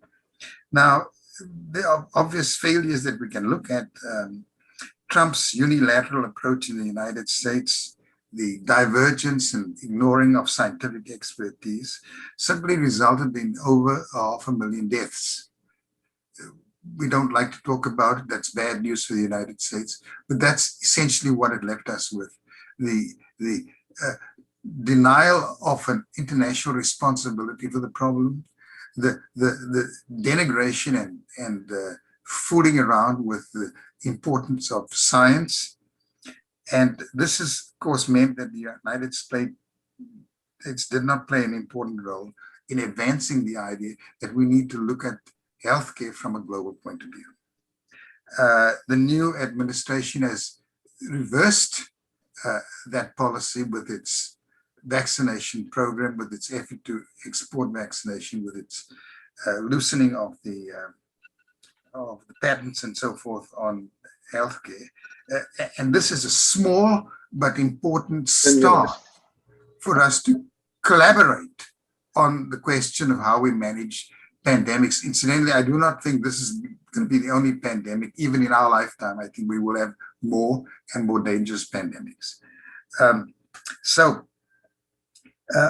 Now, there are obvious failures that we can look at. Trump's unilateral approach in the United States, the divergence and ignoring of scientific expertise, simply resulted in over 500,000 deaths. We don't like to talk about it. That's bad news for the United States, but that's essentially what it left us with. The denial of an international responsibility for the problem, the denigration and fooling around with the importance of science. And this has, of course, meant that the United States did not play an important role in advancing the idea that we need to look at healthcare from a global point of view. The new administration has reversed that policy with its vaccination program, with its effort to export vaccination, with its loosening of the patents and so forth on healthcare. And this is a small but important start for us to collaborate on the question of how we manage pandemics. Incidentally, I do not think this is going to be the only pandemic. Even in our lifetime, I think we will have more and more dangerous pandemics.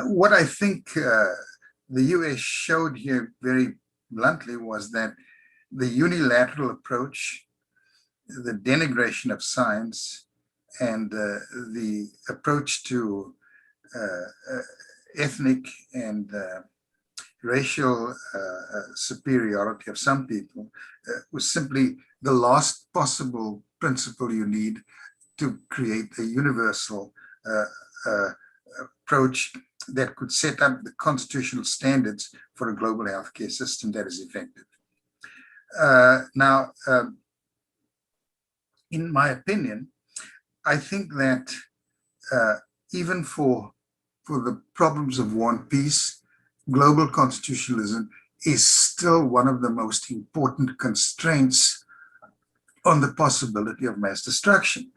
What I think the US showed here very bluntly was that the unilateral approach, the denigration of science, and the approach to ethnic and racial superiority of some people was simply the last possible principle you need to create a universal approach that could set up the constitutional standards for a global healthcare system that is effective. Now, in my opinion, I think that even for the problems of war and peace, global constitutionalism is still one of the most important constraints on the possibility of mass destruction.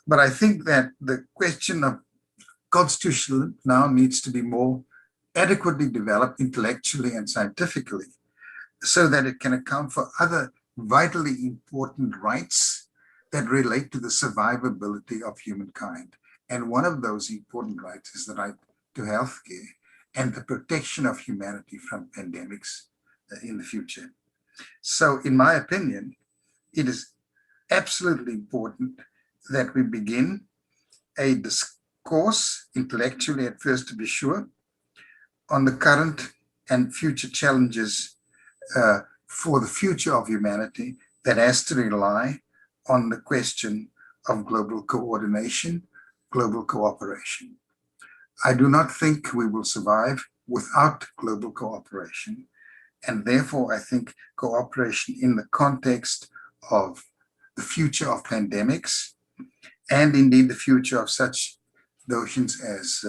But I think that the question of constitutionalism now needs to be more adequately developed intellectually and scientifically so that it can account for other vitally important rights that relate to the survivability of humankind. And one of those important rights is the right to health care and the protection of humanity from pandemics in the future. So in my opinion, it is absolutely important that we begin a discourse, intellectually at first to be sure, on the current and future challenges for the future of humanity that has to rely on the question of global coordination, global cooperation. I do not think we will survive without global cooperation. And therefore, I think cooperation in the context of the future of pandemics and indeed the future of such notions as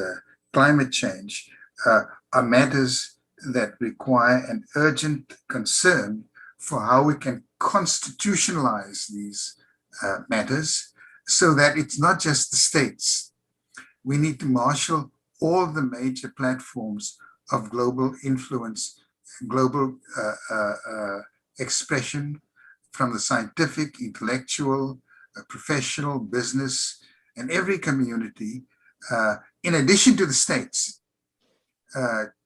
climate change are matters that require an urgent concern for how we can constitutionalize these matters so that it's not just the states. We need to marshal all the major platforms of global influence, global expression from the scientific, intellectual, professional, business, and every community, in addition to the states,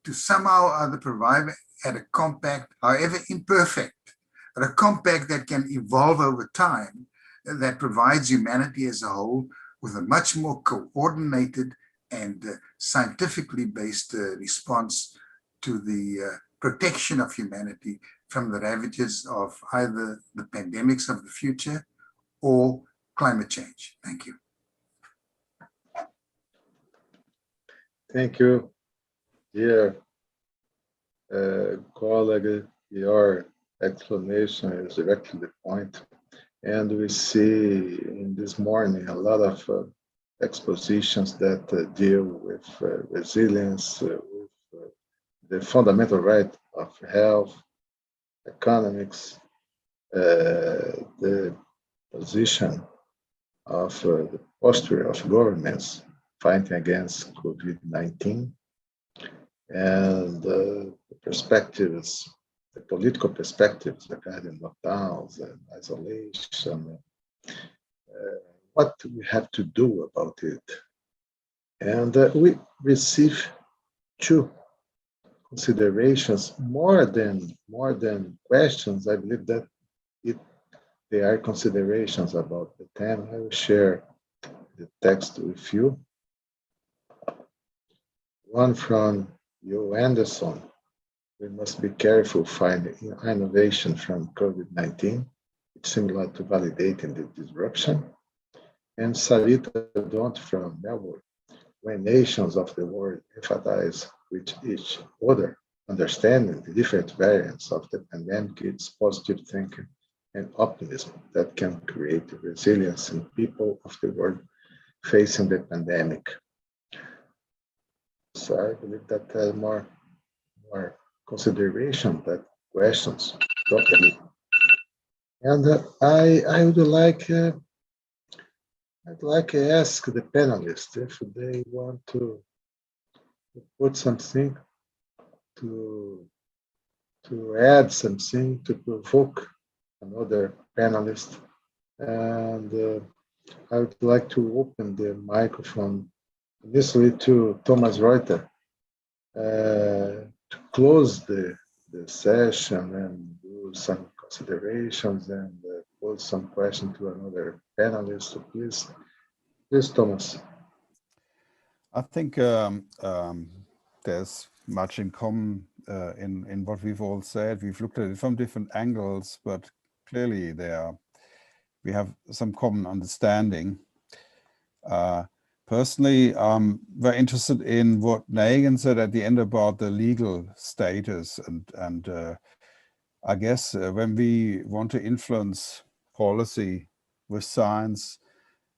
to somehow or other provide at a compact, however imperfect, but a compact that can evolve over time, that provides humanity as a whole with a much more coordinated and scientifically based response to the protection of humanity from the ravages of either the pandemics of the future or climate change. Thank you. Thank you, dear colleague. Your explanation is directly the point. And we see in this morning a lot of expositions that deal with resilience, with the fundamental right of health, economics, the position of the posture of governments fighting against COVID-19, and the perspectives, the political perspectives regarding lockdowns and isolation, what we have to do about it. And we receive two considerations more than questions. I believe that they are considerations about the theme. I will share the text with you. One from Jo Anderson. We must be careful finding innovation from COVID-19. It's similar to validating the disruption. And Sarita Don't from Melbourne. When nations of the world empathize with each other, understanding the different variants of the pandemic, it's positive thinking and optimism that can create resilience in people of the world facing the pandemic. So I believe that more consideration than questions totally. And I would like I'd like to ask the panelists if they want to put something, to add something, to provoke another panelist. And I would like to open the microphone initially to Thomas Reuter to close the session and do some considerations and pose some question to another panelist. So please, Thomas. I think there's much in common in what we've all said. We've looked at it from different angles, but clearly we have some common understanding. Personally, I'm very interested in what Nagin said at the end about the legal status and I guess when we want to influence policy with science,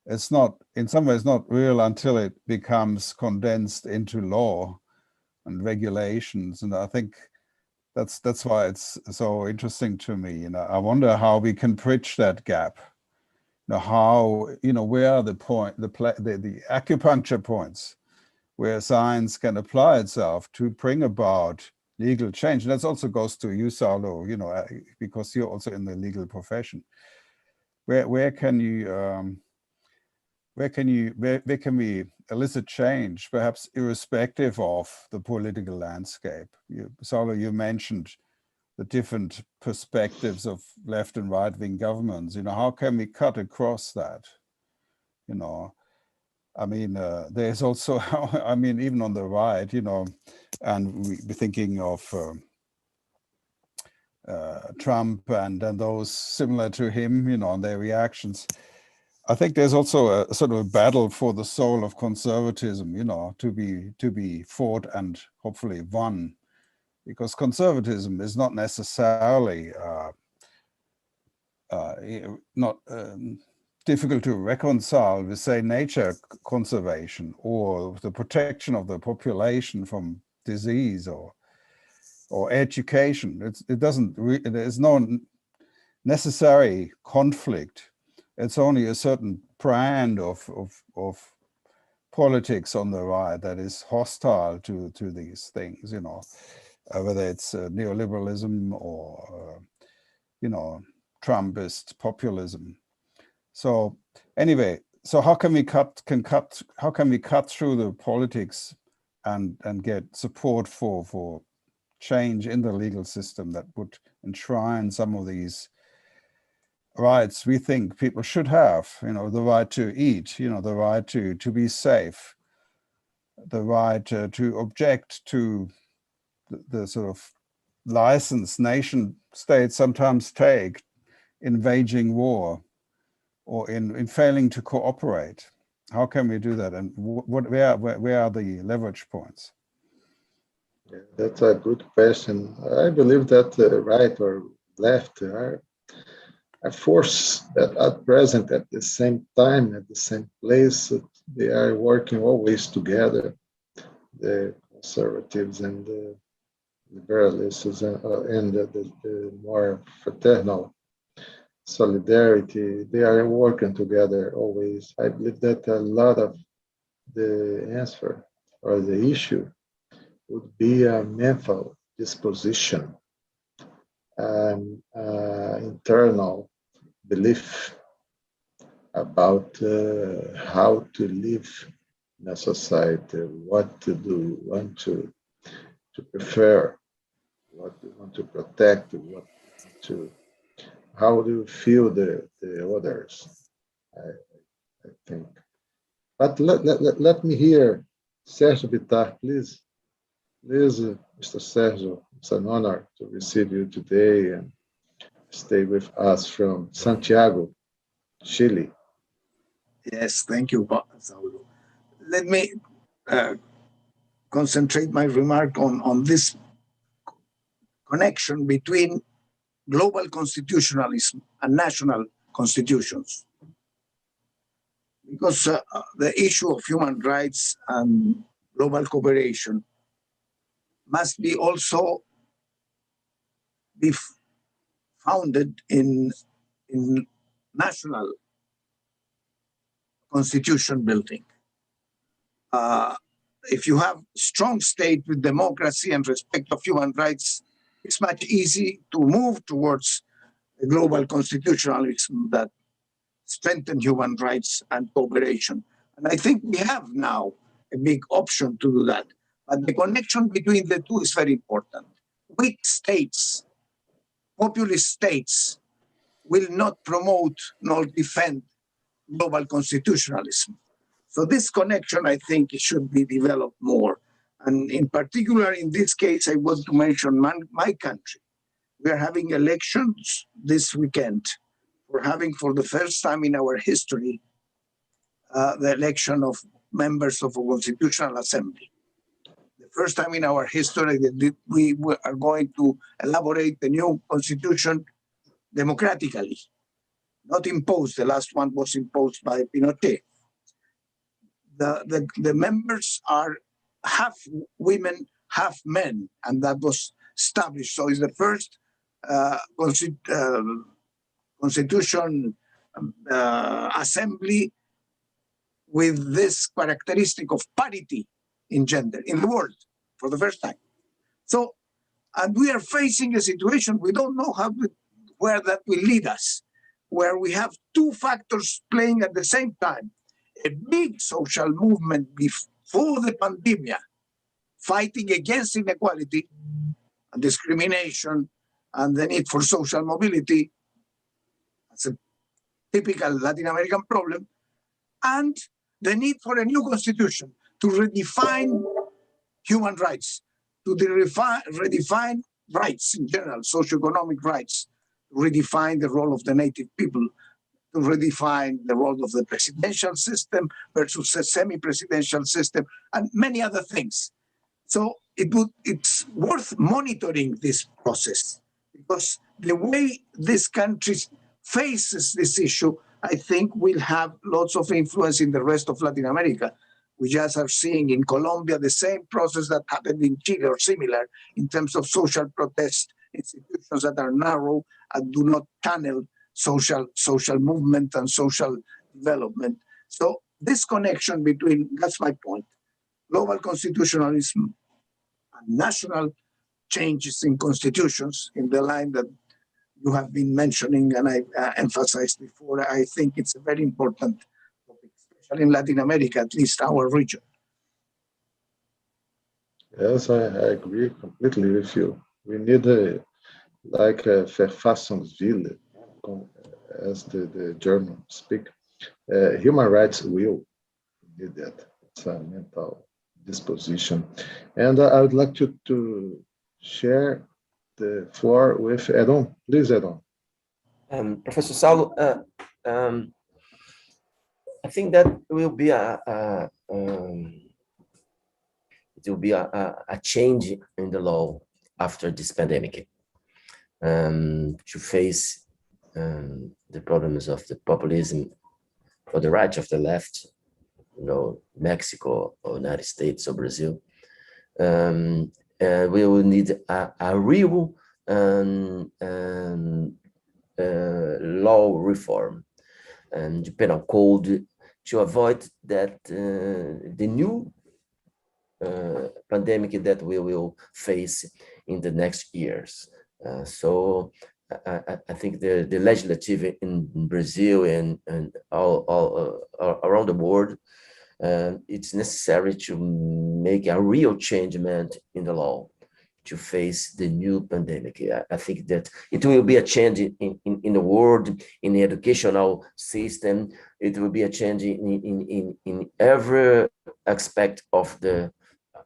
it's not, in some ways, not real until it becomes condensed into law and regulations. And I think that's why it's so interesting to me. You know, I wonder how we can bridge that gap. You know, how, you know, where are the acupuncture points where science can apply itself to bring about legal change. And that also goes to you, Saulo, you know, because you're also in the legal profession. Where can we elicit change, perhaps irrespective of the political landscape? Saulo, you mentioned the different perspectives of left and right wing governments. You know, how can we cut across that? You know, I mean, there's also, I mean, even on the right, you know, and we're thinking of Trump and those similar to him, you know, and their reactions. I think there's also a sort of a battle for the soul of conservatism, you know, to be fought and hopefully won, because conservatism is not necessarily not difficult to reconcile with, say, nature conservation or the protection of the population from disease or education. There's no necessary conflict. It's only a certain brand of politics on the right that is hostile to these things, you know, whether it's neoliberalism or, you know, Trumpist populism. So anyway, so how can we cut through the politics and get support for change in the legal system that would enshrine some of these rights we think people should have, you know, the right to eat, you know, the right to be safe, the right to object to the sort of license nation states sometimes take in waging war or in failing to cooperate. How can we do that? And where are the leverage points? Yeah, that's a good question. I believe that right or left are forces that at present, at the same time, at the same place, they are working always together. The conservatives and the liberals and the more fraternal solidarity, they are working together always. I believe that a lot of the answer or the issue would be a mental disposition and internal belief about how to live in a society, what to do, what to prefer, what you want to protect, what to, how do you feel the others, I think. But let me hear Sergio Bittar, please. Please, Mr. Sergio, it's an honor to receive you today and stay with us from Santiago, Chile. Yes, thank you, Saulo. Let me concentrate my remark on this connection between global constitutionalism and national constitutions. Because the issue of human rights and global cooperation must be also be founded in national constitution building. If you have strong state with democracy and respect of human rights, it's much easy to move towards a global constitutionalism that strengthen human rights and cooperation. And I think we have now a big option to do that. But the connection between the two is very important. Weak states, populist states, will not promote nor defend global constitutionalism. So this connection, I think, should be developed more. And in particular, in this case, I want to mention my country. We are having elections this weekend. We're having, for the first time in our history, the election of members of a constitutional assembly. The first time in our history that we are going to elaborate the new constitution democratically, not imposed. The last one was imposed by Pinochet. The members are half women, half men, and that was established. So it's the first constitution assembly with this characteristic of parity in gender in the world for the first time. So, and we are facing a situation we don't know where that will lead us, where we have two factors playing at the same time. A big social movement before the pandemic, fighting against inequality and discrimination and the need for social mobility. That's a typical Latin American problem. And the need for a new constitution to redefine human rights, to redefine rights in general, socioeconomic rights, redefine the role of the native people, to redefine the role of the presidential system versus a semi-presidential system, and many other things. So it's worth monitoring this process, because the way this country faces this issue, I think will have lots of influence in the rest of Latin America. We just are seeing in Colombia the same process that happened in Chile or similar in terms of social protest, institutions that are narrow and do not channel social movement and social development. So this connection between, that's my point, global constitutionalism and national changes in constitutions in the line that you have been mentioning and I emphasized before, I think it's a very important topic, especially in Latin America, at least our region. Yes, I agree completely with you. We need like a Verfassungswille, as the German speak. Human rights will need that. It's a mental disposition. And I would like to share the floor with Edon. Please, Edon. Professor Saulo, I think that will be it will be a change in the law after this pandemic to face the problems of the populism or the right of the left, Mexico or United States or Brazil. We will need a real law reform and the penal code to avoid that the new pandemic that we will face in the next years. So I think the legislative in Brazil and all around the world, it's necessary to make a real changement in the law to face the new pandemic. I think that it will be a change in the world, in the educational system. It will be a change in every aspect of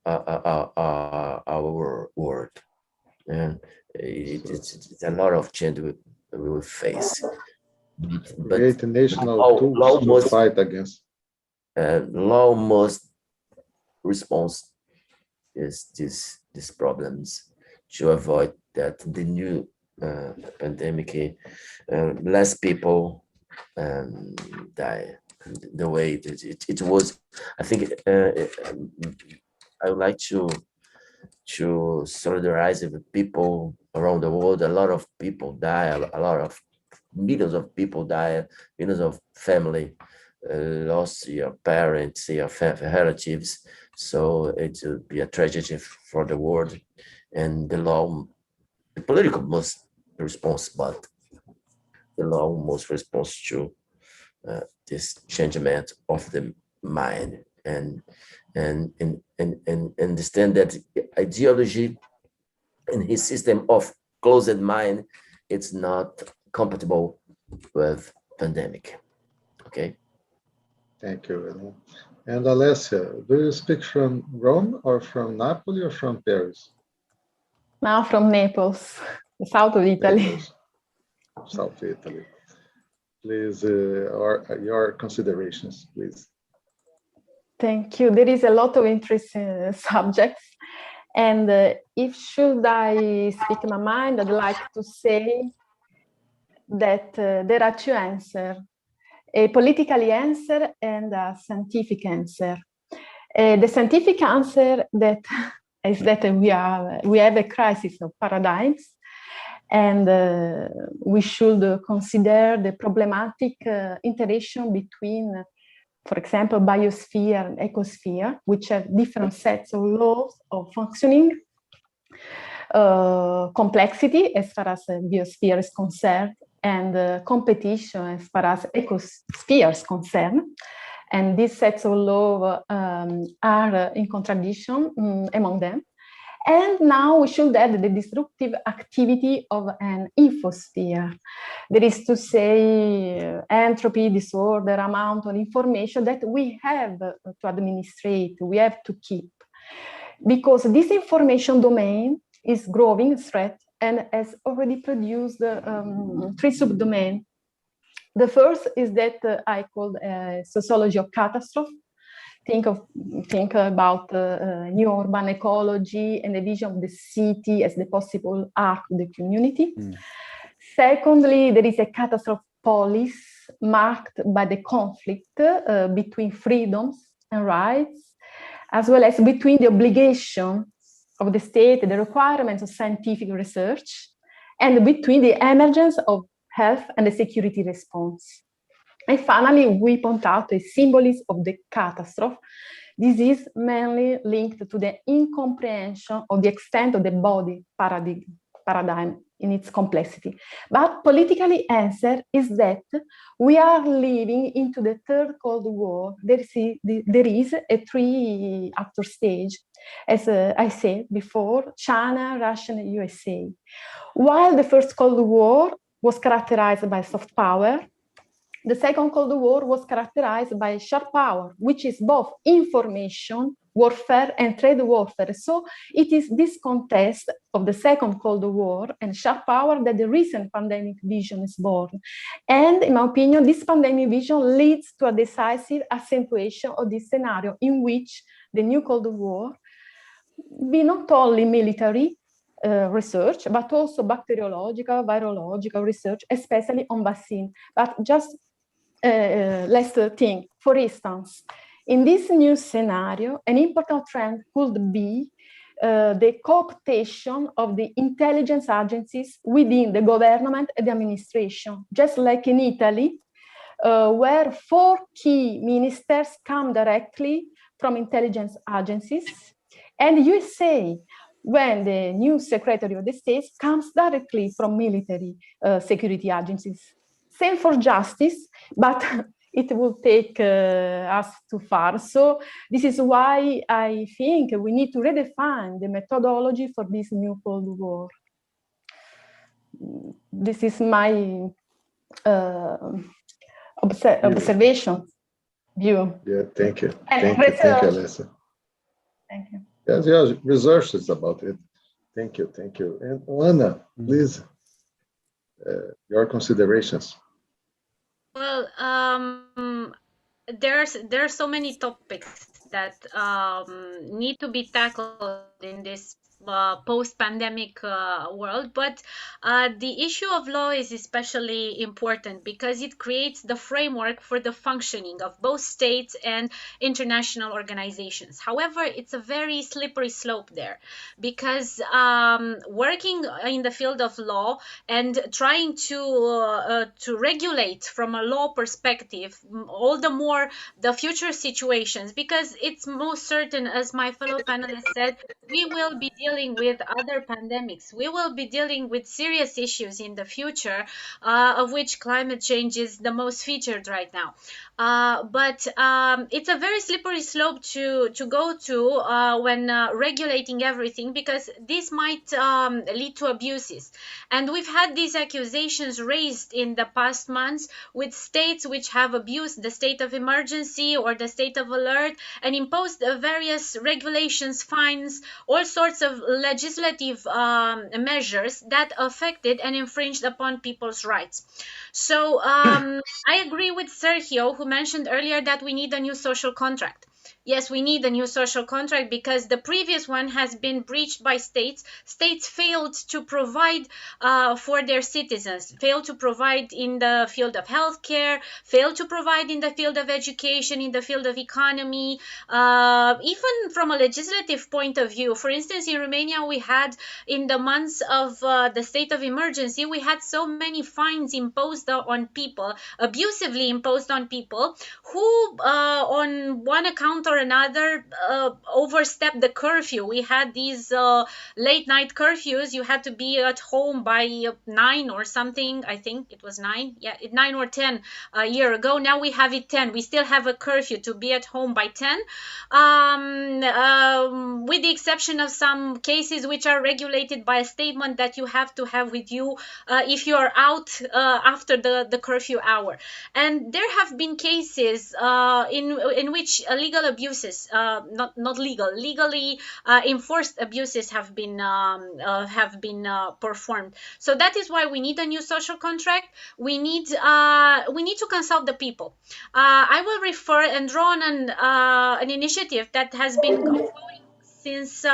our world. And it's a lot of change we will face. Create national tools to fight against. Law must respond these problems to avoid that the new pandemic, less people die the way it was. I think I would like to solidarize with people around the world. A lot of people die, a lot of millions of people die, millions of family lost your parents, your relatives. So it will be a tragedy for the world, and the political must respond, but the law must respond to this changement of the mind and understand that ideology and his system of closed mind, it's not compatible with pandemic. Okay. Thank you, Edon. And Alessia, do you speak from Rome or from Napoli or from Paris? Now from Naples, the south of Italy. Naples, South Italy. Please, your considerations, please. Thank you. There is a lot of interesting subjects. And if should I speak my mind, I'd like to say that there are two answers, a political answer and a scientific answer. The scientific answer that is that we have a crisis of paradigms, and we should consider the problematic interaction between, for example, biosphere and ecosphere, which have different sets of laws of functioning, complexity as far as biosphere is concerned, and competition as far as ecosphere is concerned. And these sets of laws are in contradiction among them. And now we should add the disruptive activity of an infosphere. That is to say, entropy, disorder, amount of information that we have to administrate, we have to keep. Because this information domain is growing threat and has already produced three subdomains. The first is that I called Sociology of Catastrophe. Think about new urban ecology and the vision of the city as the possible arc of the community. Secondly, there is a catastrophe police marked by the conflict between freedoms and rights, as well as between the obligation of the state, the requirements of scientific research, and between the emergence of health and the security response. And finally, we point out a symbolism of the catastrophe. This is mainly linked to the incomprehension of the extent of the body paradigm in its complexity. But politically answer is that we are living into the third Cold War. There is a three-actor stage, as I said before, China, Russia, and USA. While the first Cold War was characterized by soft power, the second Cold War was characterized by sharp power, which is both information warfare and trade warfare. So it is this contest of the second Cold War and sharp power that the recent pandemic vision is born. And in my opinion, this pandemic vision leads to a decisive accentuation of this scenario in which the new Cold War be not only military research, but also bacteriological, virological research, especially on vaccine. But just let's think, for instance, in this new scenario, an important trend could be the co-optation of the intelligence agencies within the government and the administration, just like in Italy, where 4 key ministers come directly from intelligence agencies, and USA, when the new Secretary of the State comes directly from military security agencies. Same for justice, but it will take us too far. So this is why I think we need to redefine the methodology for this new Cold War. This is my observation, view. Yeah, thank you. And thank you, Alessa. Thank you. Yes, researches about it. Thank you, thank you. And Anna, please, your considerations. Well, there are so many topics that need to be tackled in this post-pandemic world, but the issue of law is especially important because it creates the framework for the functioning of both states and international organizations. However, it's a very slippery slope there because working in the field of law and trying to regulate from a law perspective, all the more the future situations, because it's most certain, as my fellow panelists said, we will be dealing with other pandemics. We will be dealing with serious issues in the future, of which climate change is the most featured right now. But it's a very slippery slope to go to when regulating everything, because this might lead to abuses. And we've had these accusations raised in the past months with states which have abused the state of emergency or the state of alert and imposed various regulations, fines, all sorts of legislative measures that affected and infringed upon people's rights. So I agree with Sergio, who mentioned earlier that we need a new social contract. yes, we need a new social contract because the previous one has been breached by states. States failed to provide for their citizens, failed to provide in the field of healthcare, failed to provide in the field of education, in the field of economy, even from a legislative point of view. For instance, in Romania, we had in the months of the state of emergency, we had so many fines imposed on people, abusively imposed on people who on one account or another overstepped the curfew. We had these late night curfews. You had to be at home by 9 or something. I think it was 9. Yeah, 9 or 10 a year ago. Now we have it 10. We still have a curfew to be at home by 10, with the exception of some cases which are regulated by a statement that you have to have with you if you are out after the curfew hour. And there have been cases in which legal abuses, legally enforced abuses have been performed. So that is why we need a new social contract. We need to consult the people. I will refer and draw on an initiative that has been ongoing since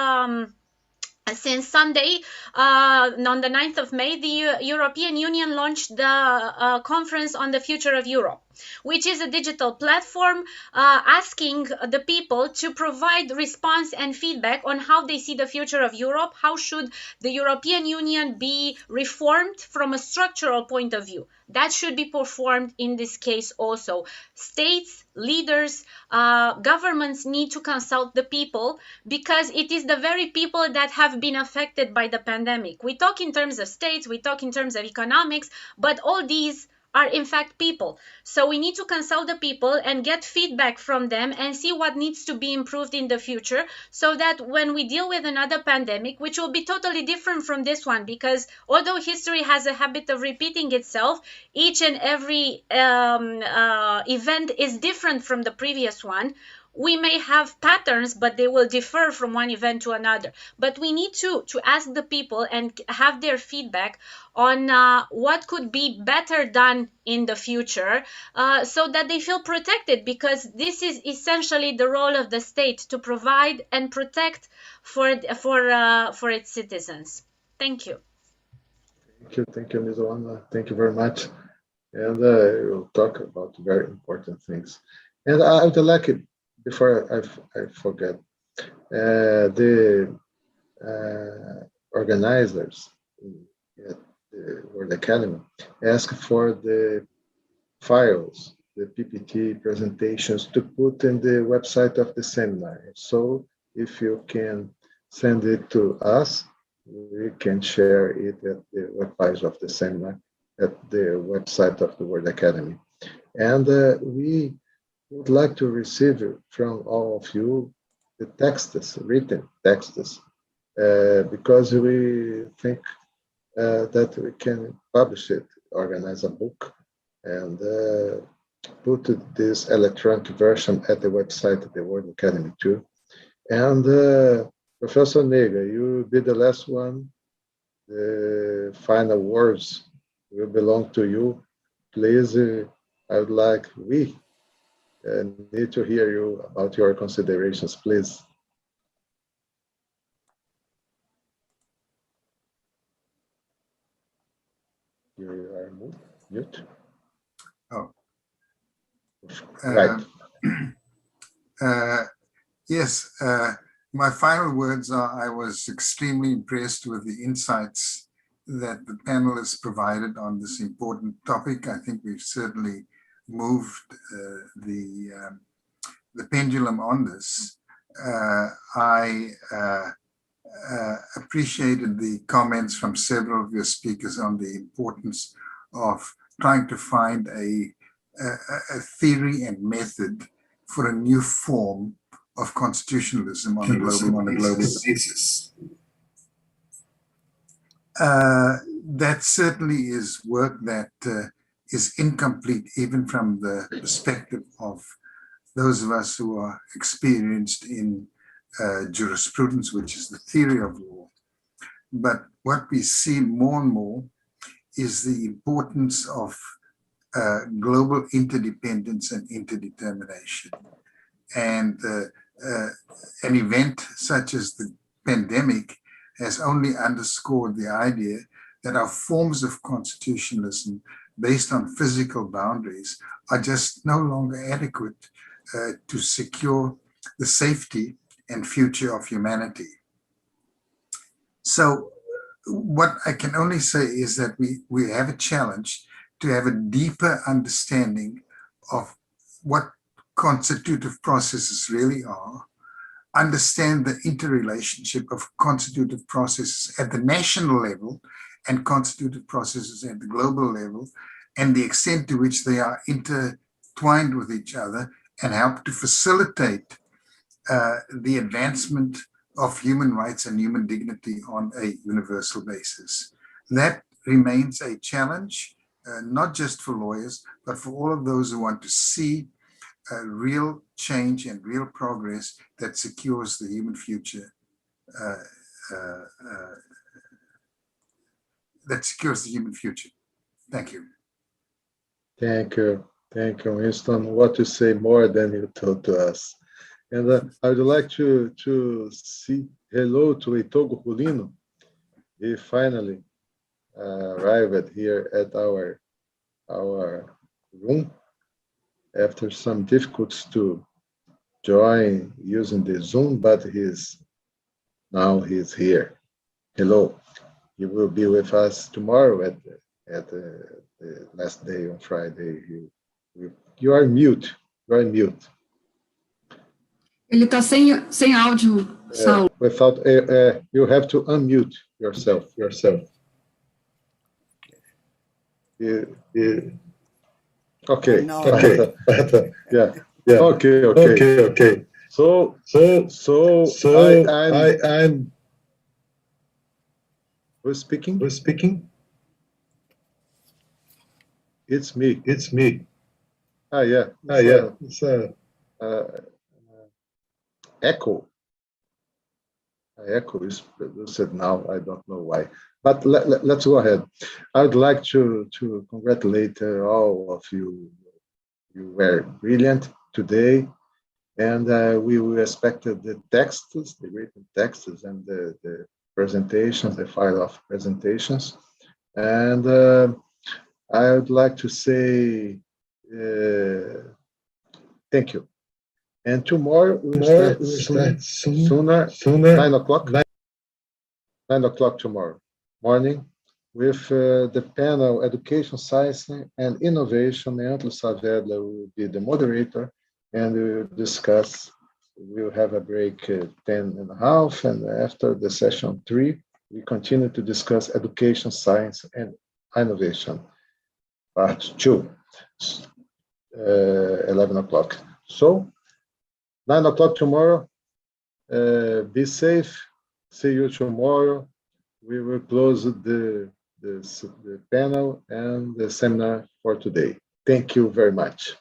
Sunday, on the 9th of May, the European Union launched the Conference on the Future of Europe, which is a digital platform asking the people to provide response and feedback on how they see the future of Europe. How should the European Union be reformed from a structural point of view? That should be performed in this case also. States, leaders, governments need to consult the people because it is the very people that have been affected by the pandemic. We talk in terms of states, we talk in terms of economics, but all these are in fact people. So we need to consult the people and get feedback from them and see what needs to be improved in the future so that when we deal with another pandemic, which will be totally different from this one, because although history has a habit of repeating itself, each and every event is different from the previous one. We may have patterns, but they will differ from one event to another. But we need to ask the people and have their feedback on what could be better done in the future so that they feel protected, because this is essentially the role of the state, to provide and protect for its citizens. Thank you. Thank you, Ms. Oana. Thank you very much. And we'll talk about very important things. And I would like it, before I forget, the organizers at the World Academy asked for the files, the PPT presentations, to put in the website of the seminar. So if you can send it to us, we can share it at the webpage of the seminar, at the website of the World Academy. And we would like to receive from all of you the texts, written texts, because we think that we can publish it, organize a book, and put this electronic version at the website of the World Academy too. And Professor Nega, you will be the last one. The final words will belong to you. Please, I would like, we need to hear you about your considerations, please. You are mute. Oh. Right. Yes, my final words are, I was extremely impressed with the insights that the panelists provided on this important topic. I think we've certainly moved the pendulum on this. I appreciated the comments from several of your speakers on the importance of trying to find a theory and method for a new form of constitutionalism on a global basis. That certainly is work that is incomplete, even from the perspective of those of us who are experienced in jurisprudence, which is the theory of law. But what we see more and more is the importance of global interdependence and interdetermination. And an event such as the pandemic has only underscored the idea that our forms of constitutionalism based on physical boundaries are just no longer adequate to secure the safety and future of humanity. So what I can only say is that we have a challenge to have a deeper understanding of what constitutive processes really are, understand the interrelationship of constitutive processes at the national level and constitutive processes at the global level, and the extent to which they are intertwined with each other, and help to facilitate the advancement of human rights and human dignity on a universal basis. That remains a challenge, not just for lawyers, but for all of those who want to see real change and real progress that secures the human future, Thank you. Thank you. Thank you, Winston. What to say more than you told to us. And I would like to say hello to Itogo Julino. He finally arrived here at our room after some difficulties to join using the Zoom, but now he's here. Hello. He will be with us tomorrow at the last day on Friday. You are mute. You are mute. Ele está sem áudio, Saulo. Without, you have to unmute yourself. Okay. Yeah. Okay. So I'm. Who's speaking? It's me. Yeah. It's echo. Echo is produced now. I don't know why. But let's go ahead. I would like to congratulate all of you. You were brilliant today, and we respected the texts, the written texts, and the presentations, the file of presentations. And I would like to say thank you. And tomorrow we'll start sooner, 9 o'clock. 9 o'clock tomorrow morning with the panel Education, Science and Innovation. Antlo Saavedra will be the moderator, and we will discuss. We'll have a break 10:30, and after the session 3, we continue to discuss Education, Science and Innovation, part 2, 11 o'clock. So 9 o'clock tomorrow. Be safe. See you tomorrow. We will close the panel and the seminar for today. Thank you very much.